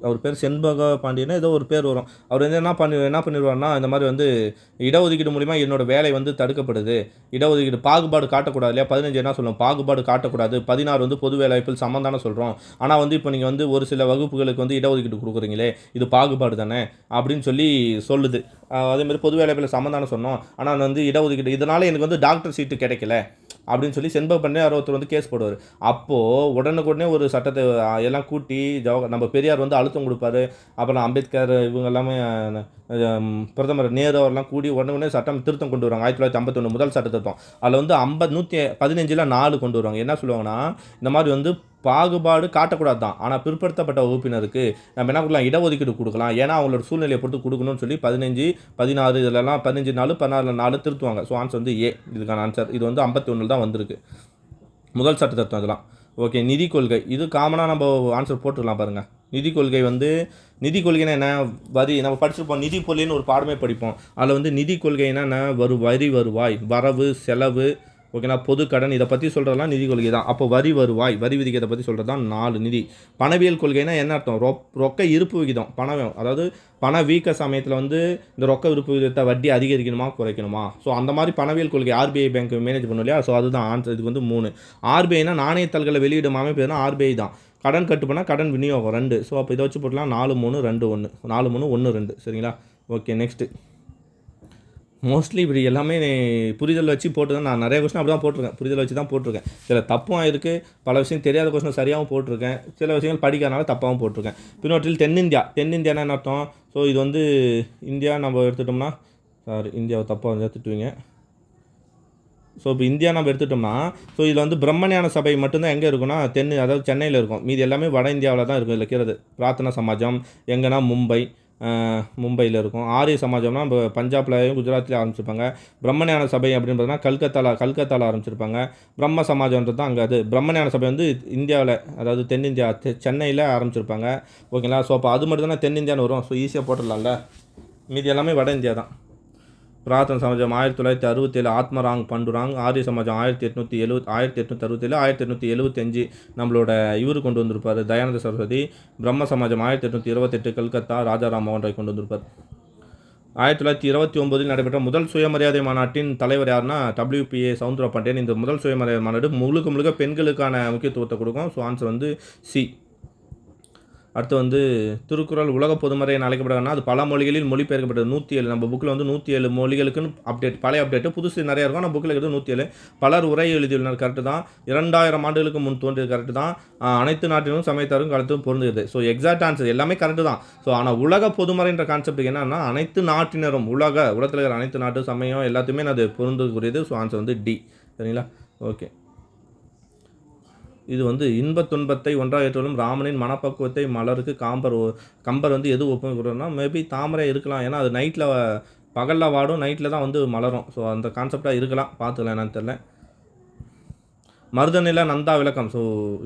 அவர் பேர் செண்பக பாண்டியனா ஏதோ ஒரு பேர் வரும். அவர் வந்து என்ன பண்ணிடுவார்னா, இந்த மாதிரி வந்து இடஒதுக்கீடு மூலிமா என்னோடய வேலை வந்து தடுக்கப்படுது, இடஒதுக்கீடு பாகுபாடு காட்டக்கூடாது இல்லையா. 15 என்ன சொல்லுவோம், பாகுபாடு காட்டக்கூடாது. 16 வந்து பொது வேலைவாய்ப்பில் சமம் தானே சொல்கிறோம். ஆனால் வந்து இப்போ நீங்கள் வந்து ஒரு சில வகுப்புகளுக்கு வந்து இடஒதுக்கீடு கொடுக்குறீங்களே, இது பாகுபாடு தானே அப்படின்னு சொல்லுது. அதேமாதிரி பொது வேலைவாய்ப்பில் சமம் தானே சொன்னோம், ஆனால் வந்து இடஒதுக்கீடு இதனால் எனக்கு வந்து டாக்டர் சீட்டு கிடைக்கல அப்படின்னு சொல்லி செண்பக பண்ணி ஒருத்தர் வந்து கேஸ் போடுவார். அப்போது உடனுக்குடனே ஒரு சட்டத்தை எல்லாம் கூட்டி நம்ம பெரியார் வந்து அழுத்தம் கொடுப்பாரு. அப்புறம் அம்பேத்கர் இவங்க எல்லாமே பிரதமர் நேரு அவரெல்லாம் கூடி உடனே சட்டம் திருத்தம் கொண்டு வருவாங்க. 1951 முதல் சட்ட திருத்தம். அதில் வந்து 115 4 கொண்டு வருவாங்க. என்ன சொல்லுவாங்கன்னா, இந்த மாதிரி வந்து பாகுபாடு காட்டக்கூடாது தான், ஆனால் பிற்படுத்தப்பட்ட வகுப்பினருக்கு நம்ம என்ன கொடுக்கலாம், இடஒதுக்கீடு கொடுக்கலாம். ஏன்னா அவங்களோட சூழ்நிலையை பொறுத்து கொடுக்கணும்னு சொல்லி 15, 16 இதெல்லாம் 15 4, 16 4 திருத்துவாங்க. ஸோ ஆன்சர் வந்து ஏ, இதுக்கான ஆன்சர். இது வந்து 51 தான் வந்திருக்கு முதல் சட்ட திருத்தம் இதெல்லாம். ஓகே. நிதி கொள்கை இது காமனாக நம்ம ஆன்சர் போட்டுக்கலாம் பாருங்கள். நிதி கொள்கைன்னா என்ன, வரி நம்ம படிச்சிருப்போம். நிதி பொருளின்னு ஒரு பாடமே படிப்போம். அதில் வந்து நிதி கொள்கைன்னா என்ன, வருவாய், வரவு செலவு, ஓகேங்களா, பொது கடன், இதை பற்றி சொல்கிறதெல்லாம் நிதி கொள்கை தான். அப்போ வரி விதிக்கிறதை பற்றி சொல்கிறது தான் 4 நிதி. பணவியல் கொள்கைனா என்ன அர்த்தம், ரொக்க இருப்பு விகிதம், அதாவது பண வீக்க சமயத்தில் வந்து இந்த ரொக்க இருப்பு விகிதத்தை வட்டி அதிகரிக்கணுமா குறைக்கணுமா. ஸோ அந்த மாதிரி பணவியல் கொள்கை ஆர்பிஐ பேங்க் மேனேஜ் பண்ணும் இல்லையா. ஸோ அதுதான் ஆன்சர். இதுக்கு வந்து 3. ஆர்பிஐனா நாணயத்தாள்களை வெளியிடும் அமைப்புனா ஆர்பிஐ தான். கடன் கட்டுப்பனா கடன் விநியோகம் 2. ஸோ அப்போ இதை வச்சு போட்டலாம் 4, 3, 2, 1. 4, 3, 1, 2. சரிங்களா? ஓகே. நெக்ஸ்ட்டு மோஸ்ட்லி இப்படி எல்லாமே புரிதல் வச்சு போட்டு தான் நான் நிறைய கொஸ்டின் அப்படி தான் போட்டிருக்கேன், புரிதல் வச்சு தான் போட்டிருக்கேன். சில தப்பும் ஆயிருக்கு, பல விஷயம் தெரியாத கொஸ்டின் சரியாகவும் போட்டிருக்கேன், சில விஷயங்கள் படிக்காதனால தப்பாகவும் போட்டிருக்கேன். பின்னொற்றில் தென்னிந்தியானா என்ன அர்த்தம்? ஸோ இது வந்து இந்தியா நம்ம எடுத்துட்டோம்னா, சாரி இந்தியாவை தப்பாக எடுத்துட்டுவீங்க. ஸோ இப்போ இந்தியா நம்ம எடுத்துட்டோம்னா, ஸோ இதில் வந்து பிரம்மஞான சபை மட்டும்தான் எங்கே இருக்குன்னா அதாவது சென்னையில் இருக்கும். மீதி எல்லாமே வட இந்தியாவில் தான் இருக்கும். இதில் இருக்கிறது பிரார்த்தனா சமாஜம் எங்கன்னா மும்பையில் இருக்கும். ஆரிய சமாஜம்னா இப்போ பஞ்சாப்லையும் குஜராத்லேயும் ஆரம்பிச்சிருப்பாங்க. பிரம்மஞான சபை அப்படின்னு பார்த்தீங்கன்னா கல்கத்தாவில் ஆரம்பிச்சிருப்பாங்க. பிரம்ம சமாஜம்ன்றது தான் அங்கே. அது பிரம்மஞான சபை வந்து இந்தியாவில், அதாவது தென்னிந்தியா சென்னையில் ஆரம்பிச்சிருப்பாங்க. ஓகேங்களா? ஸோ அப்போ அது மட்டும் தானே தென்னிந்தியான்னு வரும். ஸோ ஈஸியாக போட்டுடலாம்ல. மீதி எல்லாமே வட இந்தியா தான். பிரார்த்தன சமாஜம் 1967, ஆத்மராங் பண்டுராங். ஆரிய சமாஜம் 1867, 1875 நம்மளோட இவர் கொண்டு வந்திருப்பார், தயானந்த சரஸ்வதி. பிரம்ம சமாஜம் 1828 கல்கத்தா, ராஜாராம் மோகன் ராய் கொண்டு வந்திருப்பார். 1929 நடைபெற்ற முதல் சுயமரியாதை மாநாட்டின் தலைவர் யாருன்னா WPA சவுந்தர பாண்டியன். இந்த முதல் சுயமரியாதை மாநாடு முழுக்க பெண்களுக்கான முக்கியத்துவத்தை கொடுக்கும். ஸோ ஆன்சர் வந்து சி. அடுத்து வந்து திருக்குறள் உலக பொதுமறை என அழைக்கப்படுறாங்கன்னா அது பல மொழிகளில் மொழிபெயர்க்கப்பட்டது. 107 நம்ம புக்கில் வந்து 107 மொழிகளுக்குன்னு அப்டேட், பழைய அப்டேட்டு புதுசு நிறையா இருக்கும். நம்ம புக்கில் இருக்கிறது 107. பலர் உரை எழுதியுள்ளனர், கரெக்டு தான். 2000 ஆண்டுகளுக்கு முன் தோன்றியது, கரெக்டு தான். அனைத்து நாட்டிலும் சமயத்தாரும் காலத்தும் பொருந்துகிறது. ஸோ எக்ஸாக்ட் ஆன்சர் எல்லாமே கரெக்டு தான். ஸோ ஆனால் உலக பொதுமறைன்ற கான்செப்ட் என்னன்னா அனைத்து நாட்டினரும், உலகத்தில் இருக்கிற அனைத்து நாட்டு சமயம் எல்லாத்தையுமே அது பொருந்தக்கூடியது. ஸோ ஆன்சர் வந்து டி. சரிங்களா? ஓகே. இது வந்து இன்பத் துன்பத்தை ஒன்றாக ஏற்றுவதும் ராமனின் மனப்பக்குவத்தை மலருக்கு கம்பர் வந்து எது ஒப்புமை கொடுறோம்னா மேபி தாமரை இருக்கலாம். ஏன்னா அது நைட்டில், பகலில் வாடும், நைட்டில் தான் வந்து மலரும். ஸோ அந்த கான்செப்டாக இருக்கலாம், பார்த்துக்கலாம், என்னன்னு தெரில. மருதநில நந்தா விளக்கம். ஸோ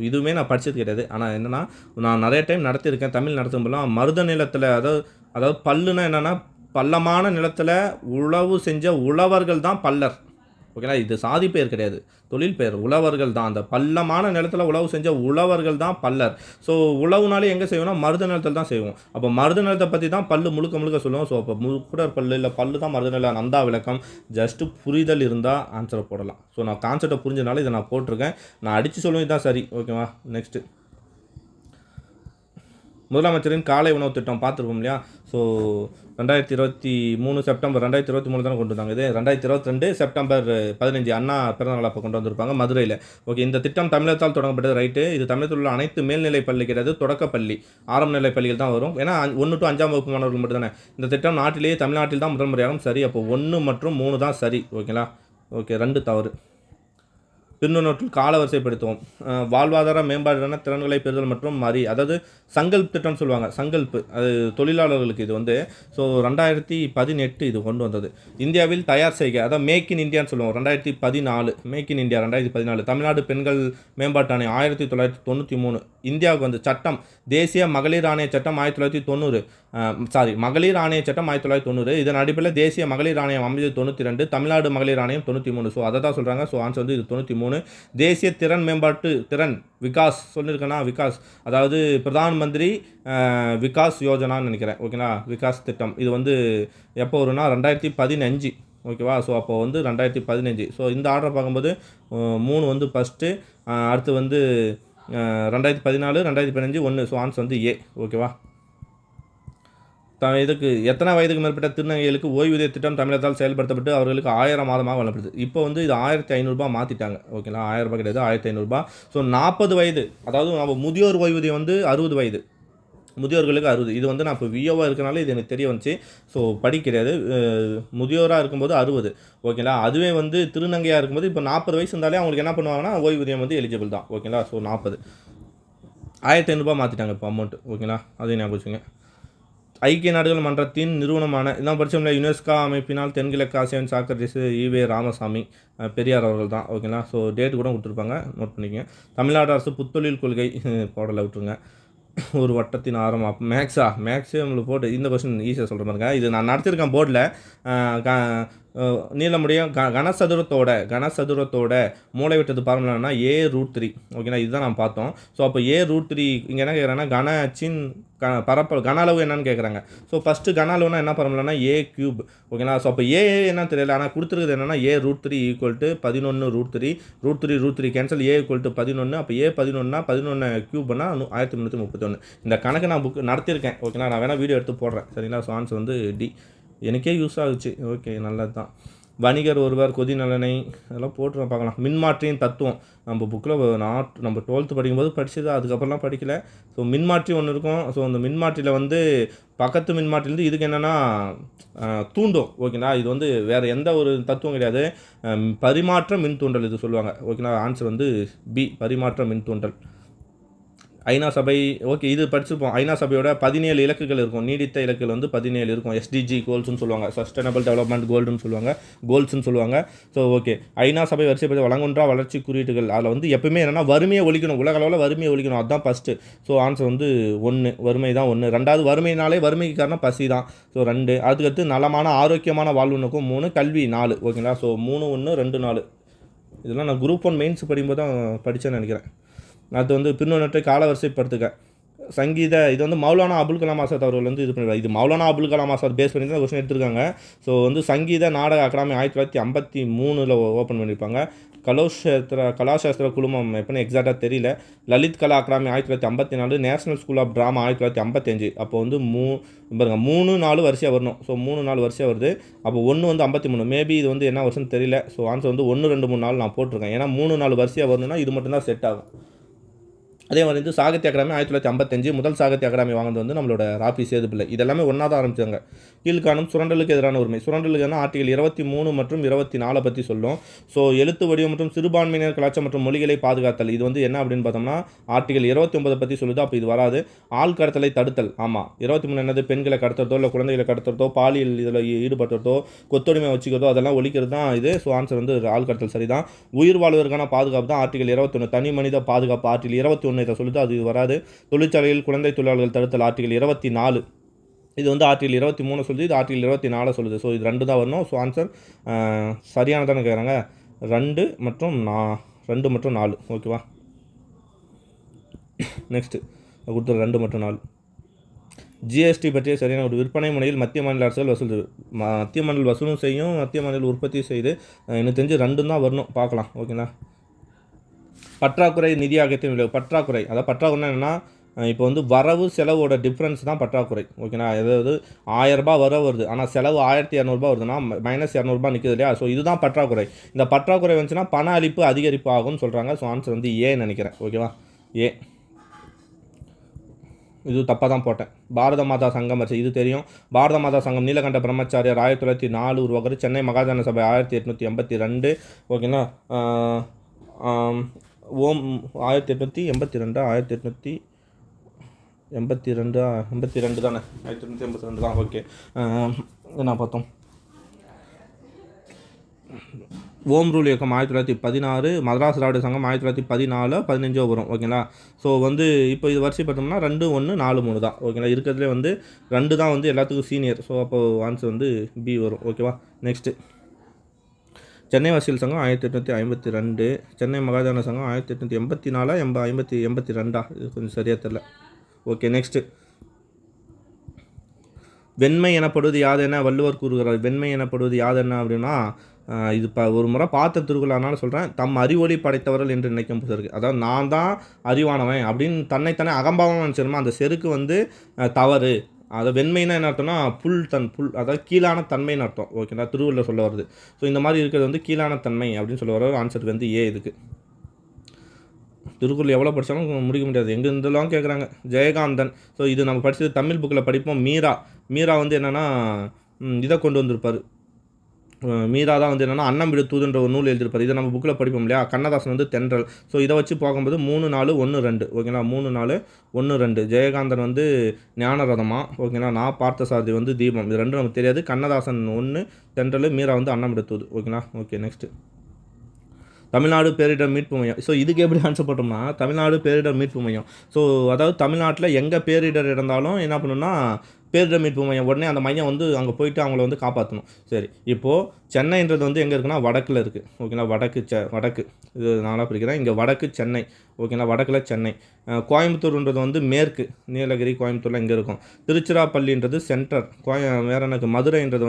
இதுவுமே நான் படித்தது கிடையாது. ஆனால் என்னென்னா நான் நிறைய டைம் நடத்தியிருக்கேன். தமிழ் நடத்தும்போதெல்லாம் மருத நிலத்தில், அதாவது பல்லுன்னா என்னென்னா பள்ளமான நிலத்தில் உழவு செஞ்ச உழவர்கள் தான் பல்லர். ஓகேங்களா? இது சாதி பெயர் கிடையாது, தொழில் பெயர். உழவர்கள் தான், அந்த பள்ளமான நிலத்தில் உழவு செஞ்ச உழவர்கள் தான் பல்லர். ஸோ உழவுனாலே எங்கே செய்வோம்னா மருத நிலத்தில் தான் செய்வோம். அப்போ மருத நிலத்தை பற்றி தான் பல்லு முழுக்க சொல்லுவோம். ஸோ அப்போ முக்குடர் பல்லு இல்லை பல்லு தான் மருத நில நந்தா விளக்கம். ஜஸ்ட்டு புரிதல் இருந்தால் ஆன்சரை போடலாம். ஸோ நான் கான்செப்டை புரிஞ்சதுனால இதை நான் போட்டிருக்கேன். நான் அடித்து சொல்லுவேன், இதுதான் சரி. ஓகேவா? நெக்ஸ்ட்டு முதலமைச்சரின் காலை உணவு திட்டம் பார்த்துருப்போம் இல்லையா? ஸோ 2023 செப்டம்பர் 2023 தானே கொண்டு வந்தாங்க. இது 2022 செப்டம்பர் 15 அண்ணா பிறந்தநாள் அப்போ கொண்டு வந்திருப்பாங்க மதுரையில். ஓகே, இந்த திட்டம் தமிழகத்தால் தொடங்கப்பட்டது, ரைட்டு. இது தமிழகத்தில் உள்ள அனைத்து மேல்நிலை பள்ளி கிடையாது, தொடக்கப்பள்ளி, ஆரம்ப நிலை பள்ளிகள் தான் வரும். ஏன்னா 1 to 5ஆம் வகுப்பு மாணவர்கள் மட்டும் தானே. இந்த திட்டம் நாட்டிலேயே தமிழ்நாட்டில் தான் முதல் முறையாகும். சரி, அப்போ 1 மற்றும் 3 தான் சரி. ஓகேங்களா? ஓகே, 2 தவறு. பின்னொற்றில் காலவரிசைப்படுத்துவோம். வாழ்வாதார மேம்பாடான திறன்களை பெறுதல் மற்றும் அதாவது சங்கல்ப் திட்டம் சொல்லுவாங்க. சங்கல்ப்பு அது தொழிலாளர்களுக்கு. இது வந்து ஸோ 2018 இது கொண்டு வந்தது. இந்தியாவில் தயார் செய்க, அதாவது மேக் இன் இந்தியான்னு சொல்லுவோம். 2014 மேக் இன் இந்தியா 2014. தமிழ்நாடு பெண்கள் மேம்பாட்டு ஆணையம் 1993. இந்தியாவுக்கு வந்து சட்டம் தேசிய மகளிர் ஆணைய சட்டம் 1990. மகளிர் ஆணைய சட்டம் 1990. இதன் அடிப்படையில் தேசிய மகளிர் ஆணையம் அமைச்சது 92. தமிழ்நாடு மகளிர் ஆணையம் 93. ஸோ அதை தான் சொல்கிறாங்க. ஸோ ஆன்சர் வந்து இது 93. தேசிய திறன் மேம்பாட்டு விகாஸ் சொல்லியிருக்கேன்னா விகாஸ், அதாவது பிரதான் மந்திரி விகாஸ் யோஜனான்னு நினைக்கிறேன். ஓகேங்களா? விகாஸ் திட்டம் இது வந்து எப்போ வரும்னா 2015. ஓகேவா? ஸோ அப்போ வந்து 2015. ஸோ இந்த ஆர்டரை பார்க்கும்போது 3 வந்து ஃபஸ்ட்டு, அடுத்து வந்து 2014, 2015, 1. ஸோ ஆன்சர் வந்து ஏ. ஓகேவா? இதுக்கு எத்தனை வயதுக்கு மேற்பட்ட திருநங்கைகளுக்கு ஓய்வூதிய திட்டம் தமிழகத்தால் செயல்படுத்தப்பட்டு அவர்களுக்கு 1000 மாதமாக வழங்கப்படுது. இப்போ வந்து இது 1500 மாற்றிட்டாங்க. ஓகேங்களா? 1000 ரூபாய் கிடையாது, 1500. ஸோ 40 வயது, அதாவது நம்ம முதியோர் ஓய்வூதியம் வந்து 60 வயது, முதியோர்களுக்கு 60. இது வந்து நான் இப்போ விஓவாக இருக்கனால இது எனக்கு தெரிய வந்துச்சு. ஸோ படி கிடையாது, முதியோராக இருக்கும்போது 60. ஓகேங்களா? அதுவே வந்து திருநங்கையாக இருக்கும்போது இப்போ 40 வயசு இருந்தாலே அவங்களுக்கு என்ன பண்ணுவாங்கன்னா ஓய்வூதியம் வந்து எலிஜிபிள் தான். ஓகேங்களா? ஸோ 40, 1500 மாற்றிட்டாங்க இப்போ அமௌண்ட்டு. ஓகேங்களா? அதையும் ஞாபகம் வச்சுங்க. ஐக்கிய நாடுகள் மன்றத்தின் நிறுவனமான இதான் படித்தோம்ல, யுனெஸ்கோ அமைப்பினால் தென்கிழக்கு ஆசியாவின் சாக்ரட்டிஸ் ஈவே ராமசாமி பெரியார் அவர்கள் தான். ஓகேங்களா? ஸோ டேட்டு கூட கொடுத்துருப்பாங்க, நோட் பண்ணிக்கங்க. தமிழ்நாடு அரசு புத்தொழில் கொள்கை போடலை, விட்டுருங்க. ஒரு வட்டத்தின் ஆரம் மேக்ஸே உங்களுக்கு போட்டு இந்த கொஸ்டின் ஈஸியாக சொல்கிற மாதிரிங்க. இது நான் நடத்திருக்கேன் போர்டில். நீளமுடியும் கனசதுரத்தோட மூளை விட்டது ஃபார்முலானா A√3. ஓகேங்களா? இதுதான் நான் பார்த்தோம். ஸோ அப்போ A√3 இங்கே என்ன கேட்குறாங்கன்னா கன அச்சின் பரப்பளவு கன அளவு என்னன்னு கேட்குறாங்க. ஸோ ஃபஸ்ட்டு கன அளவுனா என்ன ஃபார்முலானா A³ ஓகேங்களா? ஸோ அப்போ ஏ என்னன்னு தெரியல, ஆனால் கொடுத்துருக்குது என்னென்னா A√3 = 11√3. √3 cancel, A = 11. அப்போ A11னா 11 கியூப்னா 1331. இந்த கணக்கு நான் புக் நடத்தியிருக்கேன். ஓகேங்களா? நான் வேணால் வீடியோ எடுத்து போடுறேன். சரிங்களா? ஸோ ஆன்சர் வந்து டி. எனக்கே யூஸ் ஆகுச்சு. ஓகே, நல்லது தான். வணிகர் ஒருவர், கொதிநலனை அதெல்லாம் போட்டு பார்க்கலாம். மின்மாற்றியின் தத்துவம் நம்ம புக்கில் நம்ம 12th படிக்கும்போது படிச்சது, அதுக்கப்புறம்லாம் படிக்கல. ஸோ மின்மாற்றி ஒன்று இருக்கும். ஸோ அந்த மின்மாற்றியில் வந்து பக்கத்து மின்மாற்றிலேருந்து இதுக்கு என்னென்னா தூண்டும். ஓகேங்களா, இது வந்து வேறு எந்த ஒரு தத்துவம் கிடையாது. பரிமாற்ற மின் தூண்டல் இது சொல்லுவாங்க. ஓகேங்களா, ஆன்சர் வந்து பி, பரிமாற்ற மின் தூண்டல். ஐநா சபை, ஓகே, இது படிச்சிருப்போம். ஐநா சபையோட 17 இலக்குகள் இருக்கும். நீடித்த இலக்குகள் வந்து 17 இருக்கும். SDG கோல்ஸ்னு சொல்லுவாங்க, சஸ்டைனபிள் டெவலப்மெண்ட் கோல்டுன்னு சொல்லுவாங்க, கோல்ஸ்ன்னு சொல்லுவாங்க. ஸோ ஓகே, ஐநா சபை வரிசைப்படுத்த வழங்குன்றா வளர்ச்சி குறியீடுகள். அதில் வந்து எப்பவுமே என்னென்னா வறுமையை ஒழிக்கணும், உலக அளவில் வறுமையை ஒழிக்கணும், அதுதான் ஃபஸ்ட்டு. ஸோ ஆன்சர் வந்து 1, வறுமை தான் 1. ரெண்டாவது வறுமைனாலே வறுமைக்கு காரணம் பசி தான். ஸோ 2. அதுக்கடுத்து நலமான ஆரோக்கியமான வாழ்வுனுக்கும் 3, கல்வி 4. ஓகேங்களா, ஸோ 3, 1, 2, 4. இதெல்லாம் நான் குரூப் 1 மெயின்ஸ் படிக்கும்போது தான் படித்தேன்னு நினைக்கிறேன். அது வந்து பின்னொன்றை காலவரிசைப்படுத்துக சங்கீத, இது வந்து மௌலானா அபுல் கலாம் ஆசாத் அவர்கள் வந்து இது பண்ணிடுவாங்க. இது மௌலானா அபுல் கலாம் ஆசாத் பேஸ் பண்ணி தான் கொஸ்டின் எடுத்திருக்காங்க. ஸோ வந்து சங்கீத நாடக அகாடமி 1953 ஓப்பன் பண்ணியிருப்பாங்க. கலாசாஸ்திர குழுமம் எப்படின்னு எக்ஸாக்டாக தெரியல. Lalit Kala Akademi 1954, national school of drama 1955. அப்போ வந்து 3, 4 வரிசையாக வரணும். ஸோ 3, 4 வரிசையாக வருது. அப்போ 1 வந்து 53. மேபி இது வந்து என்ன வருஷம்னு தெரியல. ஸோ ஆன்சர் வந்து 1, 2, 3, 4 நான் போட்டிருக்கேன். ஏன்னா 3, 4 வரிசையாக வரணும்னா இது மட்டும்தான் செட் ஆகும். அதே மாதிரி வந்து சாகித்ய அகாடமி 1955, முதல் சாகித்ய அகாடமி வாங்கினது வந்து நம்மளோட ராபி சேதுப்பிள்ளை. இதெல்லாமே ஒன்றா தான் ஆரம்பித்தாங்க. கீழ்காணும் சுரண்டலுக்கு எதிரான உரிமை. சுரண்டலுக்கு ஆர்டிகல் 23 மற்றும் 24 பற்றி சொல்லும். ஸோ எழுத்து வடிவம் மற்றும் சிறுபான்மையினர் கலாச்சாரம் மற்றும் மொழிகளை பாதுகாத்தல், இது வந்து என்ன அப்படின்னு பார்த்தோம்னா ஆர்டிகல் 29 பற்றி சொல்லுது. அப்போ இது வராது. ஆள் கடத்தலை தடுத்தல். ஆமாம். 23 என்னது, பெண்களை கடத்துறதோ இல்லை குழந்தைகளை கடத்துறதோ பாலியல் இதில் ஈடுபடுறதோ கொத்தொடிமை வச்சுக்கிறதோ அதெல்லாம் ஒழிக்கிறது தான் இது. ஸோ ஆன்சர் வந்து ஆள் கடத்தல் சரிதான். உயிர் வாழ்வதற்கான பாதுகாப்பு தான் ஆர்டிகல் 21. தனி மனித பாதுகாப்பு ஆர்டிகல் 21 இதை சொல்லுது, அது வராது. தொழிற்சாலையில் குழந்தை தொழிலாளர்கள் தடுத்தல் ஆர்டிகல் 24. இது வந்து ஆர்டிகல் 23 சொல்லுது, இது ஆர்டிகல் 24 சொல்லுது. ஸோ இது 2 தான் வரணும். ஸோ ஆன்சர் சரியானதானு கேட்குறாங்க. 2 மற்றும் 4. ஓகேவா, நெக்ஸ்ட்டு கொடுத்துரு 2 மற்றும் 4. ஜிஎஸ்டி பற்றிய சரியான ஒரு விற்பனை முறையில் மத்திய மாநில அரசுகள் வசூல். மத்திய மாநில வசூலும் செய்யும், மத்திய மாநில உற்பத்தி செய்து. எனக்கு தெரிஞ்சு 2 தான் வரணும், பார்க்கலாம். ஓகேங்களா, பற்றாக்குறை நிதி ஆகியத்தின் விளைவு. பற்றாக்குறை, அதாவது பற்றாக்குறைனா என்னென்னா இப்போ வந்து வரவு செலவோட டிஃப்ரென்ஸ் தான் பற்றாக்குறை. ஓகேங்களா, அதாவது 1000 ரூபாய் வரவு வருது, ஆனால் செலவு 1200 வருதுன்னா -200 நிற்குது இல்லையா. ஸோ இதுதான் பற்றாக்குறை. இந்த பற்றாக்குறை வந்துச்சுன்னா பண அளிப்பு அதிகரிப்பு ஆகும்னு சொல்கிறாங்க. ஸோ ஆன்சர் வந்து ஏ நினைக்கிறேன். ஓகேவா, ஏ. இது தப்பாக தான் போட்டேன். பாரத மாதா சங்கம் வச்சு இது தெரியும். பாரத மாதா சங்கம் நீலகண்ட பிரம்மச்சாரியார் 1904 உருவாக்குது. சென்னை மகாஜன சபை 1882. ஓகேங்களா, ஓம் 1882 தானே, 1882 தான். ஓகே, என்ன பார்த்தோம். ஓம் ரூல் இயக்கம் 1916, மதராஸ் திராவிட சங்கம் 1914, 15 வரும். ஓகேங்களா, ஸோ வந்து இப்போ இது வரிசை பார்த்தோம்னா 2, 1, 4, 3 தான். ஓகேங்களா, இருக்கிறதுலே வந்து 2 தான் வந்து எல்லாத்துக்கும் சீனியர். ஸோ அப்போது ஆன்சர் வந்து பி வரும். ஓகேவா, நெக்ஸ்ட்டு சென்னை வசீல் சங்கம் 1852, சென்னை மகாஜன சங்கம் 1884, 82. இது கொஞ்சம் சரியாக தெரியல. ஓகே, நெக்ஸ்ட்டு வெண்மை எனப்படுவது யாதென வள்ளுவர் கூறுகிறார். வெண்மை எனப்படுவது யாதென்ன அப்படின்னா இது ஒரு முறை பார்த்த திருக்குறளானால சொல்கிறேன். தம் அறிவொளி படைத்தவர்கள் என்று நினைக்கும் இருக்குது. அதாவது நான் தான் அறிவானவன் அப்படின்னு தன்னைத்தானே அகம்பாவம் நினச்சிருமா, அந்த செருக்கு வந்து தவறு. அதை வெண்மைன்னா என்ன அர்த்தம்னா புல், அதாவது கீழான தன்மைன்னு அர்த்தம். ஓகேங்களா, திருவள்ளுவர் சொல்ல வருது. ஸோ இந்த மாதிரி இருக்கிறது வந்து கீழான தன்மை அப்படின்னு சொல்ல வர ஆன்சர் வந்து ஏ. இதுக்கு திருக்குறள் எவ்வளோ படித்தாலும் முடிக்க முடியாது, எங்கே இருந்தெல்லாம் கேட்குறாங்க. ஜெயகாந்தன். ஸோ இது நம்ம படித்தது தமிழ் புக்கில் படிப்போம். மீரா வந்து என்னென்னா இதை கொண்டு வந்திருப்பார். மீரா தான் வந்து என்னென்னா அன்னம் விடு தூதுன்ற ஒரு நூல் எழுதியிருப்பார். இதை நம்ம புக்கில் படிப்போம் இல்லையா. கண்ணதாசன் வந்து தென்றல். ஸோ இதை வச்சு பார்க்கும்போது 3, 4, 1, 2. ஓகேங்களா, 3, 4, 1, 2. ஜெயகாந்தன் வந்து ஞானரதமா. ஓகேங்களா, நான் பார்த்தசாரதி வந்து தீபம். இது 2 நமக்கு தெரியாது. கண்ணதாசன் 1, தென்றல். மீரா வந்து அன்னம் விடு தூது. ஓகேங்களா, ஓகே, நெக்ஸ்ட்டு தமிழ்நாடு பேரிடர் மீட்பு மையம். ஸோ இதுக்கு எப்படி ஆன்சர் போட்டோம்னா தமிழ்நாடு பேரிடர் மீட்பு மையம். ஸோ அதாவது தமிழ்நாட்டில் எங்கே பேரிடர் இருந்தாலும் என்ன பண்ணணும்னா பேரிடர் மீட்பு மையம் உடனே அந்த மையம் வந்து அங்கே போயிட்டு அவங்கள வந்து காப்பாற்றணும். சரி, இப்போது சென்னைன்றது வந்து எங்கே இருக்குன்னா வடக்கில் இருக்குது. ஓகேங்களா, வடக்கு இது நானாக பிரிக்கிறேன். இங்கே வடக்கு சென்னை. ஓகேங்களா, வடக்கில் சென்னை. கோயம்புத்தூர்ன்றது வந்து மேற்கு, நீலகிரி கோயம்புத்தூரில் இங்கே இருக்கும். திருச்சிராப்பள்ளின்றது சென்டர். வேறு எனக்கு மதுரைன்றது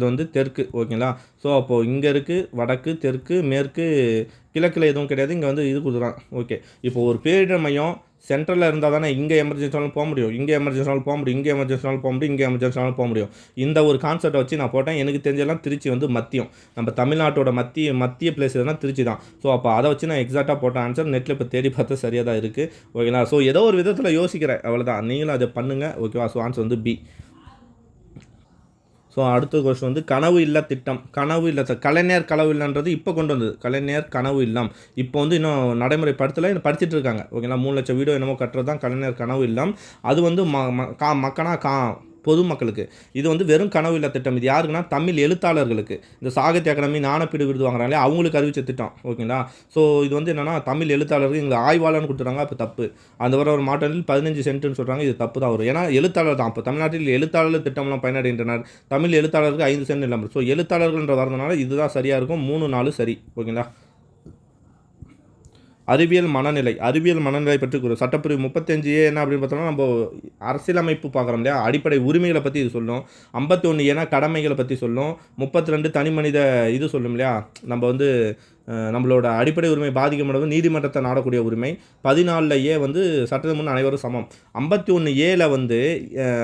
வந்து தெற்கு. ஓகேங்களா, ஸோ அப்போது இங்கே இருக்குது வடக்கு, தெற்கு, மேற்கு, கிழக்கில் எதுவும் கிடையாது. இங்கே வந்து இது கொடுத்துறான். ஓகே, இப்போ ஒரு பேரிடர் மையம் சென்ட்ரலில் இருந்தால் தானே இங்கே எமர்ஜென்சினாலும் போக முடியும், இங்கே எமர்ஜென்சினாலும் போக முடியும், இங்கே எமர்ஜென்சினாலும் போக முடியும், இங்கே எமர்ஜென்சினாலும் போக முடியும். இந்த ஒரு கான்செப்டை வச்சு நான் போட்டேன். எனக்கு தெரிஞ்செல்லாம் திருச்சி வந்து மத்தியம், நம்ம தமிழ்நாட்டோட மத்திய பிளேஸ் எதுனா திருச்சி தான். ஸோ அப்போ அதை வச்சு நான் எக்ஸாக்டாக போட்டேன் ஆன்சர். நெட்டில் இப்போ தேடி பார்த்தா சரியாக தான் இருக்குது. ஓகேங்களா? ஸோ ஏதோ ஒரு விதத்தில் யோசிக்கிறேன், அவ்வளோதான். நீங்களும் அதை பண்ணுங்கள். ஓகேவா? ஸோ ஆன்சர் வந்து பி. ஸோ அடுத்த கொஸ்டின் வந்து கனவு இல்ல திட்டம். கனவு இல்ல கலைஞர் கனவு இல்லைன்றது இப்போ கொண்டு வந்தது. கலைஞர் கனவு இல்லம் இப்போ வந்து இன்னும் நடைமுறை படுத்தலை, இன்னும் படிச்சுட்டு இருக்காங்க. ஓகேங்களா? 3 லட்சம் வீடோ என்னமோ கட்டுறது தான் கலைஞர் கனவு இல்லம். அது வந்து மக்கனா பொதுமக்களுக்கு. இது வந்து வெறும் கனவு இல்ல திட்டம். இது யாருக்குன்னா தமிழ் எழுத்தாளர்களுக்கு. இந்த சாகித்ய அகாடமி ஞானப்பீடு விருது வாங்குறாங்களே அவங்களுக்கு அறிவிச்ச திட்டம். ஓகேங்களா? ஸோ இது வந்து என்னென்னா தமிழ் எழுத்தாளர்கள் எங்களை ஆய்வாளர்னு கொடுத்துறாங்க. அப்போ தப்பு. அந்த ஒரு மாடலில் 15 சென்ட்டுன்னு சொல்கிறாங்க. இது தப்பு தான் வரும். ஏன்னா எழுத்தாளர் தான். இப்போ தமிழ்நாட்டில் எழுத்தாளர் திட்டம்லாம் பயனடைகின்றனர். தமிழ் எழுத்தாளருக்கு 5 சென்ட் இல்லாமல். ஸோ எழுத்தாளர்கள்ன்ற வரதுனால இதுதான் சரியாக இருக்கும். 3, 4 சரி. ஓகேங்களா? அறிவியல் மனநிலை பற்றி கூறும். சட்டப்பிரிவு 35A என்ன அப்படின்னு பார்த்தோம்னா, நம்ம அரசியலமைப்பு பார்க்குறோம் இல்லையா, அடிப்படை உரிமைகளை பற்றி இது சொல்லும். 51 ஏன்னா கடமைகளை பற்றி சொல்லும். 32 தனி மனித இது சொல்லும் இல்லையா, நம்ம வந்து நம்மளோட அடிப்படை உரிமை பாதிக்கப்படும் நீதிமன்றத்தை நாடக்கூடிய உரிமை. 14A வந்து சட்டத்தின் முன் அனைவரும் சமம். 51A வந்து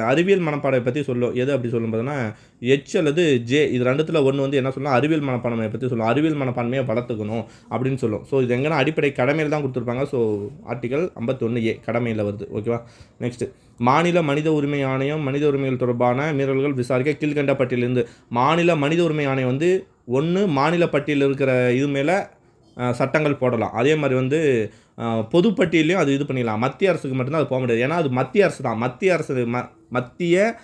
அறிவியல் மனப்பாடை பற்றி சொல்லும். எது அப்படி சொல்லும் பார்த்தோன்னா H அல்லது J, இது ரெண்டுத்தில் ஒன்று வந்து என்ன சொல்லலாம், அறிவியல் மனப்பான்மையை பற்றி சொல்லும். அறிவியல் மனப்பான்மையை வளர்த்துக்கணும் அப்படின்னு சொல்லும். ஸோ இது எங்கன்னா அடிப்படை கடமையில் தான் கொடுத்துருப்பாங்க. ஸோ ஆர்டிகல் 51A கடமையில் வருது. ஓகேவா? நெக்ஸ்ட்டு மாநில மனித உரிமை ஆணையம் மனித உரிமைகள் தொடர்பான மீறல்கள் விசாரிக்க கீழ்கண்ட பட்டியலிருந்து. மாநில மனித உரிமை ஆணையம் வந்து ஒன்று மாநில பட்டியலில் இருக்கிற இது மேலே சட்டங்கள் போடலாம். அதே மாதிரி வந்து பொதுப்பட்டியலையும் அது இது பண்ணிடலாம். மத்திய அரசுக்கு மட்டும்தான் அது போக முடியாது. ஏன்னா அது மத்திய அரசு தான். மத்திய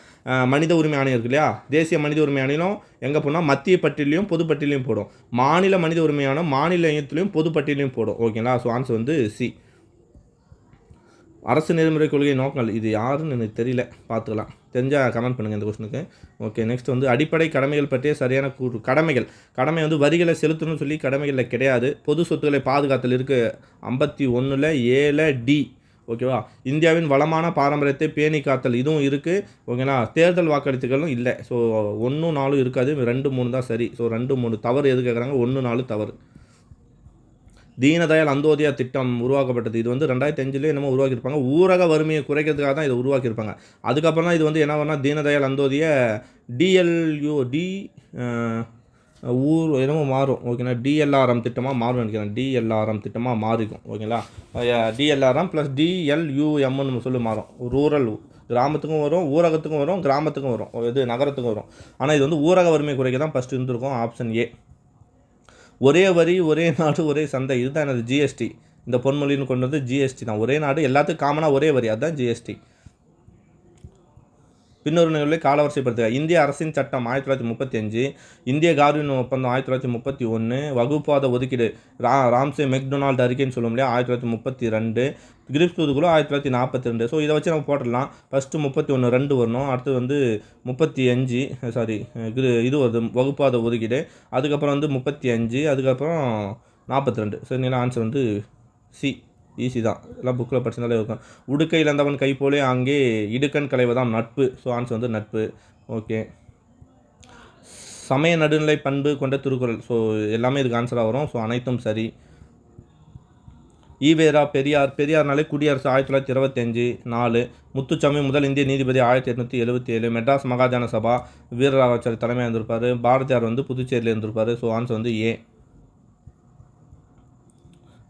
மனித உரிமை ஆணையம் இருக்கு இல்லையா, தேசிய மனித உரிமை ஆணையம் எங்கே போனால் மத்திய பட்டியலையும் பொதுப்பட்டியலையும் போடும். மாநில மனித உரிமை ஆணையம் மாநிலத்திலையும் பொதுப்பட்டியலையும் போடும். ஓகேங்களா? ஸோ ஆன்சர் வந்து சி. அரசு நெறிமுறை கொள்கை நோக்கங்கள். இது யாருன்னு எனக்கு தெரியல, பார்த்துக்கலாம். தெரிஞ்சால் கமெண்ட் பண்ணுங்கள் இந்த கொஸ்டினுக்கு. ஓகே, நெக்ஸ்ட் வந்து அடிப்படை கடமைகள் பற்றிய சரியான கூறு. கடமை வந்து வரிகளை செலுத்தணும்னு சொல்லி கடமைகளில் கிடையாது. பொது சொத்துக்களை பாதுகாத்தல் இருக்குது 51ல் 7D. ஓகேவா? இந்தியாவின் வளமான பாரம்பரியத்தை பேணி காத்தல் இதுவும் இருக்குது. ஓகேங்களா? தேர்தல் வாக்களித்துகளும் இல்லை. ஸோ 1, 4 இருக்காது. 2, 3 தான் சரி. ஸோ 2, 3 தவறு. எது கேட்குறாங்க? 1, 4 தவறு. தீனதயாள் அந்தோதயா திட்டம் உருவாக்கப்பட்டது. இது வந்து 2005 என்னமோ உருவாக்கியிருப்பாங்க. ஊரக வறுமையை குறைக்கிறதுக்காக தான் இதை உருவாக்கியிருப்பாங்க. அதுக்கப்புறம் தான் இது வந்து என்ன பண்ணால் தீனதயாள் அந்தோதய என்னமோ மாறும். ஓகேங்களா? DLRM திட்டமாக மாறும் நினைக்கிறேன். DLRM திட்டமாக மாறிக்கும். ஓகேங்களா? DLRM + DLUMன்னு சொல்லி மாறும். ரூரல் கிராமத்துக்கும் வரும், ஊரகத்துக்கும் வரும், கிராமத்துக்கும் வரும், இது நகரத்துக்கும் வரும். ஆனால் இது வந்து ஊரக வறுமை குறைக்க தான் ஃபஸ்ட்டு இருந்திருக்கும். Option A. ஒரே வரி ஒரே நாடு ஒரே சந்தை. இதுதான் எனது ஜிஎஸ்டி. இந்த பொன்மொழின்னு கொண்டு வந்து ஜிஎஸ்டி தான். ஒரே நாடு எல்லாத்துக்கும் காமனாக ஒரே வரி, அதுதான் ஜிஎஸ்டி. பின்னொரு நிகழ்வை காலவரிசைப்படுத்துக. இந்திய அரசின் சட்டம் 1935, இந்திய கார்வின் ஒப்பந்தம் 1931, வகுப்பாத ஒதுக்கீடு ராம்சே மெக்டொனால்டு அறிக்கைன்னு சொல்லும் இல்லையா 1932, கிரிப்ஸ் தூதுக்குழு 1942. ஸோ இதை வச்சு நம்ம போட்டுடலாம். ஃபஸ்ட்டு 31 2 வரணும். அடுத்தது வந்து 35 இது வருது வகுப்பாத ஒதுக்கீடு. அதுக்கப்புறம் வந்து 35, அதுக்கப்புறம் 42. ஸோ நீங்களா ஆன்சர் வந்து சி. ஈஸி தான், எல்லாம் புக்கில் படிச்சிருந்தாலே இருக்கும். உடுக்கை இழந்தவன் கை போலே அங்கே இடுக்கண் களைவதாம் நட்பு. ஸோ ஆன்சர் வந்து நட்பு. ஓகே. சமய நடுநிலை பண்பு கொண்ட திருக்குறள். ஸோ எல்லாமே இதுக்கு ஆன்சராக வரும். ஸோ அனைத்தும் சரி. ஈவேரா பெரியார்னாலே குடியரசு 1925 4. முத்துச்சாமி முதல் இந்திய நீதிபதி 1877. மெட்ராஸ் மகாஜன சபா வீரராகவச்சாரி தலைமையாக இருந்திருப்பார். பாரதியார் வந்து புதுச்சேரியில் இருந்திருப்பார். ஸோ ஆன்சர் வந்து ஏ.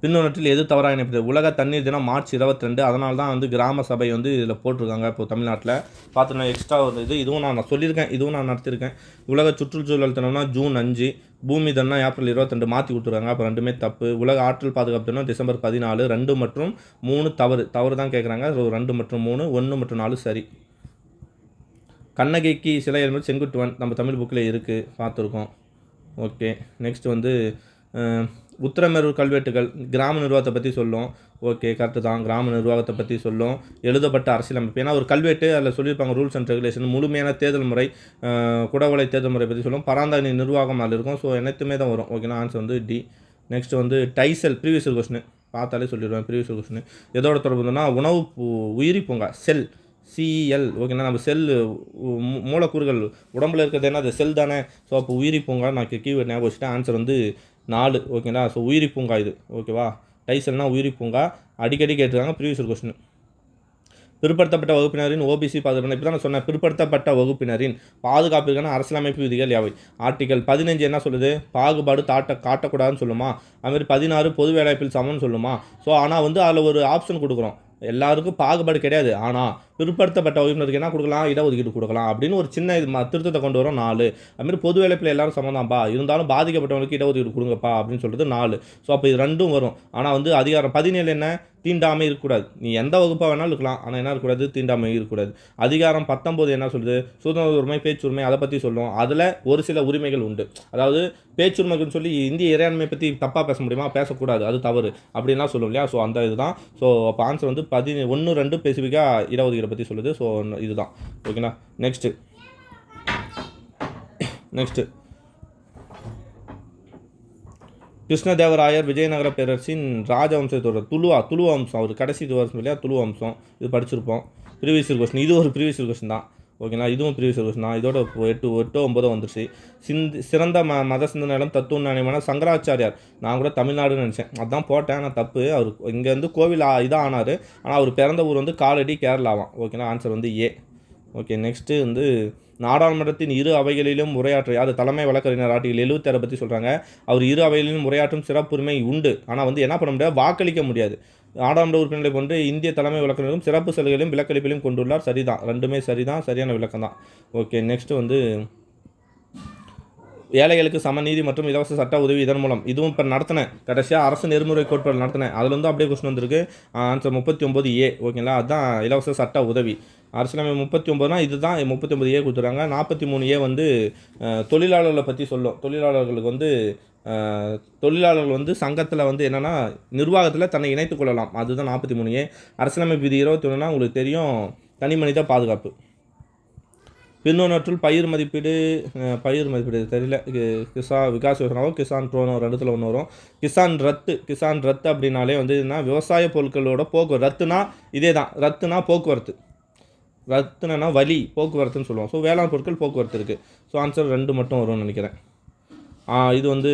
பின்னொன்றில் எது தவறாக இணைப்பது? உலக தண்ணீர் தினம் மார்ச் 22. அதனால தான் வந்து கிராம சபை வந்து இதில் போட்டிருக்காங்க. இப்போ தமிழ்நாட்டில் பார்த்தோன்னா எக்ஸ்ட்ரா ஒரு இதுவும் நான் சொல்லியிருக்கேன், இதுவும் நான் நடத்தியிருக்கேன். உலக சுற்றுச்சூழல் தினம்னா ஜூன் 5, பூமி தினம்னா ஏப்ரல் 22 மாற்றி கொடுத்துருக்காங்க. அப்போ ரெண்டுமே தப்பு. உலக ஆற்றல் பாதுகாப்பு தினம் டிசம்பர் 14. 2 மற்றும் 3 தவறு தான் கேட்குறாங்க. 2 மற்றும் 3, 1 மற்றும் 4 சரி. கண்ணகிக்கு சிலை என்பது செங்குட்டுவன் நம்ம தமிழ் புக்கில் இருக்குது, பார்த்துருக்கோம். ஓகே. நெக்ஸ்ட் வந்து உத்திரமேரூர் கல்வெட்டுகள் கிராம நிர்வாகத்தை பற்றி சொல்லும். ஓகே, கரெக்டு தான். கிராம நிர்வாகத்தை பற்றி சொல்லும். எழுதப்பட்ட அரசியலமைப்பு, ஏன்னா ஒரு கல்வெட்டு அதில் சொல்லியிருப்பாங்க ரூல்ஸ் அண்ட் ரெகுலேஷன். முழுமையான தேர்தல் முறை, குடவலை தேர்தல் முறை பற்றி சொல்லும். பராந்தகனி நிர்வாகம் அதில் இருக்கும். ஸோ அனைத்துமே தான் வரும். ஓகேனா ஆன்சர் வந்து டி. நெக்ஸ்ட் வந்து டைசெல் ப்ரீவியஸ் கொஸ்டின் பார்த்தாலே சொல்லிடுவேன். ப்ரீவியஸ் கொஸ்டின் எதோட தொடர்புனா உணவு உயிரி பூங்கா செல் சிஎல். ஓகேண்ணா, நம்ம செல் மூலக்கூறுகள் உடம்புல இருக்கிறது என்ன அது செல் தானே. ஸோ அப்போ உயிரி பூங்கா நான் கீவேர்ட் ஞாபகம் வச்சுட்டேன். ஆன்சர் வந்து 4 ஓகேங்களா. ஸோ உயிரி பூங்கா இது ஓகேவா. டைசல்னா உயிரி பூங்கா அடிக்கடி கேட்டிருக்காங்க ப்ரீவியஸ் கொஸ்டின். பிற்படுத்தப்பட்ட வகுப்பினரின் ஓபிசி பாதுகாப்பு இப்போ தான் நான் சொன்னேன். பிற்படுத்தப்பட்ட வகுப்பினரின் பாதுகாப்பிற்கான அரசியலமைப்பு விதிகள் யாவை? ஆர்டிகல் 15 என்ன சொல்லுது? பாகுபாடு காட்டக்கூடாதுன்னு சொல்லுமா. அதுமாதிரி 16 பொது வேலைவாய்ப்பில் சமம்னு சொல்லுமா. ஸோ ஆனால் வந்து அதில் ஒரு ஆப்ஷன் கொடுக்குறோம், எல்லாருக்கும் பாகுபாடு கிடையாது, ஆனால் பிற்படுத்தப்பட்ட வகுப்பினருக்கு என்ன கொடுக்கலாம், இடஒதுக்கீடு கொடுக்கலாம் அப்படின்னு ஒரு சின்ன திருத்தத்தை கொண்டு வரோம் 4. அதுமாதிரி பொது வேலைப்பில் எல்லாரும் சமந்தான்ப்பா, இருந்தாலும் பாதிக்கப்பட்டவங்களுக்கு இடஒதுக்கீடு கொடுங்கப்பா அப்படின்னு சொல்லிட்டு 4. ஸோ அப்போ இது ரெண்டும் வரும். ஆனால் வந்து அதிகாரம் 17 என்ன, தீண்டாமை இருக்கக்கூடாது. நீ எந்த வகுப்பாக வேணாலும் இருக்கலாம், ஆனால் என்ன இருக்கக்கூடாது, தீண்டாமை இருக்கக்கூடாது. அதிகாரம் 19 என்ன சொல்லுது, சுதந்திர உரிமை பேச்சுரிமை அதை பற்றி சொல்லும். அதில் ஒரு சில உரிமைகள் உண்டு. அதாவது பேச்சுரிமைக்குன்னு சொல்லி இந்திய இறையாண்மை பற்றி தப்பாக பேச முடியுமா, பேசக்கூடாது, அது தவறு அப்படின்லாம் சொல்லும் இல்லையா. ஸோ அந்த இதுதான். ஸோ அப்போ ஆன்சர் வந்து 1, 2 ஸ்பெசிஃபிக்காக இடஒதுக்கீடு பற்றி சொல்லுது. ஸோ இதுதான் ஓகேண்ணா. நெக்ஸ்ட்டு கிருஷ்ணதேவராயர் விஜயநகர பேரரசின் ராஜவம்சத்தோட துளு வம்சம், அவர் கடைசி இது வருஷம் இல்லையா, துளு வம்சம், இது படிச்சிருப்போம். ப்ரீவியஸ் கொஸ்டின், இது ஒரு ப்ரீவியஸ் கொஸ்டின் தான் ஓகேங்களா. இதுவும் ப்ரீவியஸ் கொஸ்டின் தான். இதோட 8 9 வந்துருச்சு. சிறந்த மத சிந்தனையிலும் தத்துவ ஞானமான சங்கராச்சாரியார். நான் கூட தமிழ்நாடுன்னு நினச்சேன், அதான் போட்டேன், ஆனால் தப்பு. அவர் இங்கேருந்து கோவில் இதாக ஆனார், ஆனால் அவர் பிறந்த ஊர் வந்து காலடி கேரளாவாம் ஓகேங்களா. ஆன்சர் வந்து ஏ. ஓகே. நெக்ஸ்ட்டு வந்து நாடாளுமன்றத்தின் இரு அவைகளிலும் உரையாற்ற, அது தலைமை வழக்கறிஞர் ஆர்டிகல் 76 பற்றி சொல்கிறாங்க. அவர் இரு அவைகளிலும் உரையாற்றும் சிறப்புரிமை உண்டு, ஆனால் வந்து என்ன பண்ண முடியாது, வாக்களிக்க முடியாது. நாடாளுமன்ற உறுப்பினர்களை கொண்டு இந்திய தலைமை வழக்கறிஞரும் சிறப்பு சலுகைகளையும் விலக்களிப்பிலையும் கொண்டுள்ளார். சரிதான், ரெண்டுமே சரிதான், சரியான விளக்கம் தான். ஓகே. நெக்ஸ்ட்டு வந்து ஏழைகளுக்கு சம நீதி மற்றும் இலவச சட்ட உதவி, இதன் மூலம் இதுவும் இப்போ நடத்தினேன், கடைசியாக அரசு நெறிமுறை கோட்பாடு நடத்தினேன், அதில் வந்து அப்படியே கொஸ்டின் வந்திருக்கு. ஆன்சர் 39 ஏ ஓகேங்களா. அதுதான் இலவச சட்ட உதவி. அரசியலமைப்பு 39னா இதுதான் 39 ஏ கொடுத்துறாங்க. 43 ஏ வந்து தொழிலாளர்களை பற்றி சொல்லும். தொழிலாளர்களுக்கு வந்து தொழிலாளர்கள் வந்து சங்கத்தில் வந்து என்னென்னா நிர்வாகத்தில் தன்னை இணைத்துக் கொள்ளலாம், அதுதான் 43 ஏ. அரசியலமைப்பு விதி 21னா உங்களுக்கு தெரியும், தனி மனித பாதுகாப்பு. பின்னொன்றுள் பயிர் மதிப்பீடு தெரியல, விகாஸ் யோசனாவோ கிசான் ப்ரோனோ ரெண்டுத்தில் ஒன்று வரும். கிசான் ரத்து அப்படின்னாலே வந்து என்ன, விவசாய பொருட்களோட போக்குவரத்து. ரத்துனா இதே தான், ரத்துனா போக்குவரத்து, ரத்துனா வழி, போக்குவரத்துன்னு சொல்லுவோம். ஸோ வேளாண் பொருட்கள் போக்குவரத்து இருக்குது. ஸோ ஆன்சர் 2 மட்டும் வரும்னு நினைக்கிறேன். இது வந்து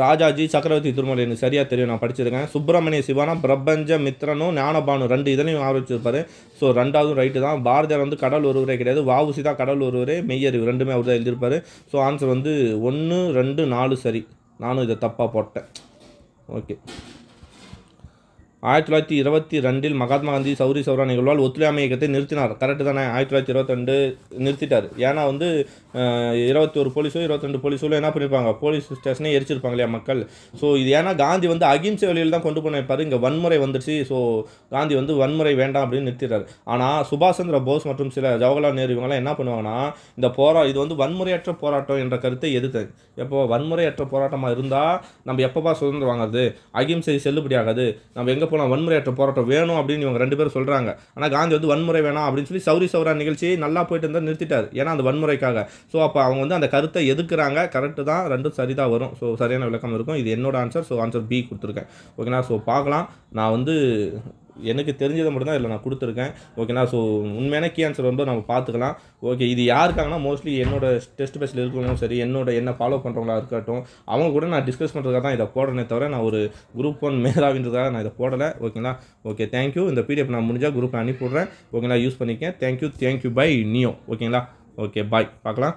ராஜாஜி சக்கரவர்த்தி திருமலை, எனக்கு சரியாக தெரியும், நான் படிச்சிருக்கேன். சுப்பிரமணிய சிவானா பிரபஞ்ச மித்ரனும் ஞானபானு 2 இதனையும் ஆரம்பிச்சிருப்பாரு. ஸோ 2வது ரைட்டு தான். பாரதியார் வந்து கடல் ஒருவரே கிடையாது, வஉசி தான் கடல் ஒருவரே, மெய்யறிவு ரெண்டுமே அவர் தான் எழுதியிருப்பார். ஸோ ஆன்சர் வந்து 1 2 4 சரி. நானும் இதை தப்பாக போட்டேன். ஓகே. 1922 மகாத்மா காந்தி சௌரி சௌரா நிகழ்வால் ஒத்துழையாமை இயக்கத்தை நிறுத்தினார். கரெக்டு தானே. 1922 நிறுத்திட்டார். ஏன்னா வந்து 21 போலீஸோ 22 போலீஸோ என்ன பண்ணியிருப்பாங்க, போலீஸ் ஸ்டேஷனே எரிச்சிருப்பாங்க இல்லையா மக்கள். ஸோ இது ஏன்னா காந்தி வந்து அகிம்சை வழியில் தான் கொண்டு போனிருப்பார். இங்கே வன்முறை வந்துடுச்சு. ஸோ காந்தி வந்து வன்முறை வேண்டாம் அப்படின்னு நிறுத்திட்டார். ஆனால் சுபாஷ் சந்திர போஸ் மற்றும் சில ஜவஹர்லால் நேரு இவங்கெல்லாம் என்ன பண்ணுவாங்கன்னா, இந்த இது வந்து வன்முறையற்ற போராட்டம் என்ற கருத்தை எதிர்த்தது. எப்போ வன்முறையற்ற போராட்டமாக இருந்தால் நம்ம எப்பப்பா சுதந்திரம் வாங்குறது, அகிம்சை செல்லுபடியாகாது, நம்ம எங்கே போனால் வன்முறையற்ற போராட்டம் வேணும் அப்படின்னு இவங்க 2 பேரும் சொல்கிறாங்க. ஆனால் காந்தி வந்து வன்முறை வேணாம் அப்படின்னு சொல்லி சௌரி சௌரா நிகழ்ச்சியை நல்லா போயிட்டு இருந்தால் நிறுத்திட்டார், ஏன்னா அந்த வன்முறைக்காக. ஸோ அப்போ அவங்க வந்து அந்த கருத்தை எதுக்குறாங்க. கரெக்டு தான், 2 சரிதான் வரும். ஸோ சரியான விளக்கம் இருக்கும். இது என்னோட ஆன்சர். ஸோ ஆன்சர் பி கொடுத்துருக்கேன் ஓகேண்ணா. ஸோ பார்க்கலாம், நான் வந்து எனக்கு தெரிஞ்சதை மட்டும் தான் இதில் நான் கொடுத்துருக்கேன் ஓகேண்ணா. ஸோ உண்மையான கீ ஆன்சர் வந்து நம்ம பார்த்துக்கலாம். ஓகே. இது யாருக்காங்கன்னா மோஸ்ட்லி என்னோட டெஸ்ட் பேஸில் இருக்கணும், சரி என்ன ஃபாலோ பண்ணுறவங்களா இருக்கட்டும், அவங்க கூட நான் டிஸ்கஸ் பண்ணுறதுக்காக தான் இதை போடுறேனே தவிர நான் ஒரு குரூப் 1 மேலாவின்றதுக்காக நான் இதை போடலை ஓகேங்களா. ஓகே. தேங்க்யூ. இந்த பிடிஎஃப் நான் முடிஞ்சால் குரூப்பில் அனுப்பிவிட்றேன் ஓகேங்களா. யூஸ் பண்ணிக்கேன். தேங்க்யூ பை நியோ ஓகேங்களா. ஓகே பாய், பார்க்கலாம்.